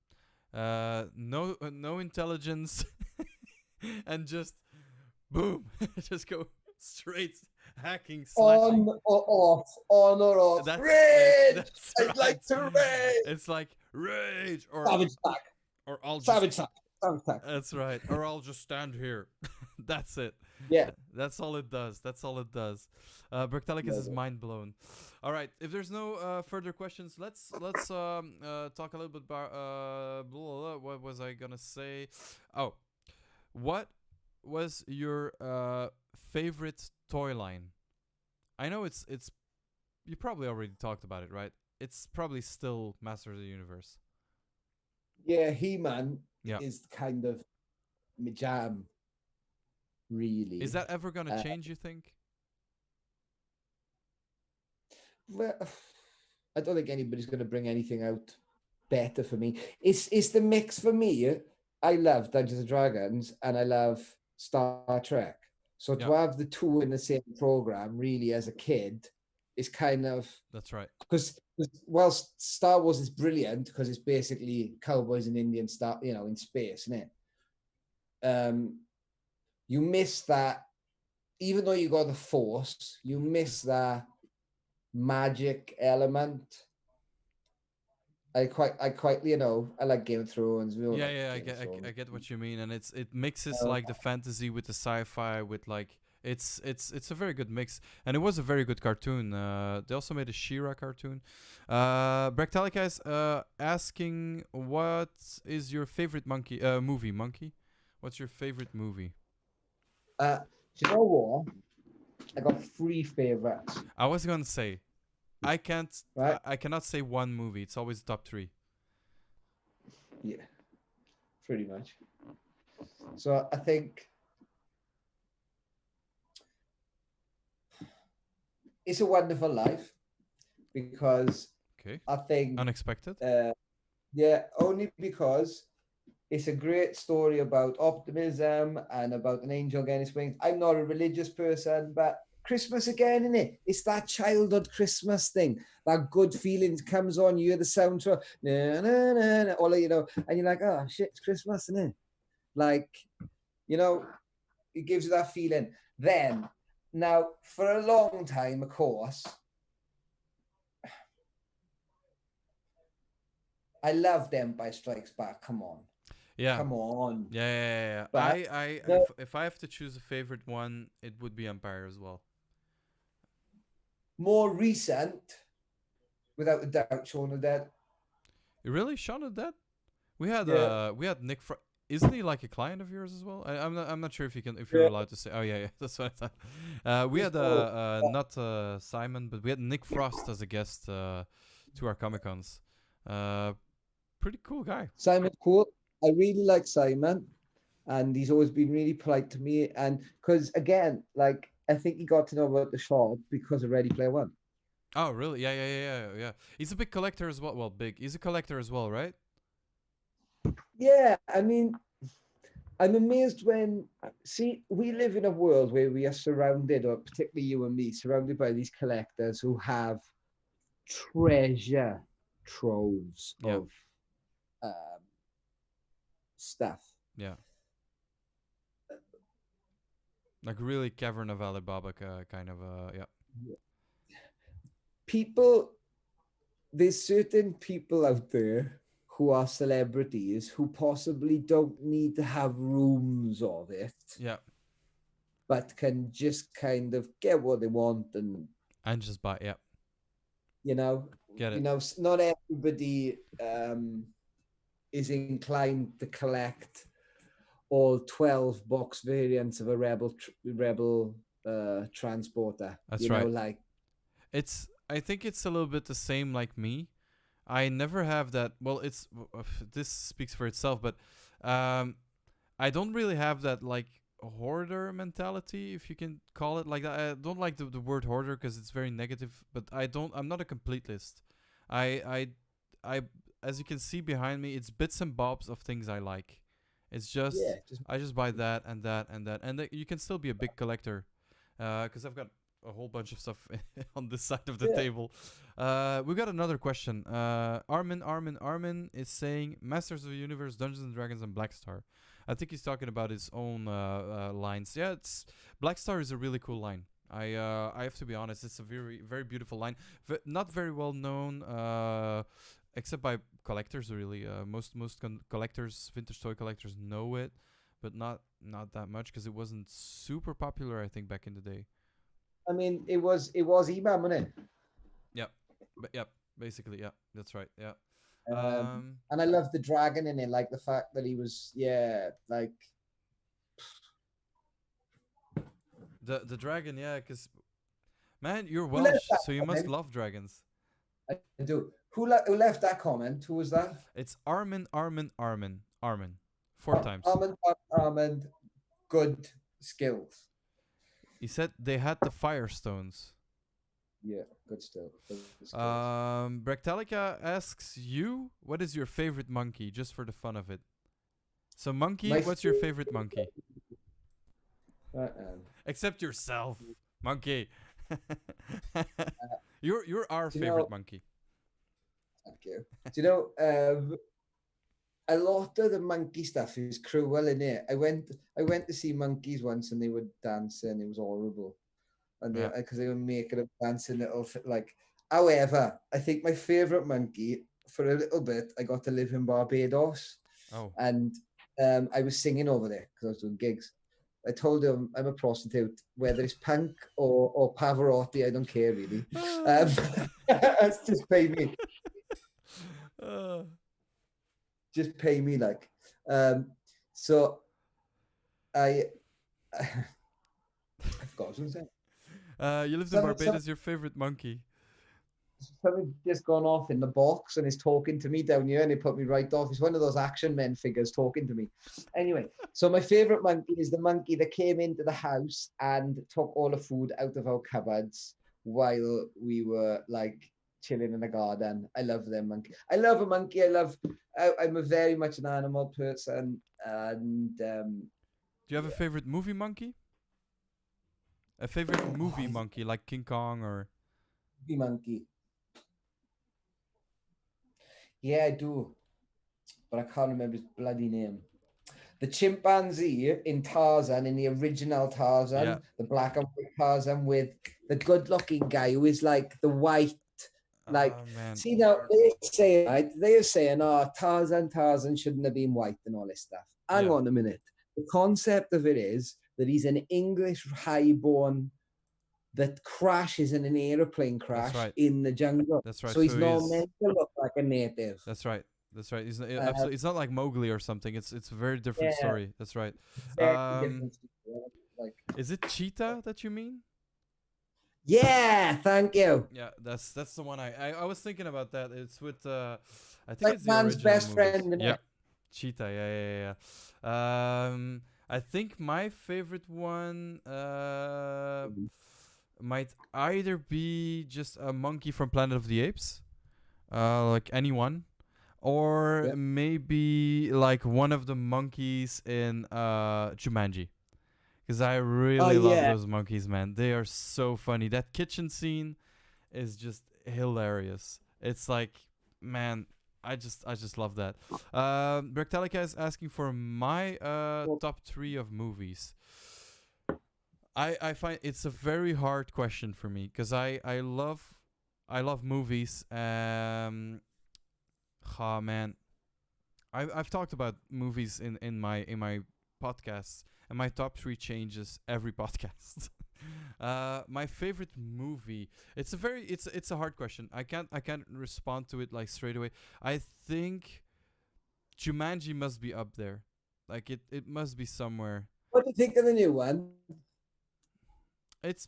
Speaker 1: No intelligence, and just boom, just go straight hacking, slashing.
Speaker 3: On or off, on or off.
Speaker 1: That's,
Speaker 3: rage!
Speaker 1: that's
Speaker 3: I'd
Speaker 1: right.
Speaker 3: like to rage!
Speaker 1: It's like rage or
Speaker 3: Savage attack.
Speaker 1: or I'll
Speaker 3: Savage
Speaker 1: just.
Speaker 3: attack. Savage attack.
Speaker 1: That's right. Or I'll just stand here. That's it.
Speaker 3: Yeah.
Speaker 1: That's all it does. Bractalicus is mind blown. All right. If there's no further questions, let's talk a little bit about what was I gonna say? Oh, what was your favorite toy line? I know it's you probably already talked about it, right? It's probably still Master of the Universe.
Speaker 3: Yeah, He-Man
Speaker 1: Yeah.
Speaker 3: is kind of my jam, really.
Speaker 1: Is that ever gonna change, you think?
Speaker 3: Well, I don't think anybody's going to bring anything out better for me. It's the mix for me. I love Dungeons and Dragons and I love Star Trek. So to have the two in the same program, really, as a kid, is kind of...
Speaker 1: That's right.
Speaker 3: Because whilst Star Wars is brilliant, because it's basically cowboys and Indians, in space, isn't it? You miss that, even though you got the Force, you miss that magic element. I quite, I like Game of Thrones.
Speaker 1: I get what you mean, and it mixes like the fantasy with the sci-fi with like it's a very good mix, and it was a very good cartoon. They also made a She-Ra cartoon. Bractalica is asking, what is your favorite movie? Monkey, what's your favorite movie?
Speaker 3: Do you know what? I got 3 favorites.
Speaker 1: I was gonna say, I
Speaker 3: Right?
Speaker 1: I cannot say one movie. It's always top 3.
Speaker 3: Yeah, pretty much. So I think It's a Wonderful Life, because I think
Speaker 1: unexpected.
Speaker 3: Only because it's a great story about optimism and about an angel getting his wings. I'm not a religious person, but Christmas again, innit? It's that childhood Christmas thing. That good feeling comes on, you hear the soundtrack, na, na, na, na, all and you're like, oh shit, it's Christmas, isn't it? Like, it gives you that feeling. Then, now, for a long time, of course, I loved Empire Strikes Back. Come on.
Speaker 1: Yeah.
Speaker 3: Come on.
Speaker 1: Yeah.
Speaker 3: But
Speaker 1: if I have to choose a favorite one, it would be Empire as well.
Speaker 3: More recent, without a doubt, Shaun of the Dead.
Speaker 1: Really, Shaun of the Dead? We had Nick. Isn't he like a client of yours as well? I'm not sure if you're allowed to say. Oh yeah, that's what I thought. We had not Simon, but we had Nick Frost as a guest to our Comic Cons. Pretty cool guy.
Speaker 3: Simon's cool. I really like Simon, and he's always been really polite to me. And because again, like, I think he got to know about the shop because of Ready Player One.
Speaker 1: Oh really? Yeah. He's a big collector as well. Well, big. He's a collector as well, right?
Speaker 3: Yeah, I mean, I'm amazed we live in a world where we are surrounded, or particularly you and me, surrounded by these collectors who have treasure troves of stuff.
Speaker 1: Yeah. Like really Cavern of Alibaba kind of,
Speaker 3: There's certain people out there who are celebrities who possibly don't need to have rooms of it.
Speaker 1: Yeah.
Speaker 3: But can just kind of get what they want and
Speaker 1: just buy, yeah.
Speaker 3: Get it. Not everybody is inclined to collect all 12 box variants of a rebel transporter.
Speaker 1: That's right. I think it's a little bit the same like me. I never have that. Well, this speaks for itself, but I don't really have that like hoarder mentality, if you can call it like that. I don't like the word hoarder because it's very negative. But I'm not a complete list. I as you can see behind me, it's bits and bobs of things I like. It's just I just buy that and that and that, and you can still be a big collector, because I've got a whole bunch of stuff on this side of the table. We got another question. Armin is saying Masters of the Universe, Dungeons and Dragons, and Black Star. I think he's talking about his own lines. Yeah, Black Star is a really cool line. I have to be honest, it's a very very beautiful line. Not very well known, except by collectors really. Most collectors, vintage toy collectors, know it, but not that much because it wasn't super popular. I think back in the day.
Speaker 3: I mean, it was E-Man, wasn't it?
Speaker 1: Yep, basically, yeah, that's right, yeah.
Speaker 3: And I love the dragon in it, like the fact that he was, like
Speaker 1: the dragon, yeah, because man, you're Welsh, so you must love dragons.
Speaker 3: I do. Who left that comment? Who was that?
Speaker 1: It's Armin. 4 times.
Speaker 3: Armin, good skills.
Speaker 1: He said they had the Firestones.
Speaker 3: Yeah, good stuff.
Speaker 1: Bractalica asks you, what is your favorite monkey, just for the fun of it? So, monkey, what's your favorite monkey? Except yourself, monkey. You're our favorite monkey.
Speaker 3: Thank you. Do you know, a lot of the monkey stuff is cruel, innit? I went to see monkeys once and they were dancing. It was horrible. And because they were making them dancing little like. However, I think my favorite monkey, for a little bit, I got to live in Barbados.
Speaker 1: Oh.
Speaker 3: And I was singing over there because I was doing gigs. I told him I'm a prostitute, whether it's punk or Pavarotti, I don't care really. Just pay me. Just pay me like. So I forgot what I was going to say.
Speaker 1: You lived in Barbados, your favorite monkey.
Speaker 3: Something just gone off in the box and is talking to me down here and it put me right off. It's one of those action men figures talking to me. Anyway, so my favorite monkey is the monkey that came into the house and took all the food out of our cupboards while we were like chilling in the garden. I love them monkey. I love a monkey. I'm a very much an animal person. And
Speaker 1: do you have a favorite movie monkey? A favorite movie monkey like King Kong or
Speaker 3: movie monkey? Yeah, I do, but I can't remember his bloody name. The chimpanzee in Tarzan, in the original Tarzan, the black and white Tarzan, with the good-looking guy who is like the white, like. See now they're saying, oh, Tarzan shouldn't have been white and all this stuff. Hang on a minute. The concept of it is that he's an English highborn that crashes in an aeroplane crash in the jungle.
Speaker 1: That's right.
Speaker 3: So he's not meant to look like a native.
Speaker 1: That's right. He's not, it's not like Mowgli or something. It's a very different story. That's right. Is it cheetah that you mean?
Speaker 3: Yeah, thank you.
Speaker 1: Yeah, that's the one I was thinking about that. It's with I think
Speaker 3: like
Speaker 1: it's the
Speaker 3: man's
Speaker 1: original
Speaker 3: best
Speaker 1: movies.
Speaker 3: friend.
Speaker 1: Yeah, cheetah. Yeah. I think my favorite one might either be just a monkey from Planet of the Apes, like anyone, or maybe like one of the monkeys in Jumanji, because I really love those monkeys, man. They are so funny. That kitchen scene is just hilarious. It's like, man, I just love that. Bractalica is asking for my top 3 of movies. I find it's a very hard question for me because I love movies. Man, I've talked about movies in my podcasts, and my top 3 changes every podcast. My favorite movie. It's a hard question. I can't respond to it like straight away. I think Jumanji must be up there. Like it must be somewhere.
Speaker 3: What do you think of the new one?
Speaker 1: It's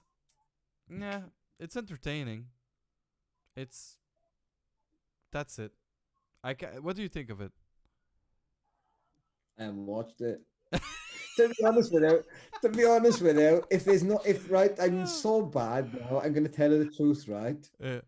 Speaker 1: yeah, it's entertaining. It's that's it. What do you think of it?
Speaker 3: I haven't watched it. To be honest with you, if there's not, if right, I'm so bad now. I'm gonna tell you the truth, right?
Speaker 1: Yeah,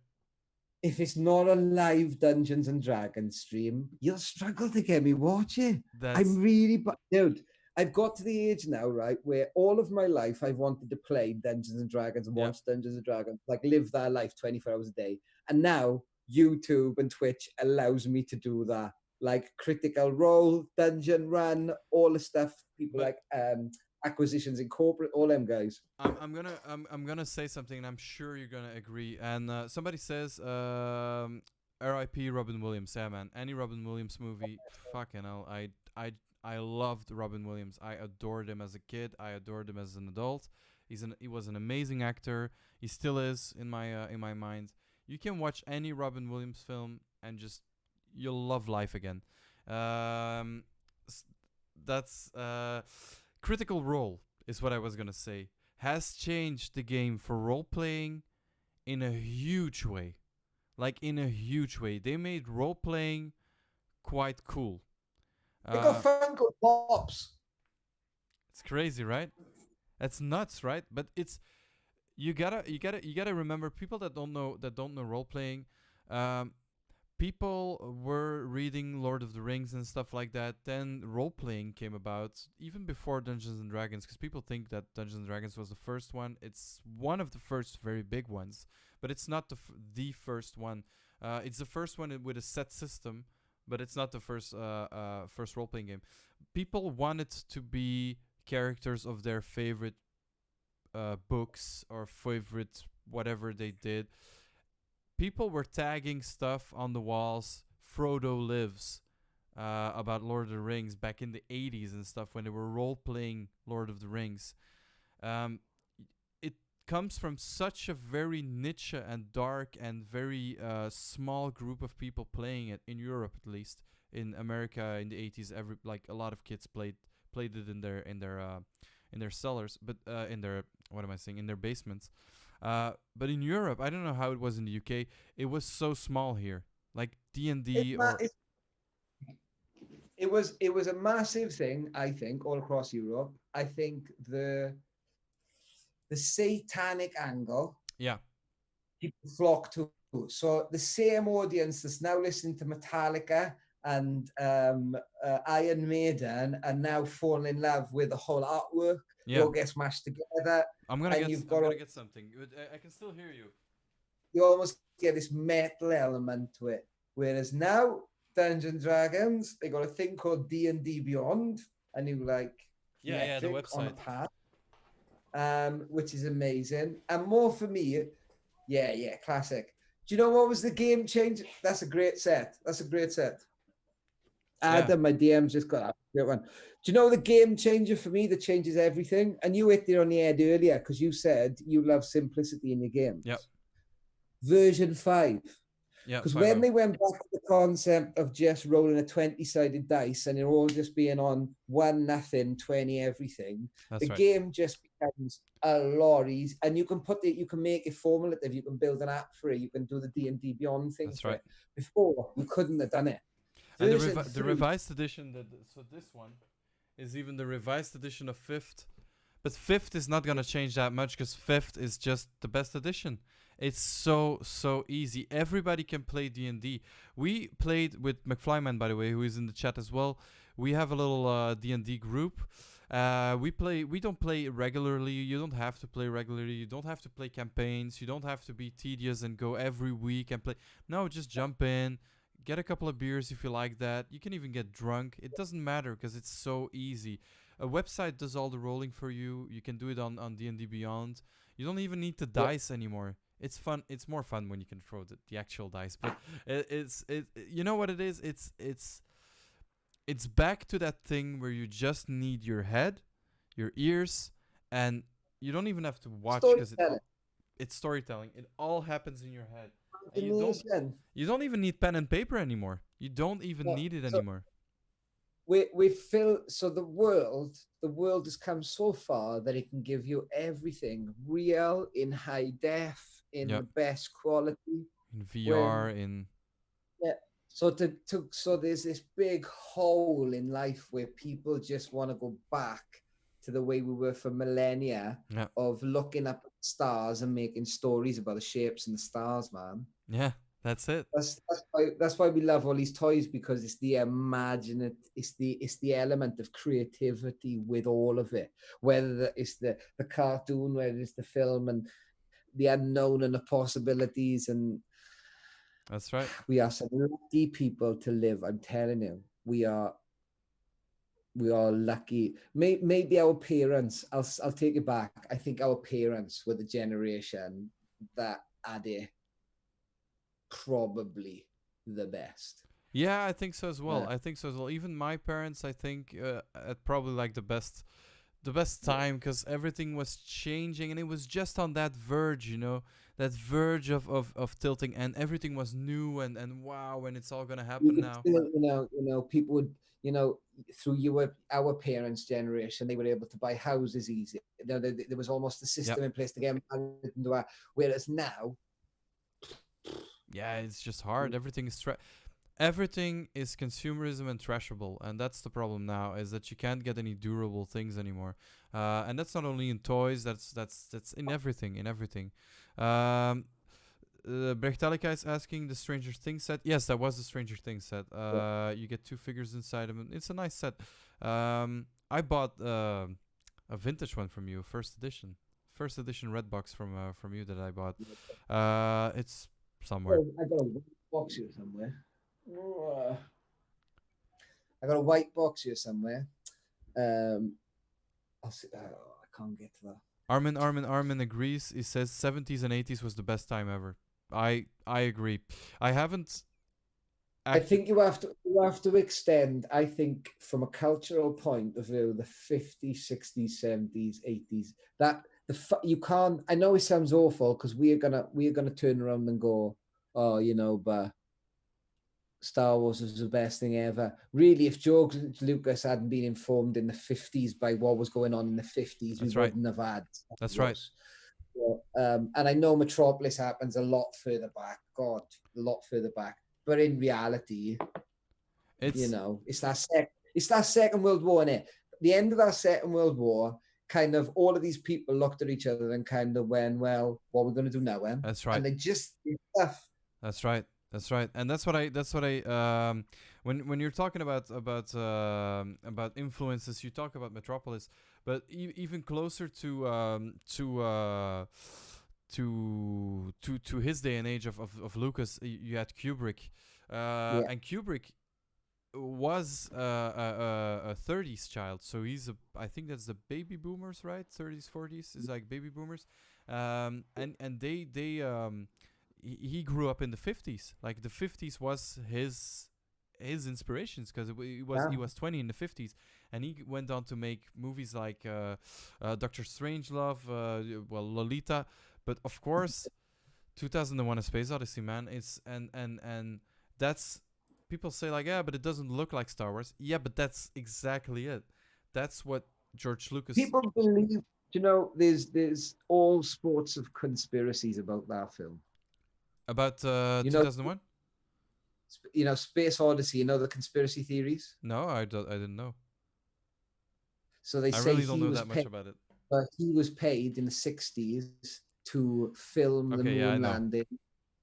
Speaker 3: If it's not a live Dungeons and Dragons stream, you'll struggle to get me watch it.
Speaker 1: that's
Speaker 3: I'm really, dude. I've got to the age now, right, where all of my life I've wanted to play Dungeons and Dragons and
Speaker 1: yeah.
Speaker 3: watch Dungeons and Dragons, like live that life 24 hours a day. And now YouTube and Twitch allows me to do that. Like Critical Role, Dungeon Run, all the stuff people
Speaker 1: But
Speaker 3: like Acquisitions Incorporate, all them guys.
Speaker 1: I'm gonna say something, and I'm sure you're gonna agree. And somebody says, R.I.P. Robin Williams. Yeah, man. Any Robin Williams movie, fucking hell. I loved Robin Williams. I adored him as a kid. I adored him as an adult. He was an amazing actor. He still is in my mind. You can watch any Robin Williams film and just you'll love life again. That's Critical Role is what I was gonna say. Has changed the game for role playing in a huge way. Like in a huge way. They made role playing quite cool.
Speaker 3: They got Funko Pops.
Speaker 1: It's crazy, right? That's nuts, right? But it's you gotta remember people that don't know role playing. People were reading Lord of the Rings and stuff like that. Then role playing came about even before Dungeons and Dragons, because people think that Dungeons and Dragons was the first one. It's one of the first very big ones, but it's not the first one. It's the first one with a set system, but it's not the first role playing game. People wanted to be characters of their favorite books or favorite whatever they did. People were tagging stuff on the walls. Frodo lives about Lord of the Rings back in the 80s and stuff when they were role playing Lord of the Rings. It comes from such a very niche and dark and very small group of people playing it in Europe, at least. In America in the 80s, a lot of kids played it in their cellars, but in their in their basements. But in Europe, I don't know how it was in the UK. It was so small here, like D&D or
Speaker 3: It was a massive thing, I think, all across Europe. I think the satanic angle,
Speaker 1: yeah,
Speaker 3: people flock to. So the same audience that's now listening to Metallica and Iron Maiden are now falling in love with the whole artwork.
Speaker 1: yeah.
Speaker 3: It all gets mashed together.
Speaker 1: I'm gonna get something. I can still hear you.
Speaker 3: You almost get this metal element to it. Whereas now, Dungeons and Dragons, they got a thing called D&D Beyond, a new
Speaker 1: the website
Speaker 3: on the pad, which is amazing. And more for me, classic. Do you know what was the game changer? That's a great set. Adam, my DM's just got a great one. Do you know the game changer for me that changes everything? And you hit there on the head earlier because you said you love simplicity in your games.
Speaker 1: Yep.
Speaker 3: Version 5.
Speaker 1: Yeah.
Speaker 3: Because when they went back to the concept of just rolling a 20-sided dice and it all just being on 1 nothing, 20 everything, the game just becomes a lot easier. And you can make it formulative. You can build an app for it. You can do the D&D Beyond thing.
Speaker 1: That's right.
Speaker 3: Before, you couldn't have done it.
Speaker 1: And the revised edition, so this one is even the revised edition of 5th. But 5th is not going to change that much because 5th is just the best edition. It's so easy. Everybody can play D&D. We played with McFlyman, by the way, who is in the chat as well. We have a little D&D group. We don't play regularly. You don't have to play regularly. You don't have to play campaigns. You don't have to be tedious and go every week and play. No, just jump in. Get a couple of beers if you like that. You can even get drunk. It doesn't matter because it's so easy. A website does all the rolling for you. You can do it on D&D Beyond. You don't even need the dice anymore. It's fun. It's more fun when you can throw the actual dice. But it's you know what it is? It's back to that thing where you just need your head, your ears, and you don't even have to watch because it's storytelling. It all happens in your head. And you don't even need pen and paper anymore. You don't even need it anymore.
Speaker 3: we feel so the world has come so far that it can give you everything real in high def in
Speaker 1: Yep.
Speaker 3: the best quality.
Speaker 1: In
Speaker 3: When
Speaker 1: VR, in
Speaker 3: yeah, so there's this big hole in life where people just want to go back to the way we were for millennia
Speaker 1: yeah,
Speaker 3: of looking up at the stars and making stories about the shapes and the stars, man.
Speaker 1: yeah, that's it.
Speaker 3: That's why we love all these toys, because it's the it's the element of creativity with all of it. Whether it's the cartoon, whether it's the film, and the unknown and the possibilities, and
Speaker 1: That's right.
Speaker 3: we are some lucky people to live. I'm telling you, we are lucky. Maybe our parents. I'll take it back. I think our parents were the generation that had it probably the best.
Speaker 1: Yeah, I think so as well.
Speaker 3: Yeah.
Speaker 1: I think so as well. Even my parents, I think, had probably like the best time because everything was changing and it was just on that verge, that verge of tilting, and everything was new and wow, and it's all gonna
Speaker 3: You
Speaker 1: happen
Speaker 3: could
Speaker 1: now.
Speaker 3: still, people would, through our parents' generation, they were able to buy houses easy. There was almost a
Speaker 1: Yep.
Speaker 3: system in place to get married into a, whereas now,
Speaker 1: Yeah, it's just hard. Everything is consumerism and trashable, and that's the problem now. Is that you can't get any durable things anymore, and that's not only in toys. That's in everything. In everything. Um, Brechtalika is asking the Stranger Things set. Yes, that was the Stranger Things set. You get 2 figures inside of it. It's a nice set. I bought a vintage one from you, first edition red box from you that I bought. It's somewhere.
Speaker 3: I got a white box here somewhere. I got a white box here somewhere. I'll see. I can't get to that.
Speaker 1: Armin agrees. He says 70s and 80s was the best time ever. I agree. I haven't.
Speaker 3: I think you have to extend. I think from a cultural point of view, the 50s, 60s, 70s, 80s. That you can't. I know it sounds awful because we are gonna turn around and go, oh, but Star Wars was the best thing ever. Really, if George Lucas hadn't been informed in the 50s by what was going on in the 50s,
Speaker 1: That's
Speaker 3: we
Speaker 1: right.
Speaker 3: wouldn't have had Star
Speaker 1: That's
Speaker 3: Wars.
Speaker 1: right.
Speaker 3: So, and I know Metropolis happens a lot further back. God, a lot further back. But in reality,
Speaker 1: It's
Speaker 3: it's that Second World War, innit? The end of that Second World War, kind of all of these people looked at each other and kind of went, well, what are we going to do now, then?
Speaker 1: That's right.
Speaker 3: And they just did stuff.
Speaker 1: That's right. That's right. And that's what I when you're talking about influences, you talk about Metropolis, but even closer to his day and age of Lucas, you had Kubrick, and Kubrick was a 30s child, so I think that's the baby boomers, right? 30s, 40s is like baby boomers, and he grew up in the 50s. Like the 50s was his inspirations because he was 20 in the 50s, and he went on to make movies like Doctor Strangelove, Lolita, but of course 2001: A Space Odyssey, man. It's and that's, people say like, yeah, but it doesn't look like Star Wars. Yeah, but that's exactly it. That's what George Lucas.
Speaker 3: People believe, there's all sorts of conspiracies about that film.
Speaker 1: About 2001?
Speaker 3: Space Odyssey. The conspiracy theories.
Speaker 1: No, I didn't know.
Speaker 3: So they
Speaker 1: I
Speaker 3: say
Speaker 1: really don't know that much about it.
Speaker 3: But he was paid in the 60s to film the moon landing,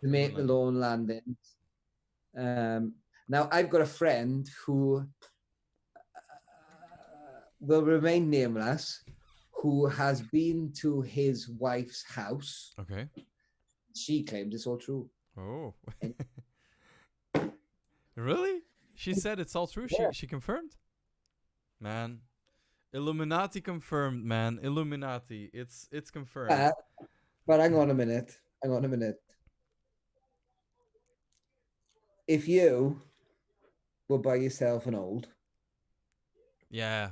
Speaker 3: to make the moon landings. Now I've got a friend who will remain nameless, who has been to his wife's house.
Speaker 1: Okay.
Speaker 3: She claims it's all true.
Speaker 1: Oh. Really? She said it's all true?
Speaker 3: Yeah.
Speaker 1: She confirmed? Man. Illuminati confirmed, man. Illuminati. It's confirmed.
Speaker 3: But hang on a minute. If you were by yourself and old.
Speaker 1: Yeah.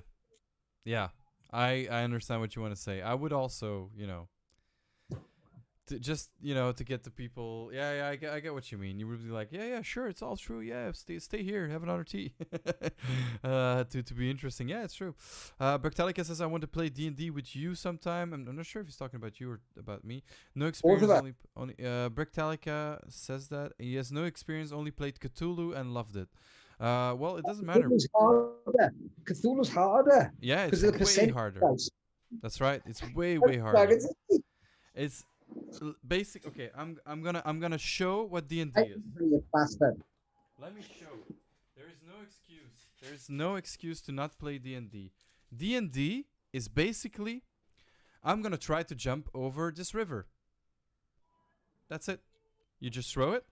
Speaker 1: Yeah. I understand what you want to say. I would also, to just to get the people. Yeah, I get what you mean. You would be like, yeah, sure, it's all true. Yeah, stay here, have another tea. To be interesting. Yeah, it's true. Bertalica says, I want to play D&D with you sometime. I'm not sure if he's talking about you or about me. No experience, only Bertalica says that he has no experience, only played Cthulhu and loved it. Well, it doesn't matter.
Speaker 3: Cthulhu's harder.
Speaker 1: Yeah, it's way harder. That's right. It's way harder. It's basic. Okay, I'm gonna show what D&D is. Let me show. There is no excuse. There is no excuse to not play D&D. D&D is basically, I'm gonna try to jump over this river. That's it. You just throw it.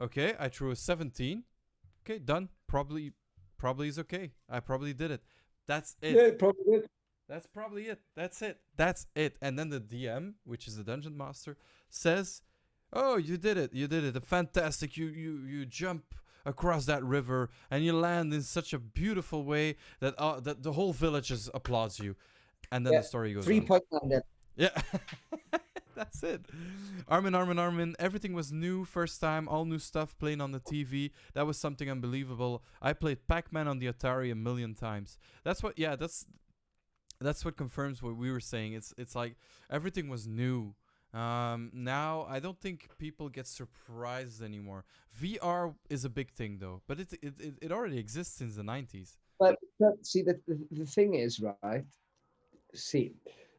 Speaker 1: Okay, I threw a 17. Okay, done. Probably is okay. I probably did it. That's it.
Speaker 3: Yeah, probably.
Speaker 1: That's probably it. That's it. And then the DM, which is the dungeon master, says, "Oh, you did it. A fantastic. You jump across that river and you land in such a beautiful way that that the whole village applauds you." And then the story goes
Speaker 3: 3.9
Speaker 1: on. Yeah. That's it. Armin. Everything was new, first time, all new stuff playing on the TV. That was something unbelievable. I played Pac-Man on the Atari a million times. That's what confirms what we were saying. It's like everything was new. Now I don't think people get surprised anymore. VR is a big thing though, but it already exists since the 90s.
Speaker 3: But see, the thing is, right? See,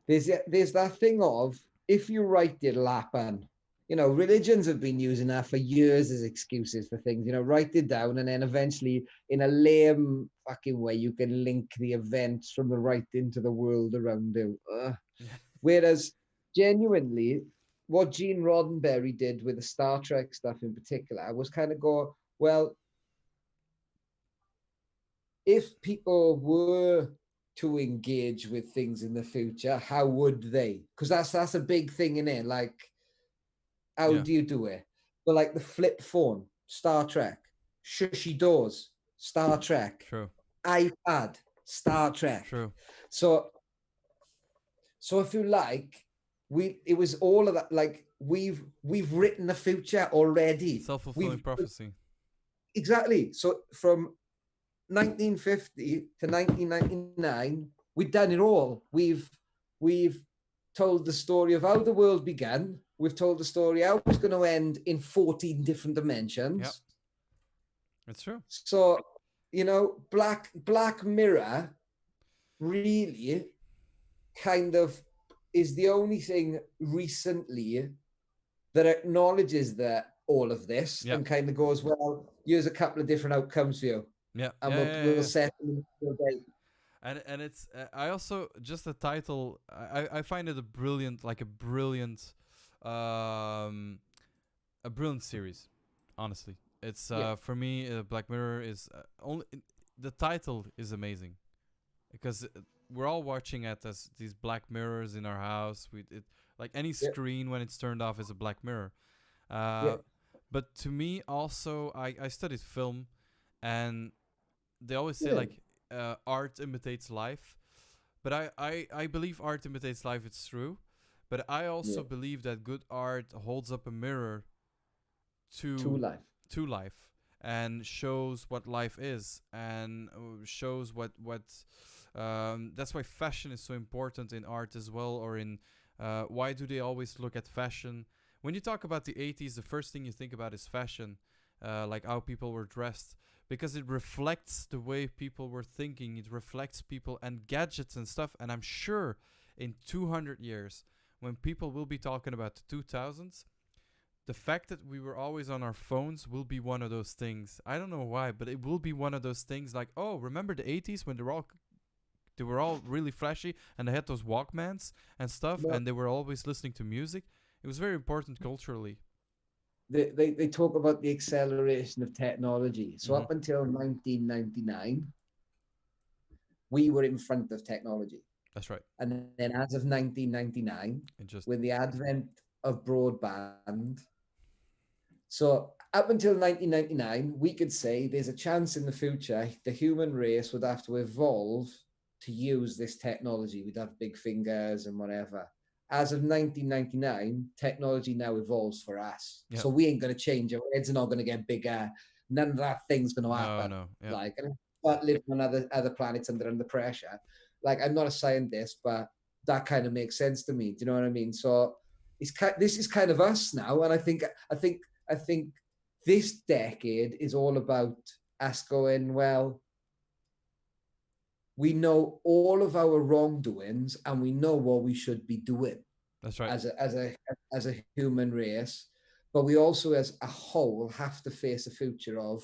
Speaker 3: there's that thing of, if you write, it'll happen. Religions have been using that for years as excuses for things. Write it down, and then eventually, in a lame fucking way, you can link the events from the writing to the world around you. Whereas, genuinely, what Gene Roddenberry did with the Star Trek stuff in particular was kind of go, well, if people were to engage with things in the future, how would they? Because that's a big thing in it. Like, how do you do it? But like the flip phone, Star Trek. Shushy doors, Star Trek.
Speaker 1: True.
Speaker 3: iPad, Star Trek.
Speaker 1: True.
Speaker 3: So if you like, it was all of that. Like, we've written the future already.
Speaker 1: Self-fulfilling prophecy.
Speaker 3: Exactly. So from 1950 to 1999, we've done it all. We've told the story of how the world began. We've told the story how it's going to end in 14 different dimensions.
Speaker 1: Yep. It's true.
Speaker 3: So, Black Mirror really kind of is the only thing recently that acknowledges that all of this and kind of goes, well, here's a couple of different outcomes for you.
Speaker 1: Yeah.
Speaker 3: And we'll set them today.
Speaker 1: And it's I also, just the title, I find it a brilliant series, honestly. It's for me, Black Mirror is only the title is amazing, because we're all watching it as these black mirrors in our house. Like any screen when it's turned off is a black mirror. But to me also, I studied film, and they always say like art imitates life, but I believe art imitates life. It's true, but I also believe that good art holds up a mirror to life and shows what life is, and shows what that's why fashion is so important in art as well, or in why do they always look at fashion? When you talk about the 80s, the first thing you think about is fashion, like how people were dressed, because it reflects the way people were thinking. It reflects people and gadgets and stuff. And I'm sure in 200 years, when people will be talking about the 2000s, the fact that we were always on our phones will be one of those things. I don't know why, but it will be one of those things like, oh, remember the 80s when they were all really flashy and they had those Walkmans and stuff, and they were always listening to music. It was very important culturally.
Speaker 3: They talk about the acceleration of technology. So up until 1999, we were in front of technology.
Speaker 1: That's right.
Speaker 3: And then as of 1999, with the advent of broadband, so up until 1999, we could say there's a chance in the future the human race would have to evolve to use this technology. We'd have big fingers and whatever. as of 1999, technology now evolves for us.
Speaker 1: Yep.
Speaker 3: So we ain't going to change. Our heads are not going to get bigger. None of that thing's going to happen.
Speaker 1: No. Yep.
Speaker 3: Like, and start living on other planets under pressure. Like, I'm not a scientist, but that kind of makes sense to me. Do you know what I mean? So this is kind of us now, and I think this decade is all about us going, well, we know all of our wrongdoings and we know what we should be doing.
Speaker 1: That's right.
Speaker 3: As a human race, but we also, as a whole, have to face the future of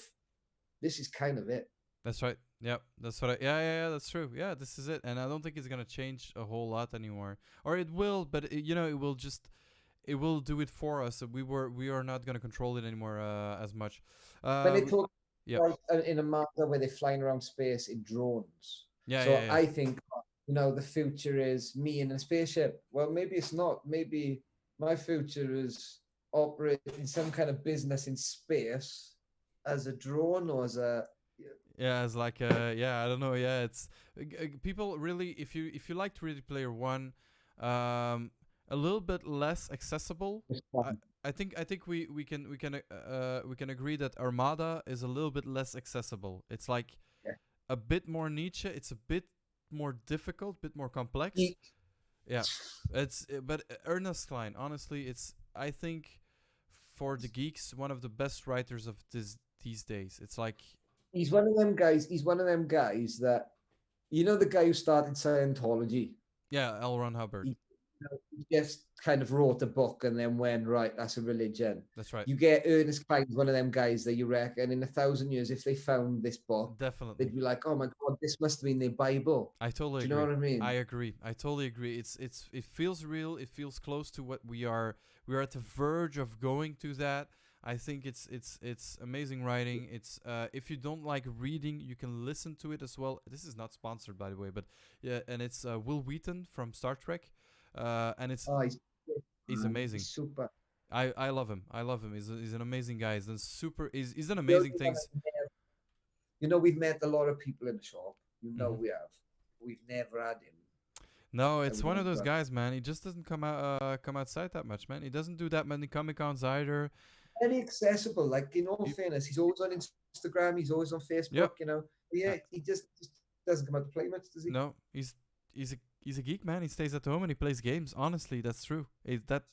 Speaker 3: this is kind of it.
Speaker 1: That's right. Yep. That's what. Yeah. That's true. Yeah. This is it, and I don't think it's gonna change a whole lot anymore, or it will, but it will just. It will do it for us. We are not gonna control it anymore as much.
Speaker 3: When they talk
Speaker 1: yeah.
Speaker 3: in a matter where they're flying around space in drones.
Speaker 1: Yeah.
Speaker 3: So
Speaker 1: yeah.
Speaker 3: I think the future is me in a spaceship. Well, maybe it's not. Maybe my future is operating some kind of business in space as a drone or as a.
Speaker 1: Yeah, it's like I don't know. Yeah, it's people really. If you liked Ready Player One, a little bit less accessible. I think we can agree that Armada is a little bit less accessible. It's like a bit more niche. It's a bit more difficult, bit more complex.
Speaker 3: Geek.
Speaker 1: Yeah, but Ernest Cline, honestly, it's I think for the geeks one of the best writers of these days. It's like
Speaker 3: he's one of them guys. He's one of them guys that the guy who started Scientology.
Speaker 1: Yeah, L. Ron Hubbard.
Speaker 3: He just kind of wrote a book and then went, right, that's a religion.
Speaker 1: That's right.
Speaker 3: You get Ernest Cline's one of them guys that you reckon in 1,000 years, if they found this book,
Speaker 1: definitely
Speaker 3: they'd be like, oh my God, this must have been their Bible.
Speaker 1: I totally agree.
Speaker 3: Do you know what I mean?
Speaker 1: I agree. I totally agree. It feels real. It feels close to what we are. We are at the verge of going to that. I think it's amazing writing. It's if you don't like reading, you can listen to it as well. This is not sponsored, by the way, but yeah, and it's Will Wheaton from Star Trek. And it's he's amazing.
Speaker 3: He's super.
Speaker 1: I love him. I love him. He's an amazing guy. He's done amazing things.
Speaker 3: We've met a lot of people in the shop.
Speaker 1: Mhm.
Speaker 3: We have. We've never had him.
Speaker 1: No, it's one of those guys, man. He just doesn't come outside that much, man. He doesn't do that many Comic Cons either.
Speaker 3: Very accessible. Like, in all fairness, he's always on Instagram. He's always on Facebook.
Speaker 1: Yep.
Speaker 3: He just doesn't come out to play much, does he?
Speaker 1: No, he's a geek, man. He stays at home and he plays games. Honestly, that's true. That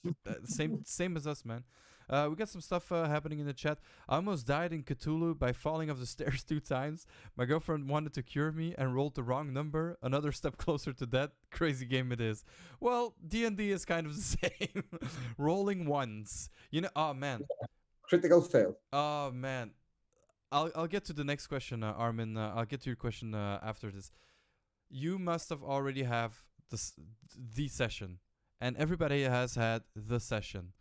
Speaker 1: same as us, man. We got some stuff happening in the chat. I almost died in Cthulhu by falling off the stairs 2 times. My girlfriend wanted to cure me and rolled the wrong number. Another step closer to death. Crazy game it is. Well, D&D is kind of the same. Rolling ones. Oh man.
Speaker 3: Critical fail.
Speaker 1: Oh man. I'll get to the next question, Armin. I'll get to your question after this. You must have already have the session, and everybody has had the session.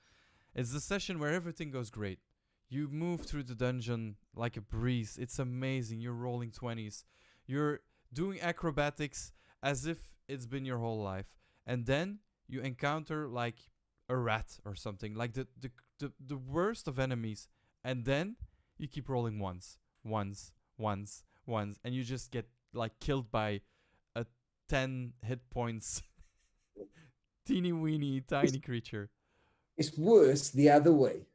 Speaker 1: It's the session where everything goes great. You move through the dungeon like a breeze. It's amazing. You're rolling 20s. You're doing acrobatics as if it's been your whole life. And then you encounter like a rat or something, like the worst of enemies. And then you keep rolling once, and you just get like killed by 10 hit points teeny weeny tiny creature.
Speaker 3: It's worse the other way.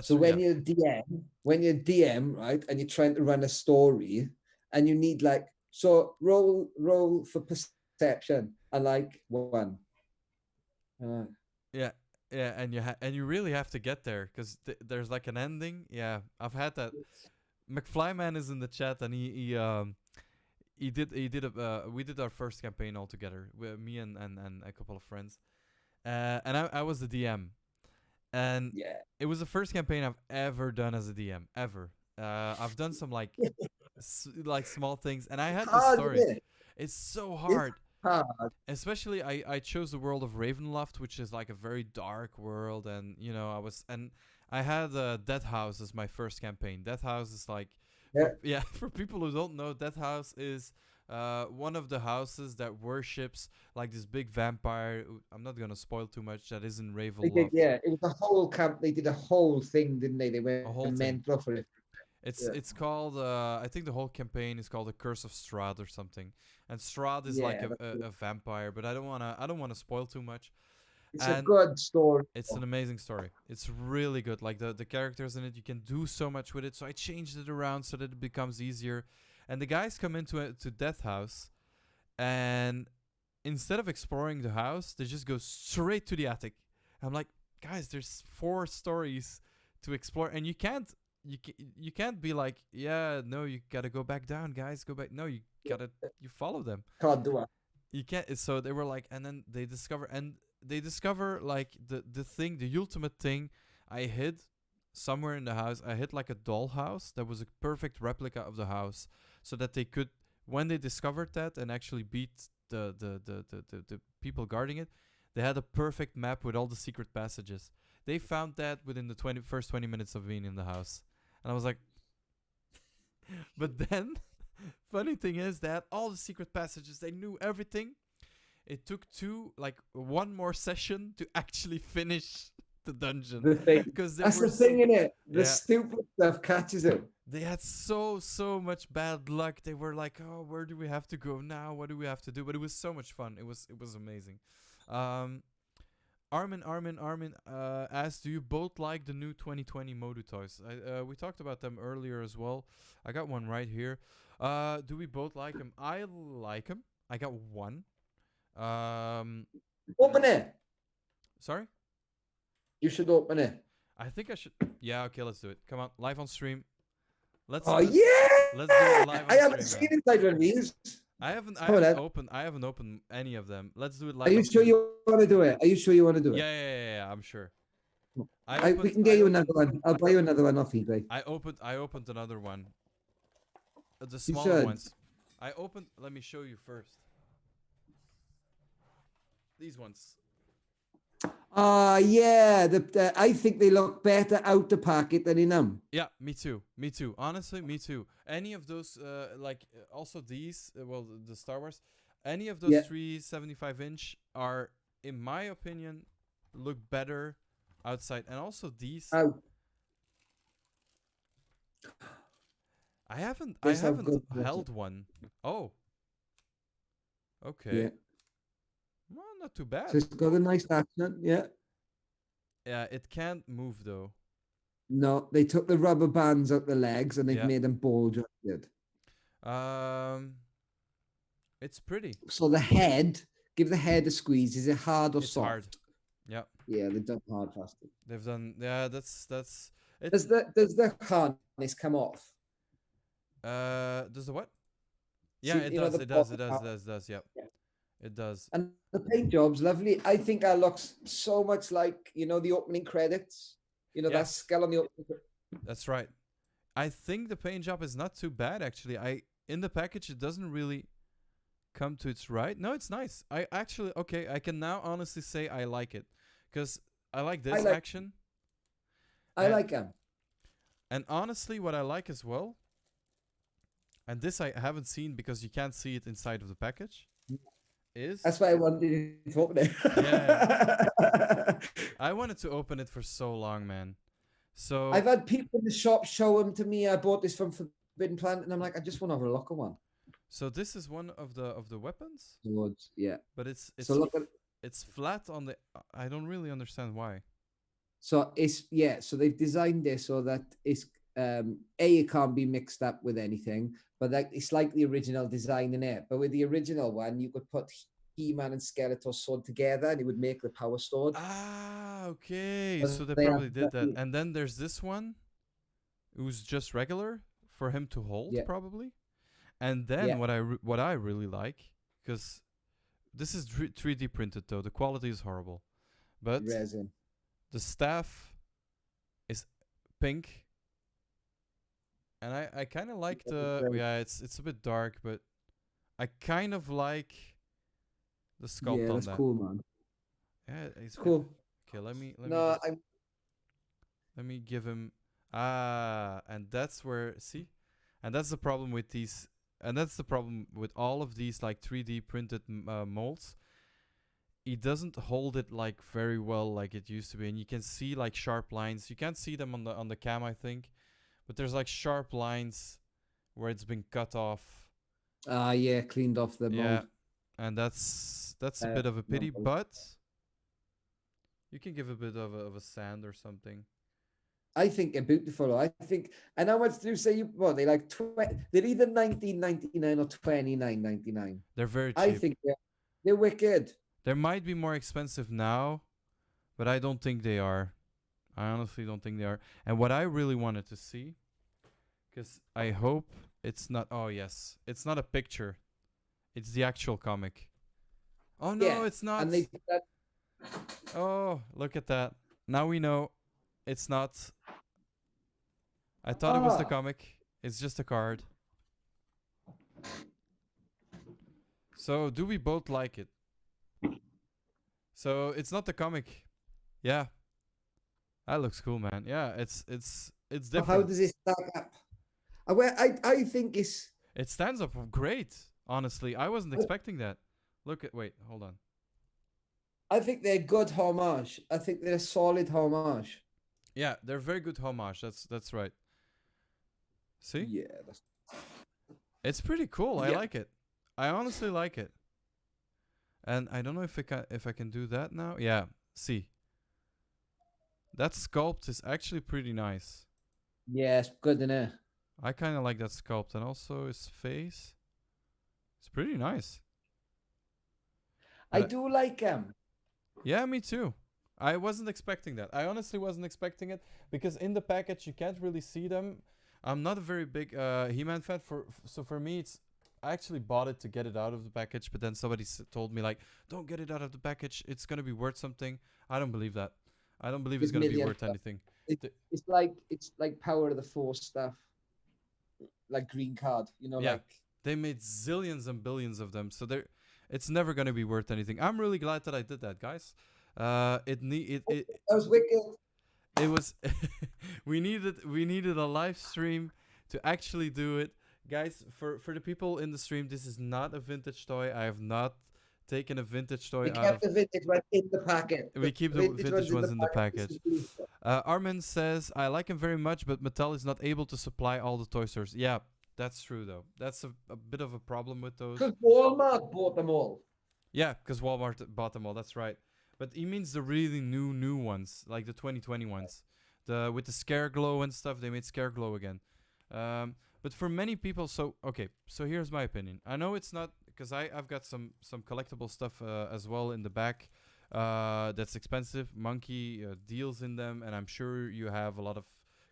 Speaker 3: So when you're DM, right, and you're trying to run a story, and you need roll for perception and like 1.
Speaker 1: Yeah, and you really have to get there because there's like an ending. Yeah, I've had that. McFlyman is in the chat, and we did our first campaign all together, me and a couple of friends, and I was the DM, and it was the first campaign I've ever done as a DM ever. I've done some like small things, and I had this story. It's so hard. Especially I chose the world of Ravenloft, which is like a very dark world, and I had Death House as my first campaign. Death House is like for people who don't know, Death House is one of the houses that worships like this big vampire. I'm not gonna spoil too much. That is in Ravenloft.
Speaker 3: It was a whole camp. They did a whole thing, didn't they? They went mental for it.
Speaker 1: It's called I think the whole campaign is called The Curse of Strahd or something. And Strahd is like a vampire, but I don't wanna spoil too much.
Speaker 3: It's a
Speaker 1: And
Speaker 3: good story.
Speaker 1: it's an amazing story. It's really good. Like the characters in it, you can do so much with it. So I changed it around so that it becomes easier. And the guys come into to Death House, and instead of exploring the house, they just go straight to the attic. I'm like, guys, there's 4 stories to explore, and you can't be like, yeah, no, you gotta go back down, guys, go back. No, you follow them.
Speaker 3: Can't do it.
Speaker 1: You can't. So they were like, and then they discover like the ultimate thing. I hid somewhere in the house. I hid like a doll house that was a perfect replica of the house, so that they could, when they discovered that and actually beat the people guarding it, they had a perfect map with all the secret passages. They found that within the first 20 minutes of being in the house, and I was like, but then. Funny thing is that all the secret passages, they knew everything. It took one more session to actually finish the dungeon.
Speaker 3: The thing.
Speaker 1: Because
Speaker 3: That's the thing, innit? The
Speaker 1: Yeah.
Speaker 3: stupid stuff catches him.
Speaker 1: They had so much bad luck. They were like, oh, where do we have to go now? What do we have to do? But it was so much fun. It was amazing. Armin asked, do you both like the new 2020 Modu toys? We talked about them earlier as well. I got one right here. Do we both like them? I like them. I got one.
Speaker 3: Open it.
Speaker 1: Sorry?
Speaker 3: You should open it.
Speaker 1: I think I should. Yeah, okay, let's do it. Come on, live on stream. Let's
Speaker 3: Oh,
Speaker 1: let's do it
Speaker 3: yeah!
Speaker 1: live on
Speaker 3: I haven't
Speaker 1: stream,
Speaker 3: seen inside one of these.
Speaker 1: I haven't
Speaker 3: Come on, then.
Speaker 1: opened any of them. Let's do it live
Speaker 3: Are you
Speaker 1: on
Speaker 3: sure
Speaker 1: stream.
Speaker 3: you want to do it? Are you sure you want to do it?
Speaker 1: Yeah, I'm sure.
Speaker 3: We can get you another one. I'll buy you another one off eBay.
Speaker 1: I opened another one. The
Speaker 3: You
Speaker 1: smaller
Speaker 3: should.
Speaker 1: ones. Let me show you first. These ones.
Speaker 3: Yeah. I think they look better out the packet than in them.
Speaker 1: Yeah, me too. Honestly, me too. Any of those, also these, the Star Wars, any of those
Speaker 3: Yeah.
Speaker 1: 375-inch are, in my opinion, look better outside. And also these.
Speaker 3: Out.
Speaker 1: I haven't
Speaker 3: These have good
Speaker 1: held one. Oh. Okay.
Speaker 3: Yeah.
Speaker 1: Well, not too bad.
Speaker 3: So it's got a nice accent. Yeah.
Speaker 1: Yeah, it can't move though.
Speaker 3: No, they took the rubber bands out the legs and they've
Speaker 1: Yeah.
Speaker 3: made them ball jointed.
Speaker 1: It's pretty.
Speaker 3: So the head, give the head a squeeze. Is it hard or
Speaker 1: It's
Speaker 3: soft?
Speaker 1: hard. Yeah.
Speaker 3: Yeah, they've done hard plastic.
Speaker 1: They've done. Yeah, that's. It's,
Speaker 3: Does the harness come off?
Speaker 1: Does the what? Yeah,
Speaker 3: See,
Speaker 1: it
Speaker 3: you know,
Speaker 1: does.
Speaker 3: the
Speaker 1: It does.
Speaker 3: bottom
Speaker 1: It does. Yep.
Speaker 3: Yeah.
Speaker 1: It does.
Speaker 3: And the paint job's lovely. I think that looks so much like, the opening credits. That
Speaker 1: Yes.
Speaker 3: skull on the opening
Speaker 1: That's right. I think the paint job is not too bad actually. In the package it doesn't really come to its right. No, it's nice. I can now honestly say I like it, because I like this action.
Speaker 3: I like them.
Speaker 1: And honestly, what I like as well, and this I haven't seen because you can't see it inside of the package, is
Speaker 3: That's why I wanted you to open it.
Speaker 1: Yeah. I wanted to open it for so long, man. So
Speaker 3: I've had people in the shop show them to me. I bought this from Forbidden Planet, and I'm like, I just want to have a look at one.
Speaker 1: So this is one of the weapons,
Speaker 3: Yeah.
Speaker 1: but it's
Speaker 3: So look at.
Speaker 1: it's flat on the. I don't really understand why.
Speaker 3: So so they've designed this so that it's it can't be mixed up with anything, but it's like the original design in it. But with the original one, you could put He-Man and Skeletor sword together, and it would make the power sword.
Speaker 1: Ah, okay.
Speaker 3: But
Speaker 1: So they
Speaker 3: they
Speaker 1: probably
Speaker 3: have
Speaker 1: did that.
Speaker 3: that-
Speaker 1: And then there's this one, who's just regular for him to hold,
Speaker 3: Yeah.
Speaker 1: probably. And then
Speaker 3: Yeah.
Speaker 1: what I really like, because this is 3D printed though, the quality is horrible, but
Speaker 3: Resin.
Speaker 1: the staff is pink, and I kind of like the it's a bit dark, but I kind of like the sculpt
Speaker 3: Yeah,
Speaker 1: on
Speaker 3: that's
Speaker 1: that.
Speaker 3: cool, man.
Speaker 1: Yeah,
Speaker 3: It's cool.
Speaker 1: Okay, let me
Speaker 3: No,
Speaker 1: just- let me give him and that's where and that's the problem with these, and that's the problem with all of these like 3D printed molds. He doesn't hold it like very well like it used to be, and you can see like sharp lines. You can't see them on the cam, I think, but there's like sharp lines where it's been cut off.
Speaker 3: Yeah, cleaned off the mold.
Speaker 1: Yeah, and that's a bit of a pity,
Speaker 3: mold.
Speaker 1: but You can give a bit of a sand or something.
Speaker 3: I think they're beautiful. I think, and how much do you say you? Well, they like 20. They're either 19.99 or 29.99.
Speaker 1: They're very
Speaker 3: I
Speaker 1: cheap.
Speaker 3: think they're wicked.
Speaker 1: They might be more expensive now, but I don't think they are. I honestly don't think they are. And what I really wanted to see, because I hope it's not. Oh yes, it's not a picture. It's the actual comic. Oh no,
Speaker 3: Yeah,
Speaker 1: it's not.
Speaker 3: and they
Speaker 1: Oh, look at that. Now we know it's not. I thought it was the
Speaker 3: Ah.
Speaker 1: comic. It's just a card. So, do we both like it? So, it's not the comic. Yeah. That looks cool, man. Yeah, it's different.
Speaker 3: How does it stack up? I think it's.
Speaker 1: It stands up great, honestly. I wasn't expecting that. Wait, hold on.
Speaker 3: I think they're good homage. I think they're a solid homage.
Speaker 1: Yeah, they're very good homage. That's right. See?
Speaker 3: Yeah.
Speaker 1: It's pretty cool. I
Speaker 3: Yeah.
Speaker 1: like it. I honestly like it. And I don't know if I can do that now. Yeah, see. That sculpt is actually pretty nice.
Speaker 3: Yeah, it's good, isn't it?
Speaker 1: I kind of like that sculpt, and also his face. It's pretty nice.
Speaker 3: I
Speaker 1: But
Speaker 3: do like them.
Speaker 1: yeah, me too. I wasn't expecting that. I honestly wasn't expecting it because in the package you can't really see them. I'm not a very big He-Man fan. So for me, I actually bought it to get it out of the package, but then somebody told me like, "Don't get it out of the package. It's gonna be worth something." I don't believe that. I don't believe it's gonna be worth anything.
Speaker 3: It's like Power of the Force stuff, like green card. You know,
Speaker 1: Yeah.
Speaker 3: like
Speaker 1: They made zillions and billions of them, so it's never gonna be worth anything. I'm really glad that I did that, guys. It
Speaker 3: that was wicked.
Speaker 1: it was we needed a live stream to actually do it, guys. For the people in the stream, this is not a vintage toy. I have not taken a vintage toy
Speaker 3: We
Speaker 1: out
Speaker 3: kept
Speaker 1: of.
Speaker 3: the vintage one in the packet.
Speaker 1: We keep the vintage ones in the package. Armin says, I like him very much, but Mattel is not able to supply all the toy stores. Yeah, that's true, though. That's a bit of a problem with those.
Speaker 3: Because Walmart bought them all.
Speaker 1: Yeah, because Walmart bought them all. That's right. But he means the really new ones, like the 2020 ones. With the scare glow and stuff, they made scare glow again. But for many people, so here's my opinion. I know it's not, because I've got some collectible stuff as well in the back that's expensive. Monkey deals in them, and I'm sure you have a lot of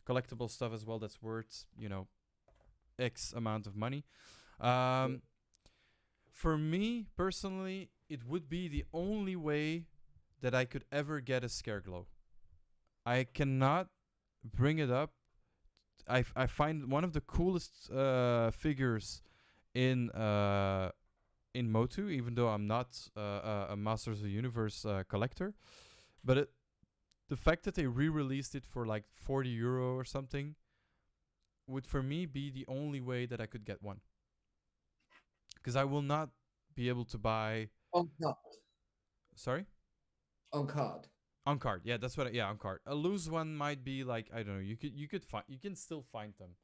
Speaker 1: collectible stuff as well that's worth, X amount of money. For me, personally, it would be the only way that I could ever get a scare glow. I cannot bring it up. I find one of the coolest figures in Motu, even though I'm not a Masters of the Universe collector. But the fact that they re-released it for like €40 or something would for me be the only way that I could get one. Because I will not be able to buy...
Speaker 3: On card.
Speaker 1: Sorry?
Speaker 3: On card.
Speaker 1: On card, yeah, that's what. Yeah, on card. A loose one might be like, I don't know. You can still find them.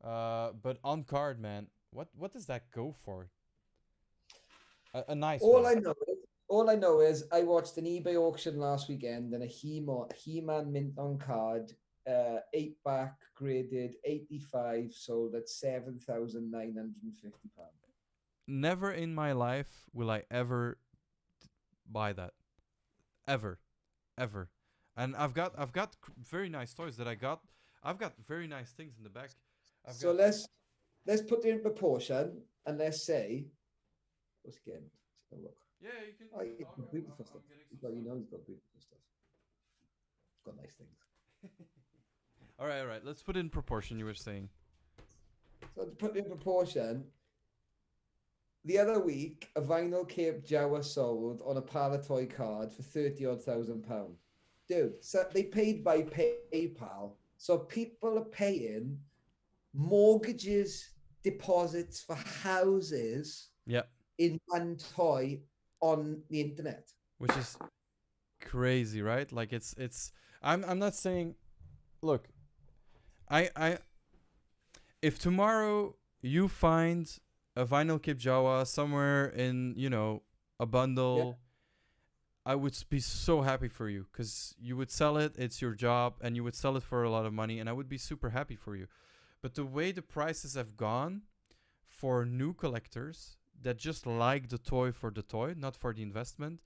Speaker 1: But on card, man, what does that go for? A nice
Speaker 3: All
Speaker 1: one.
Speaker 3: All I know is I watched an eBay auction last weekend and a He-Man mint on card, 8-back graded 85, sold at £7,950.
Speaker 1: Never in my life will I ever buy that. Ever. And I've got very nice toys that I got. I've got very nice things in the back.
Speaker 3: Let's put it in proportion and let's say, what's again? Let's have a look.
Speaker 1: Yeah, you can.
Speaker 3: Oh, he's got beautiful stuff. Well, you know he's got beautiful stuff. He's got nice things.
Speaker 1: All right. Let's put it in proportion. You were saying.
Speaker 3: So to put it in proportion, the other week, a vinyl Cape Jawa sold on a Palatoy card for £30,000. Dude, so they paid by PayPal. So people are paying mortgages, deposits for houses in one toy on the internet.
Speaker 1: Which is crazy, right? Like it's I'm not saying, look, if tomorrow you find a vinyl Kip Jawa somewhere in, a bundle, I would be so happy for you because you would sell it. It's your job, and you would sell it for a lot of money, and I would be super happy for you. But the way the prices have gone for new collectors that just like the toy for the toy, not for the investment,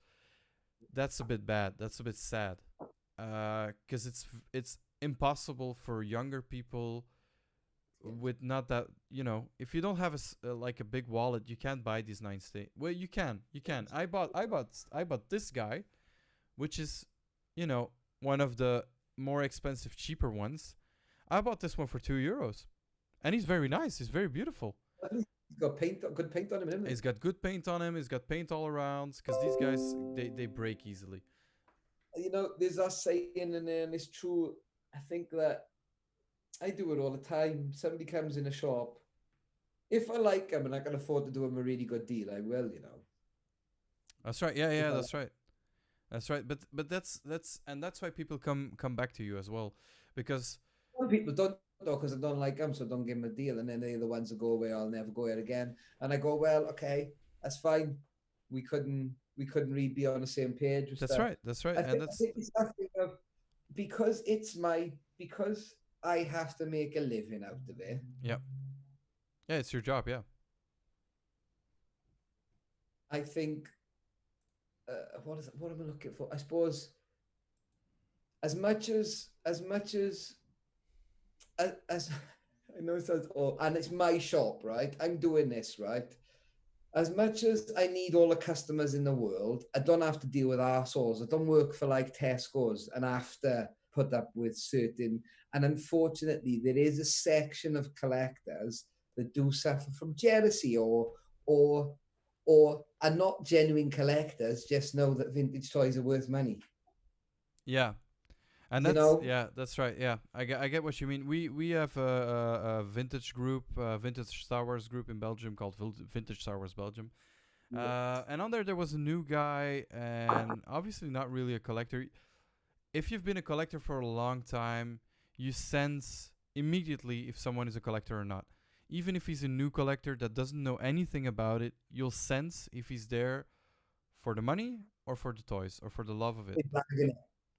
Speaker 1: that's a bit bad. That's a bit sad. Because it's impossible for younger people with not that, if you don't have like a big wallet, you can't buy these 9 state. Well, you can. I bought this guy, which is, one of the more expensive, cheaper ones. I bought this one for €2, and he's very nice. He's very beautiful.
Speaker 2: He's got good paint on him, isn't he?
Speaker 1: He's got good paint on him. He's got paint all around. Because these guys, they break easily.
Speaker 2: There's that saying, and it's true. I think that I do it all the time. Somebody comes in a shop. If I like them and I can afford to do them a really good deal, I will,
Speaker 1: That's right. Yeah, that's right. That's right. But that's why people come back to you as well, because
Speaker 2: some people don't know because I don't like them, so don't give them a deal, and then they're the ones that go away. I'll never go here again. And I go, well, okay, that's fine. We couldn't really be on the same page. With
Speaker 1: that's
Speaker 2: stuff.
Speaker 1: right. That's right.
Speaker 2: I think it's that thing of because I have to make a living out of it.
Speaker 1: Yeah, it's your job. Yeah.
Speaker 2: I think. What am I looking for? I suppose. As much as I know it sounds odd, and it's my shop, right? I'm doing this, right? As much as I need all the customers in the world, I don't have to deal with arseholes. I don't work for like Tesco's and I have to put up with certain. And unfortunately, there is a section of collectors that do suffer from jealousy or are not genuine collectors, just know that vintage toys are worth money.
Speaker 1: Yeah. And that's right. Yeah, I get what you mean. We have a vintage group, vintage Star Wars group in Belgium called Vintage Star Wars Belgium. And on there was a new guy, and obviously not really a collector. If you've been a collector for a long time, you sense immediately if someone is a collector or not. Even if he's a new collector that doesn't know anything about it, you'll sense if he's there for the money or for the toys or for the love of it.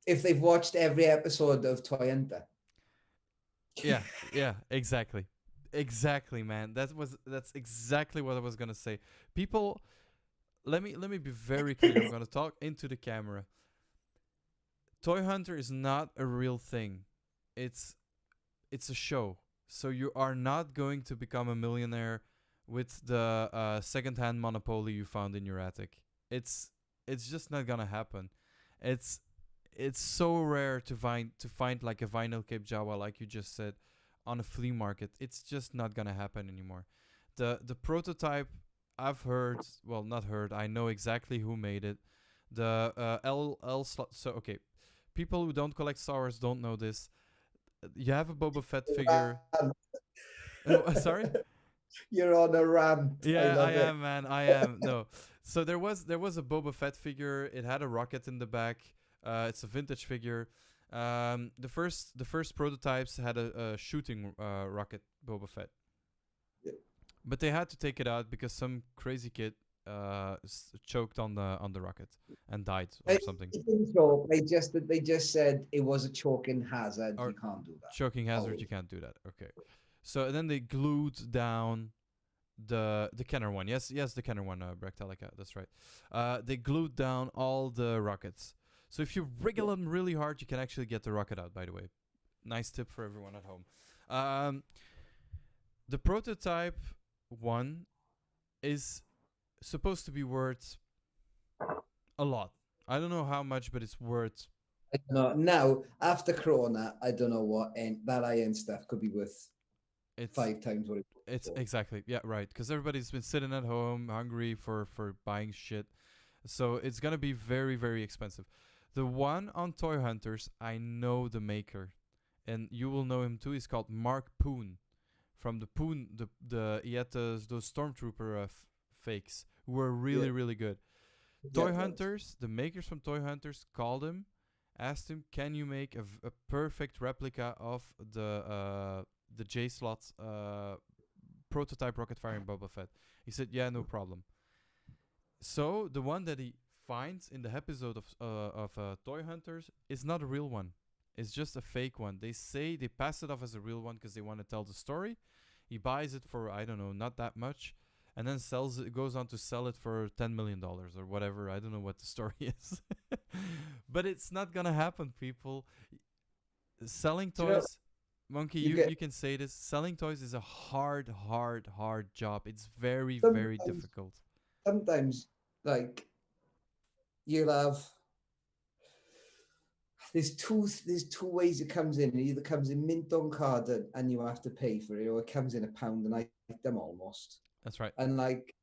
Speaker 2: If they've watched every episode of Toy Hunter.
Speaker 1: Yeah, exactly, man. That's exactly what I was gonna say. People, let me be very clear. I'm gonna talk into the camera. Toy Hunter is not a real thing. It's a show. So you are not going to become a millionaire with the secondhand Monopoly you found in your attic. It's just not gonna happen. It's so rare to find like a vinyl Cape Jawa, like you just said, on a flea market. It's just not gonna happen anymore. The prototype I've heard, well, not heard. I know exactly who made it. The L slot. So okay, people who don't collect Star Wars don't know this. You have a Boba Fett figure. Sorry.
Speaker 2: You're on a rant.
Speaker 1: Yeah, I am, man. I am. No. So there was a Boba Fett figure. It had a rocket in the back. It's a vintage figure. The first prototypes had a shooting rocket Boba Fett.
Speaker 2: Yeah.
Speaker 1: But they had to take it out because some crazy kid choked on the rocket and died or something.
Speaker 2: They just said it was a choking hazard.
Speaker 1: Or
Speaker 2: you can't do that.
Speaker 1: Choking hazard, you can't do that. Okay. So then they glued down the Kenner one. Yes, the Kenner one, Bractalica. That's right. They glued down all the rockets. So if you wriggle them really hard, you can actually get the rocket out, by the way. Nice tip for everyone at home. The prototype one is supposed to be worth a lot. I don't know how much, but it's worth...
Speaker 2: I don't know. Now, after Corona, I don't know what that iron stuff could be worth 5 times what
Speaker 1: it's exactly. Yeah, right. Because everybody's been sitting at home, hungry for buying shit. So it's going to be very, very expensive. The one on Toy Hunters, I know the maker, and you will know him too. He's called Mark Poon. From the Poon, he had those Stormtrooper fakes who were really, really good. Toy Hunters, the makers from Toy Hunters called him, asked him, "Can you make a perfect replica of the J-slot prototype rocket firing Boba Fett?" He said, "Yeah, no problem." So the one that he finds in the episode of Toy Hunters is not a real one. It's just a fake one. They pass it off as a real one because they want to tell the story. He buys it for, I don't know, not that much, and then goes on to sell it for $10 million or whatever. I don't know what the story is. But it's not gonna happen, people. Selling toys, Monkey, you can say this. Selling toys is a hard job. It's very, very difficult.
Speaker 2: Sometimes, like, you'll have... There's two ways it comes in. It either comes in mint on card and you have to pay for it, or it comes in £1 an item almost.
Speaker 1: That's right.
Speaker 2: And like,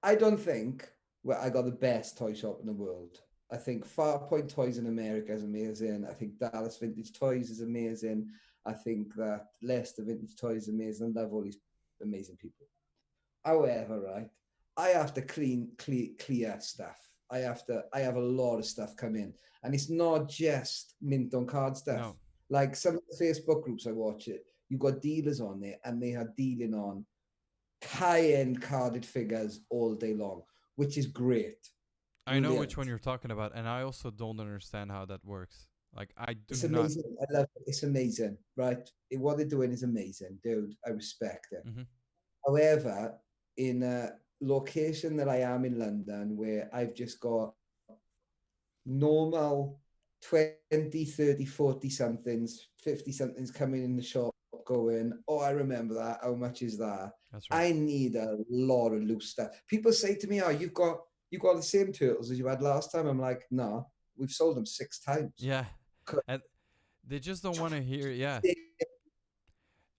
Speaker 2: I don't think I got the best toy shop in the world. I think Farpoint Toys in America is amazing. I think Dallas Vintage Toys is amazing. I think that Leicester Vintage Toys is amazing. I love all these amazing people. However, right, I have to clear stuff. I have a lot of stuff come in, and it's not just mint on card stuff.
Speaker 1: No.
Speaker 2: Like some of the Facebook groups I watch it, you've got dealers on there, and they are dealing on high-end carded figures all day long, which is great.
Speaker 1: I know which one you're talking about, and I also don't understand how that works. Like,
Speaker 2: It's amazing. I love it. It's amazing, right? What they're doing is amazing, dude. I respect it.
Speaker 1: Mm-hmm.
Speaker 2: However, in a location that I am in London, where I've just got normal 20, 30, 40 somethings, 50 somethings coming in the shop going, oh, I remember that. How much is that?
Speaker 1: That's right.
Speaker 2: I need a lot of loose stuff. People say to me, oh, you've got the same turtles as you had last time. I'm like, no, we've sold them 6 times.
Speaker 1: Yeah. And they just don't want to hear, yeah.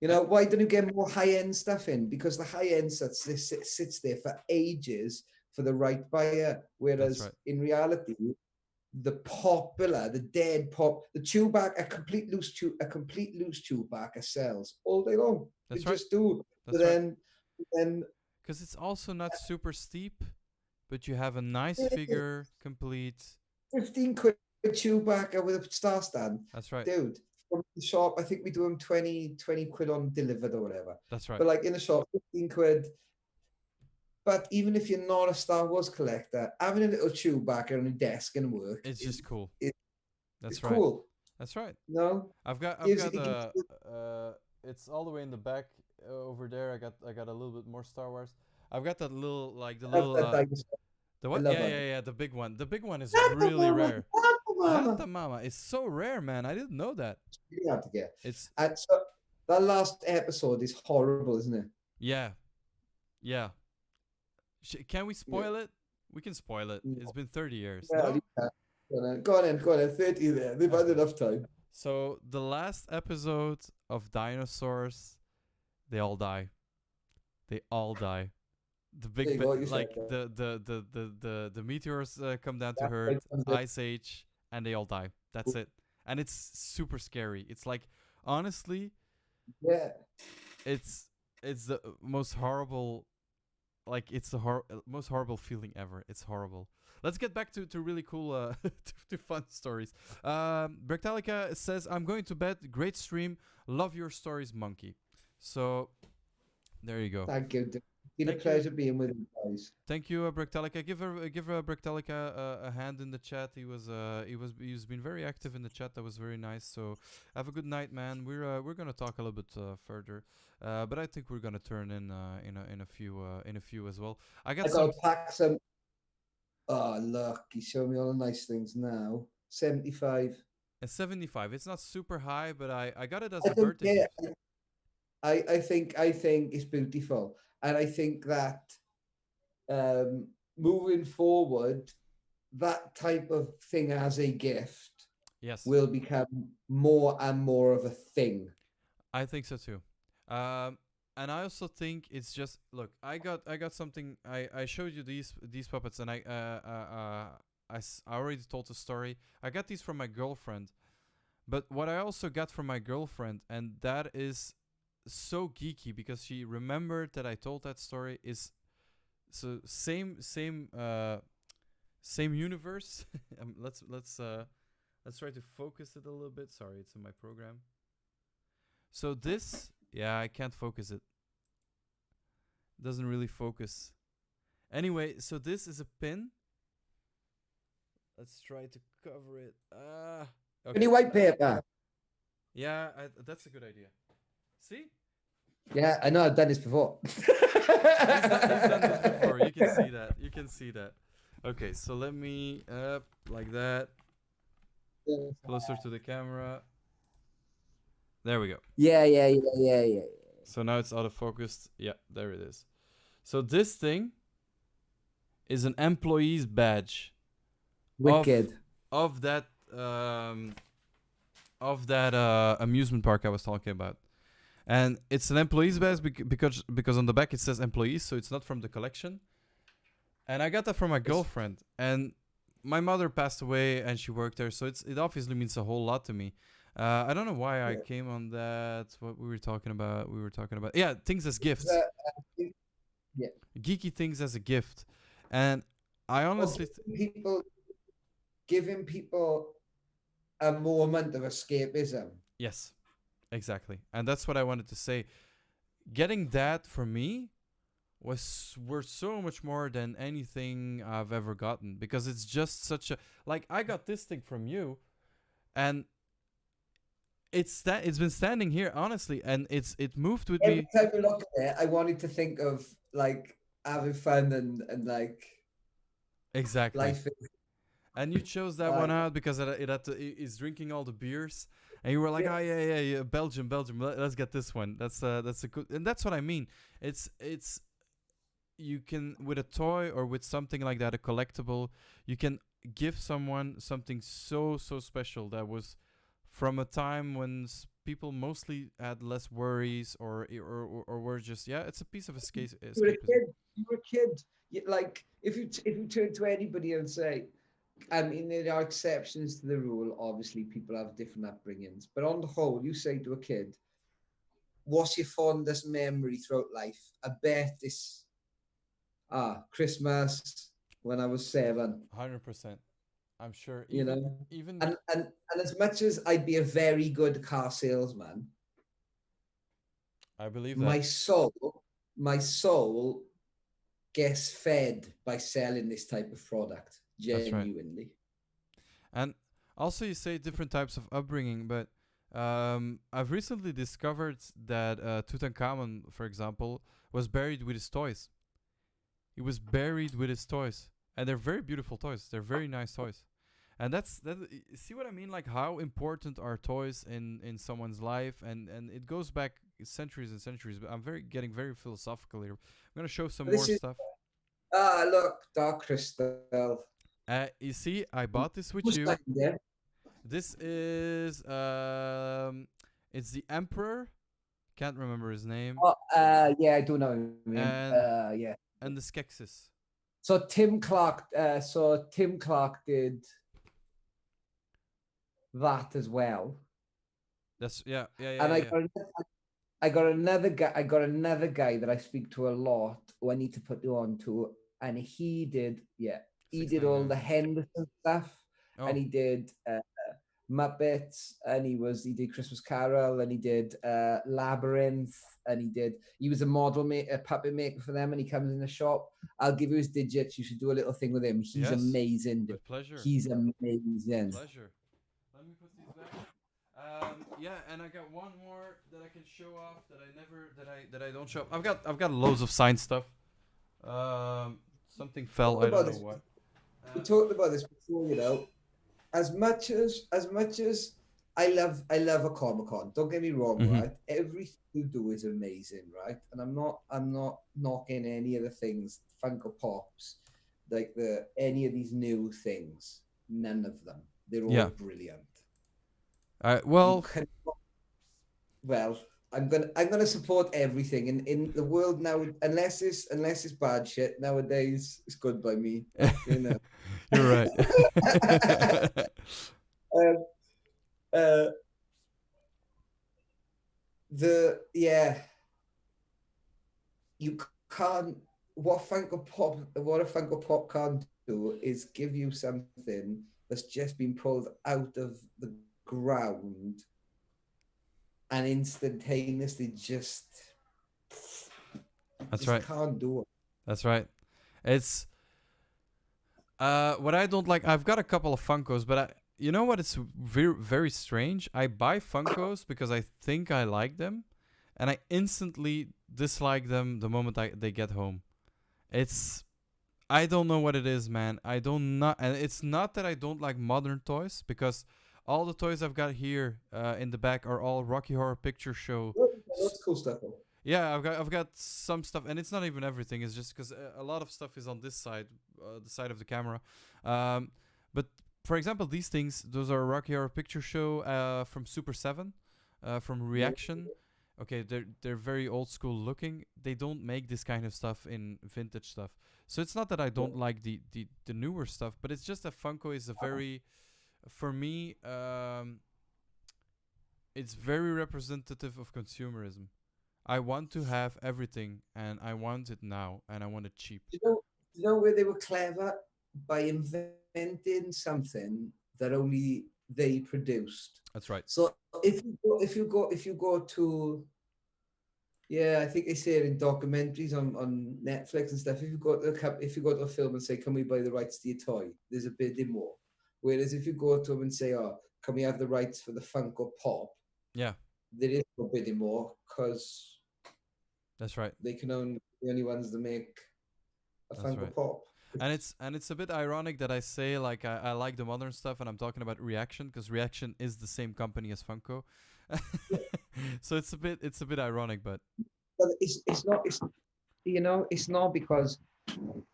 Speaker 2: Why don't you get more high-end stuff in? Because the high-end sits there for ages for the right buyer. Whereas in reality, the dead pop, the Chewbacca, a complete loose Chewbacca sells all day long.
Speaker 1: That's
Speaker 2: they
Speaker 1: right.
Speaker 2: just do.
Speaker 1: That's
Speaker 2: but
Speaker 1: right.
Speaker 2: then
Speaker 1: because it's also not super steep, but you have a nice figure, complete.
Speaker 2: 15 quid Chewbacca with a star stand.
Speaker 1: That's right,
Speaker 2: dude. From the shop, I think we do them 20 quid on delivered or whatever.
Speaker 1: That's right.
Speaker 2: But like in the shop, 15 quid. But even if you're not a Star Wars collector, having a little Chewbacca on your desk and work,
Speaker 1: it's just cool.
Speaker 2: That's right. Cool.
Speaker 1: That's right.
Speaker 2: No,
Speaker 1: I've got it's all the way in the back over there. I got a little bit more Star Wars. I've got that little the what? Yeah, the big one. The big one is really rare. Santa Mama. It's so rare, man. I didn't know that.
Speaker 2: You have to get. And so that last episode is horrible, isn't it?
Speaker 1: Yeah. Can we spoil it? We can spoil it. No. It's been 30 years.
Speaker 2: Yeah, no? Go on in. 30 there. They've had enough time.
Speaker 1: So the last episode of Dinosaurs, they all die. The big the meteors come down to Earth, Ice Age, and they all die. That's it. And it's super scary. It's like, honestly, it's the most horrible. Like, it's the most horrible feeling ever. It's horrible. Let's get back to really cool, to fun stories. Bricktalica says, I'm going to bed. Great stream. Love your stories, Monkey. So, there you go.
Speaker 2: Thank you. It's been a pleasure being with you guys.
Speaker 1: Thank you, Bricktalica. Give Bricktalica a hand in the chat. He's been very active in the chat. That was very nice. So, have a good night, man. We're gonna talk a little bit further. But I think we're gonna turn in a few as well. I gotta
Speaker 2: pack some. Oh, look! He's showing me all the nice things now. 75.
Speaker 1: A 75. It's not super high, but I got it as a birthday gift.
Speaker 2: I think it's beautiful, and I think that moving forward, that type of thing as a gift, will become more and more of a thing.
Speaker 1: I think so too. And I also think it's just, look, I got something. I showed you these puppets, and I already told the story. I got these from my girlfriend, but what I also got from my girlfriend, and that is so geeky because she remembered that I told that story, is so same universe. Let's try to focus it a little bit. Sorry, it's in my program. So this. Yeah, I can't focus it. doesn't really focus. Anyway, so this is a pin. Let's try to cover it.
Speaker 3: Any
Speaker 1: Okay.
Speaker 3: white paper?
Speaker 1: Yeah, that's a good idea. See?
Speaker 3: Yeah, I know I've done this before.
Speaker 1: He's done this before. You can see that. You can see that. Okay, so let me up like that, closer to the camera. There we go.
Speaker 3: Yeah.
Speaker 1: So now it's autofocused. Yeah, there it is. So this thing is an employee's badge
Speaker 3: Wicked.
Speaker 1: of that amusement park I was talking about. And it's an employee's badge because on the back it says employees, so it's not from the collection. And I got that from my girlfriend. And my mother passed away and she worked there, so it obviously means a whole lot to me. I don't know why I came on that. What we were talking about. Yeah, things as gifts.
Speaker 3: Yeah.
Speaker 1: Geeky things as a gift. And I honestly
Speaker 3: giving people a moment of escapism.
Speaker 1: Yes, exactly. And that's what I wanted to say. Getting that for me was worth so much more than anything I've ever gotten, because it's just such a, like, I got this thing from you and it's been standing here honestly, and it moved with
Speaker 3: Every
Speaker 1: me.
Speaker 3: time I look at it, I wanted to think of like having fun and like
Speaker 1: Exactly.
Speaker 3: life.
Speaker 1: And you chose that one out because it's drinking all the beers, and you were like, yeah, Belgium, let's get this one. That's a good, and that's what I mean. It's you can, with a toy or with something like that, a collectible, you can give someone something so special that was from a time when people mostly had less worries or were just, it's a piece of escape.
Speaker 3: You were a kid. Like if you turn to anybody and say, I mean, there are exceptions to the rule. Obviously, people have different upbringings, but on the whole, you say to a kid, "What's your fondest memory throughout life?" I bet it's Christmas when I was 7.
Speaker 1: 100%. I'm sure.
Speaker 3: Even and as much as I'd be a very good car salesman,
Speaker 1: I believe that
Speaker 3: my soul gets fed by selling this type of product. Genuinely.
Speaker 1: Right. And also, you say different types of upbringing, but I've recently discovered that Tutankhamun, for example, was buried with his toys. He was buried with his toys, and they're very beautiful toys. They're very nice toys, and that's that. See what I mean? Like how important are toys in someone's life, and it goes back centuries and centuries. But I'm getting very philosophical here. I'm gonna show some more stuff.
Speaker 3: Look, Dark Crystal.
Speaker 1: You see, I bought this with you. This is it's the Emperor. Can't remember his name.
Speaker 3: Yeah, I do know. Yeah.
Speaker 1: And the Skeksis.
Speaker 3: So Tim Clark did that as well.
Speaker 1: That's yeah.
Speaker 3: And I got another guy that I speak to a lot who I need to put you on to, and he did all the Henderson stuff, and he did Muppets, and he did Christmas Carol, and he did Labyrinth, and he was a puppet maker for them, and he comes in the shop. I'll give you his digits. You should do a little thing with him. He's amazing.
Speaker 1: With pleasure.
Speaker 3: He's amazing.
Speaker 1: Pleasure. Let me put these back. And I got one more that I can show off that I don't show. I've got loads of signed stuff. Something fell. I don't know what.
Speaker 3: We talked about this before, As much as I love a Comic-Con, don't get me wrong, right? Everything you do is amazing, right? And I'm not knocking any of the things, Funko Pops, like any of these new things. None of them. They're all brilliant.
Speaker 1: Well,
Speaker 3: I'm gonna support everything in the world now. Unless it's bad shit nowadays, it's good by me.
Speaker 1: You're right.
Speaker 3: You can't. What a Funko Pop can't do is give you something that's just been pulled out of the ground and instantaneously just
Speaker 1: That's
Speaker 2: just
Speaker 1: right.
Speaker 2: can't do it.
Speaker 1: That's right. It's what I don't like. I've got a couple of Funkos, but you know what? It's very very strange. I buy Funkos because I think I like them, and I instantly dislike them the moment they get home. It's I don't know what it is, man. I don't not, and it's not that I don't like modern toys because all the toys I've got here in the back are all Rocky Horror Picture Show.
Speaker 2: Oh, that's cool stuff. Though.
Speaker 1: Yeah, I've got some stuff, and it's not even everything. It's just because a lot of stuff is on this side, the side of the camera. Um, but for example, these things, those are Rocky Horror Picture Show from Super 7, from Reaction. Okay, they're very old school looking. They don't make this kind of stuff in vintage stuff. So it's not that I don't like the newer stuff, but it's just that Funko is a very, for me, it's very representative of consumerism. I want to have everything, and I want it now, and I want it cheap.
Speaker 2: You know where they were clever by inventing something that only they produced.
Speaker 1: That's right.
Speaker 2: So if you go to, yeah, I think they say it in documentaries on Netflix and stuff. If you go to a film and say, "Can we buy the rights to your toy?" There's a bidding war. Whereas if you go to them and say, "Oh, can we have the rights for the Funko Pop?"
Speaker 1: Yeah,
Speaker 2: there is no bidding war because
Speaker 1: that's right.
Speaker 2: they can only the only ones that make a
Speaker 1: That's
Speaker 2: Funko
Speaker 1: right.
Speaker 2: Pop.
Speaker 1: And it's a bit ironic that I say like I like the modern stuff, and I'm talking about Reaction because Reaction is the same company as Funko. So it's a bit ironic, but
Speaker 3: But it's not it's not because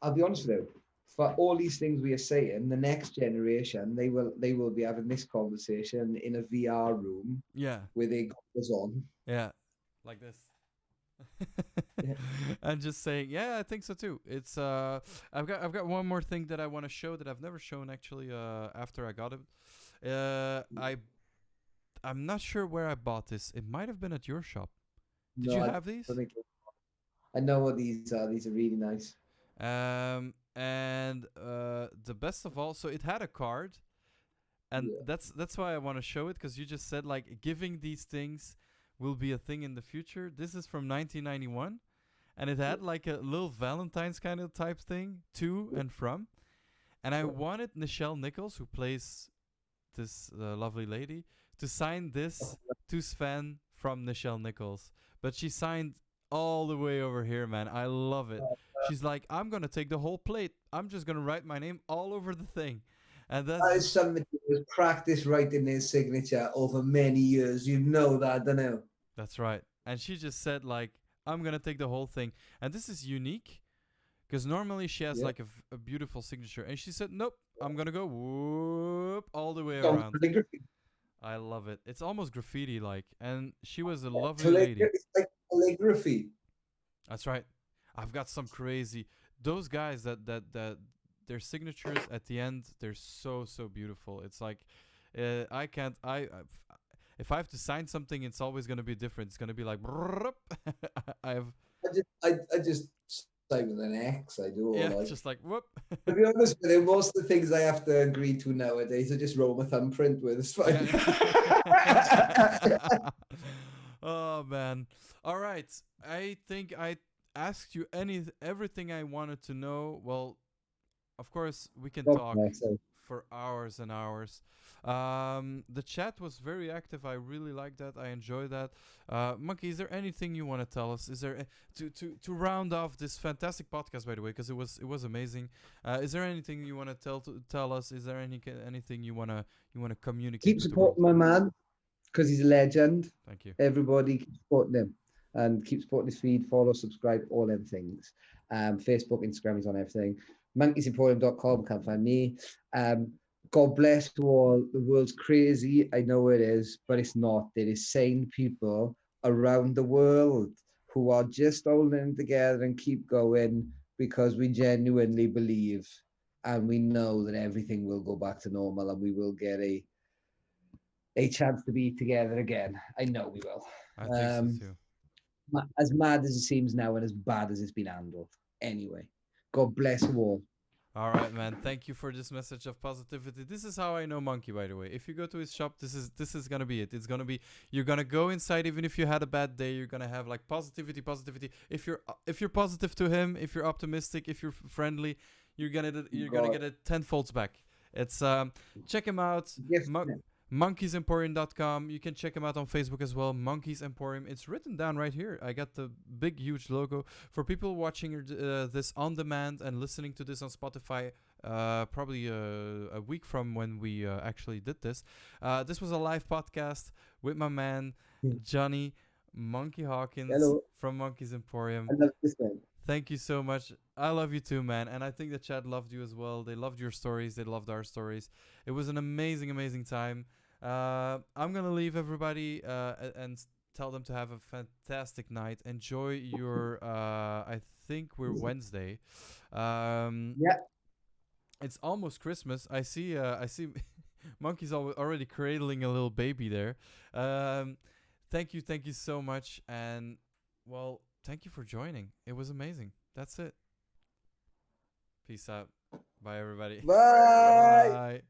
Speaker 3: I'll be honest with you. For all these things we are saying, the next generation they will be having this conversation in a VR room
Speaker 1: yeah,
Speaker 3: with their goggles on.
Speaker 1: yeah, like this.
Speaker 3: Yeah.
Speaker 1: And just saying, yeah, I think so too. It's I've got one more thing that I want to show that I've never shown actually. After I got it, I'm not sure where I bought this. It might have been at your shop. Did you
Speaker 3: No,
Speaker 1: have these?
Speaker 3: I know what these are. These are really nice.
Speaker 1: And the best of all, so it had a card, and
Speaker 3: Yeah.
Speaker 1: that's why I want to show it because you just said like giving these things will be a thing in the future. This is from 1991, and it had like a little Valentine's kind of type thing to and from, and I wanted Nichelle Nichols, who plays this lovely lady, to sign this to Sven from Nichelle Nichols, but she signed all the way over here, man. I love it. She's like, I'm gonna take the whole plate. I'm just gonna write my name all over the thing, and that's
Speaker 2: That is somebody who has practiced writing their signature over many years. You know that, don't you?
Speaker 1: that's right. And she just said like, I'm gonna take the whole thing, and this is unique because normally she has like a beautiful signature, and she said, nope, I'm gonna go whoop all the way around. I love it. It's almost graffiti like, and she was a lovely lady.
Speaker 2: It's like calligraphy.
Speaker 1: That's right. I've got some crazy those guys that their signatures at the end, they're so beautiful. It's like I can't if I have to sign something, it's always gonna be different. It's gonna be like I have
Speaker 2: I just sign with an X. I do.
Speaker 1: yeah,
Speaker 2: Like.
Speaker 1: just like whoop.
Speaker 2: To be honest with you, most of the things I have to agree to nowadays, I just roll my thumbprint with. It's fine.
Speaker 1: Yeah. Oh man. All right. I think I asked you everything I wanted to know. Well, of course we can talk for hours and hours. The chat was very active. I really like that. I enjoy that. Monkey, is there anything you want to tell us? Is there to round off this fantastic podcast, by the way, because it was amazing. Is there anything you want to tell us? Is there anything you wanna communicate?
Speaker 3: Keep
Speaker 1: with the
Speaker 3: supporting
Speaker 1: world?
Speaker 3: my man because he's a legend.
Speaker 1: Thank you.
Speaker 3: Everybody keep supporting him and keep supporting his feed. Follow, subscribe, all them things. Facebook, Instagram, he's on everything. monkeysemporium.com, can't find me. God bless you all. The world's crazy. I know it is, but it's not. There is sane people around the world who are just holding together and keep going because we genuinely believe and we know that everything will go back to normal and we will get a chance to be together again. I know we will.
Speaker 1: I think so too.
Speaker 3: As mad as it seems now and as bad as it's been handled. Anyway, God bless you all.
Speaker 1: All right, man. Thank you for this message of positivity. This is how I know Monkey, by the way. If you go to his shop, this is gonna be it. It's gonna be you're gonna go inside, even if you had a bad day. You're gonna have like positivity, positivity. If you're positive to him, if you're optimistic, if you're friendly, you're gonna
Speaker 3: God.
Speaker 1: get it tenfold back. It's check him out.
Speaker 3: Gift
Speaker 1: Monkeysemporium.com. You can check him out on Facebook as well. Monkeys Emporium. It's written down right here. I got the big, huge logo. For people watching this on demand and listening to this on Spotify, probably a week from when we actually did this. This was a live podcast with my man, Jonnie, Monkey Hawkins
Speaker 3: Hello.
Speaker 1: from Monkeys Emporium.
Speaker 3: I love this one.
Speaker 1: Thank you so much. I love you too, man. And I think the chat loved you as well. They loved your stories. They loved our stories. It was an amazing, amazing time. I'm going to leave everybody and tell them to have a fantastic night. Enjoy your, I think we're Wednesday.
Speaker 3: Yeah.
Speaker 1: It's almost Christmas. I see Monkey's already cradling a little baby there. Thank you so much. And, well, thank you for joining. It was amazing. That's it. Peace out. Bye, everybody.
Speaker 3: Bye.
Speaker 1: Bye.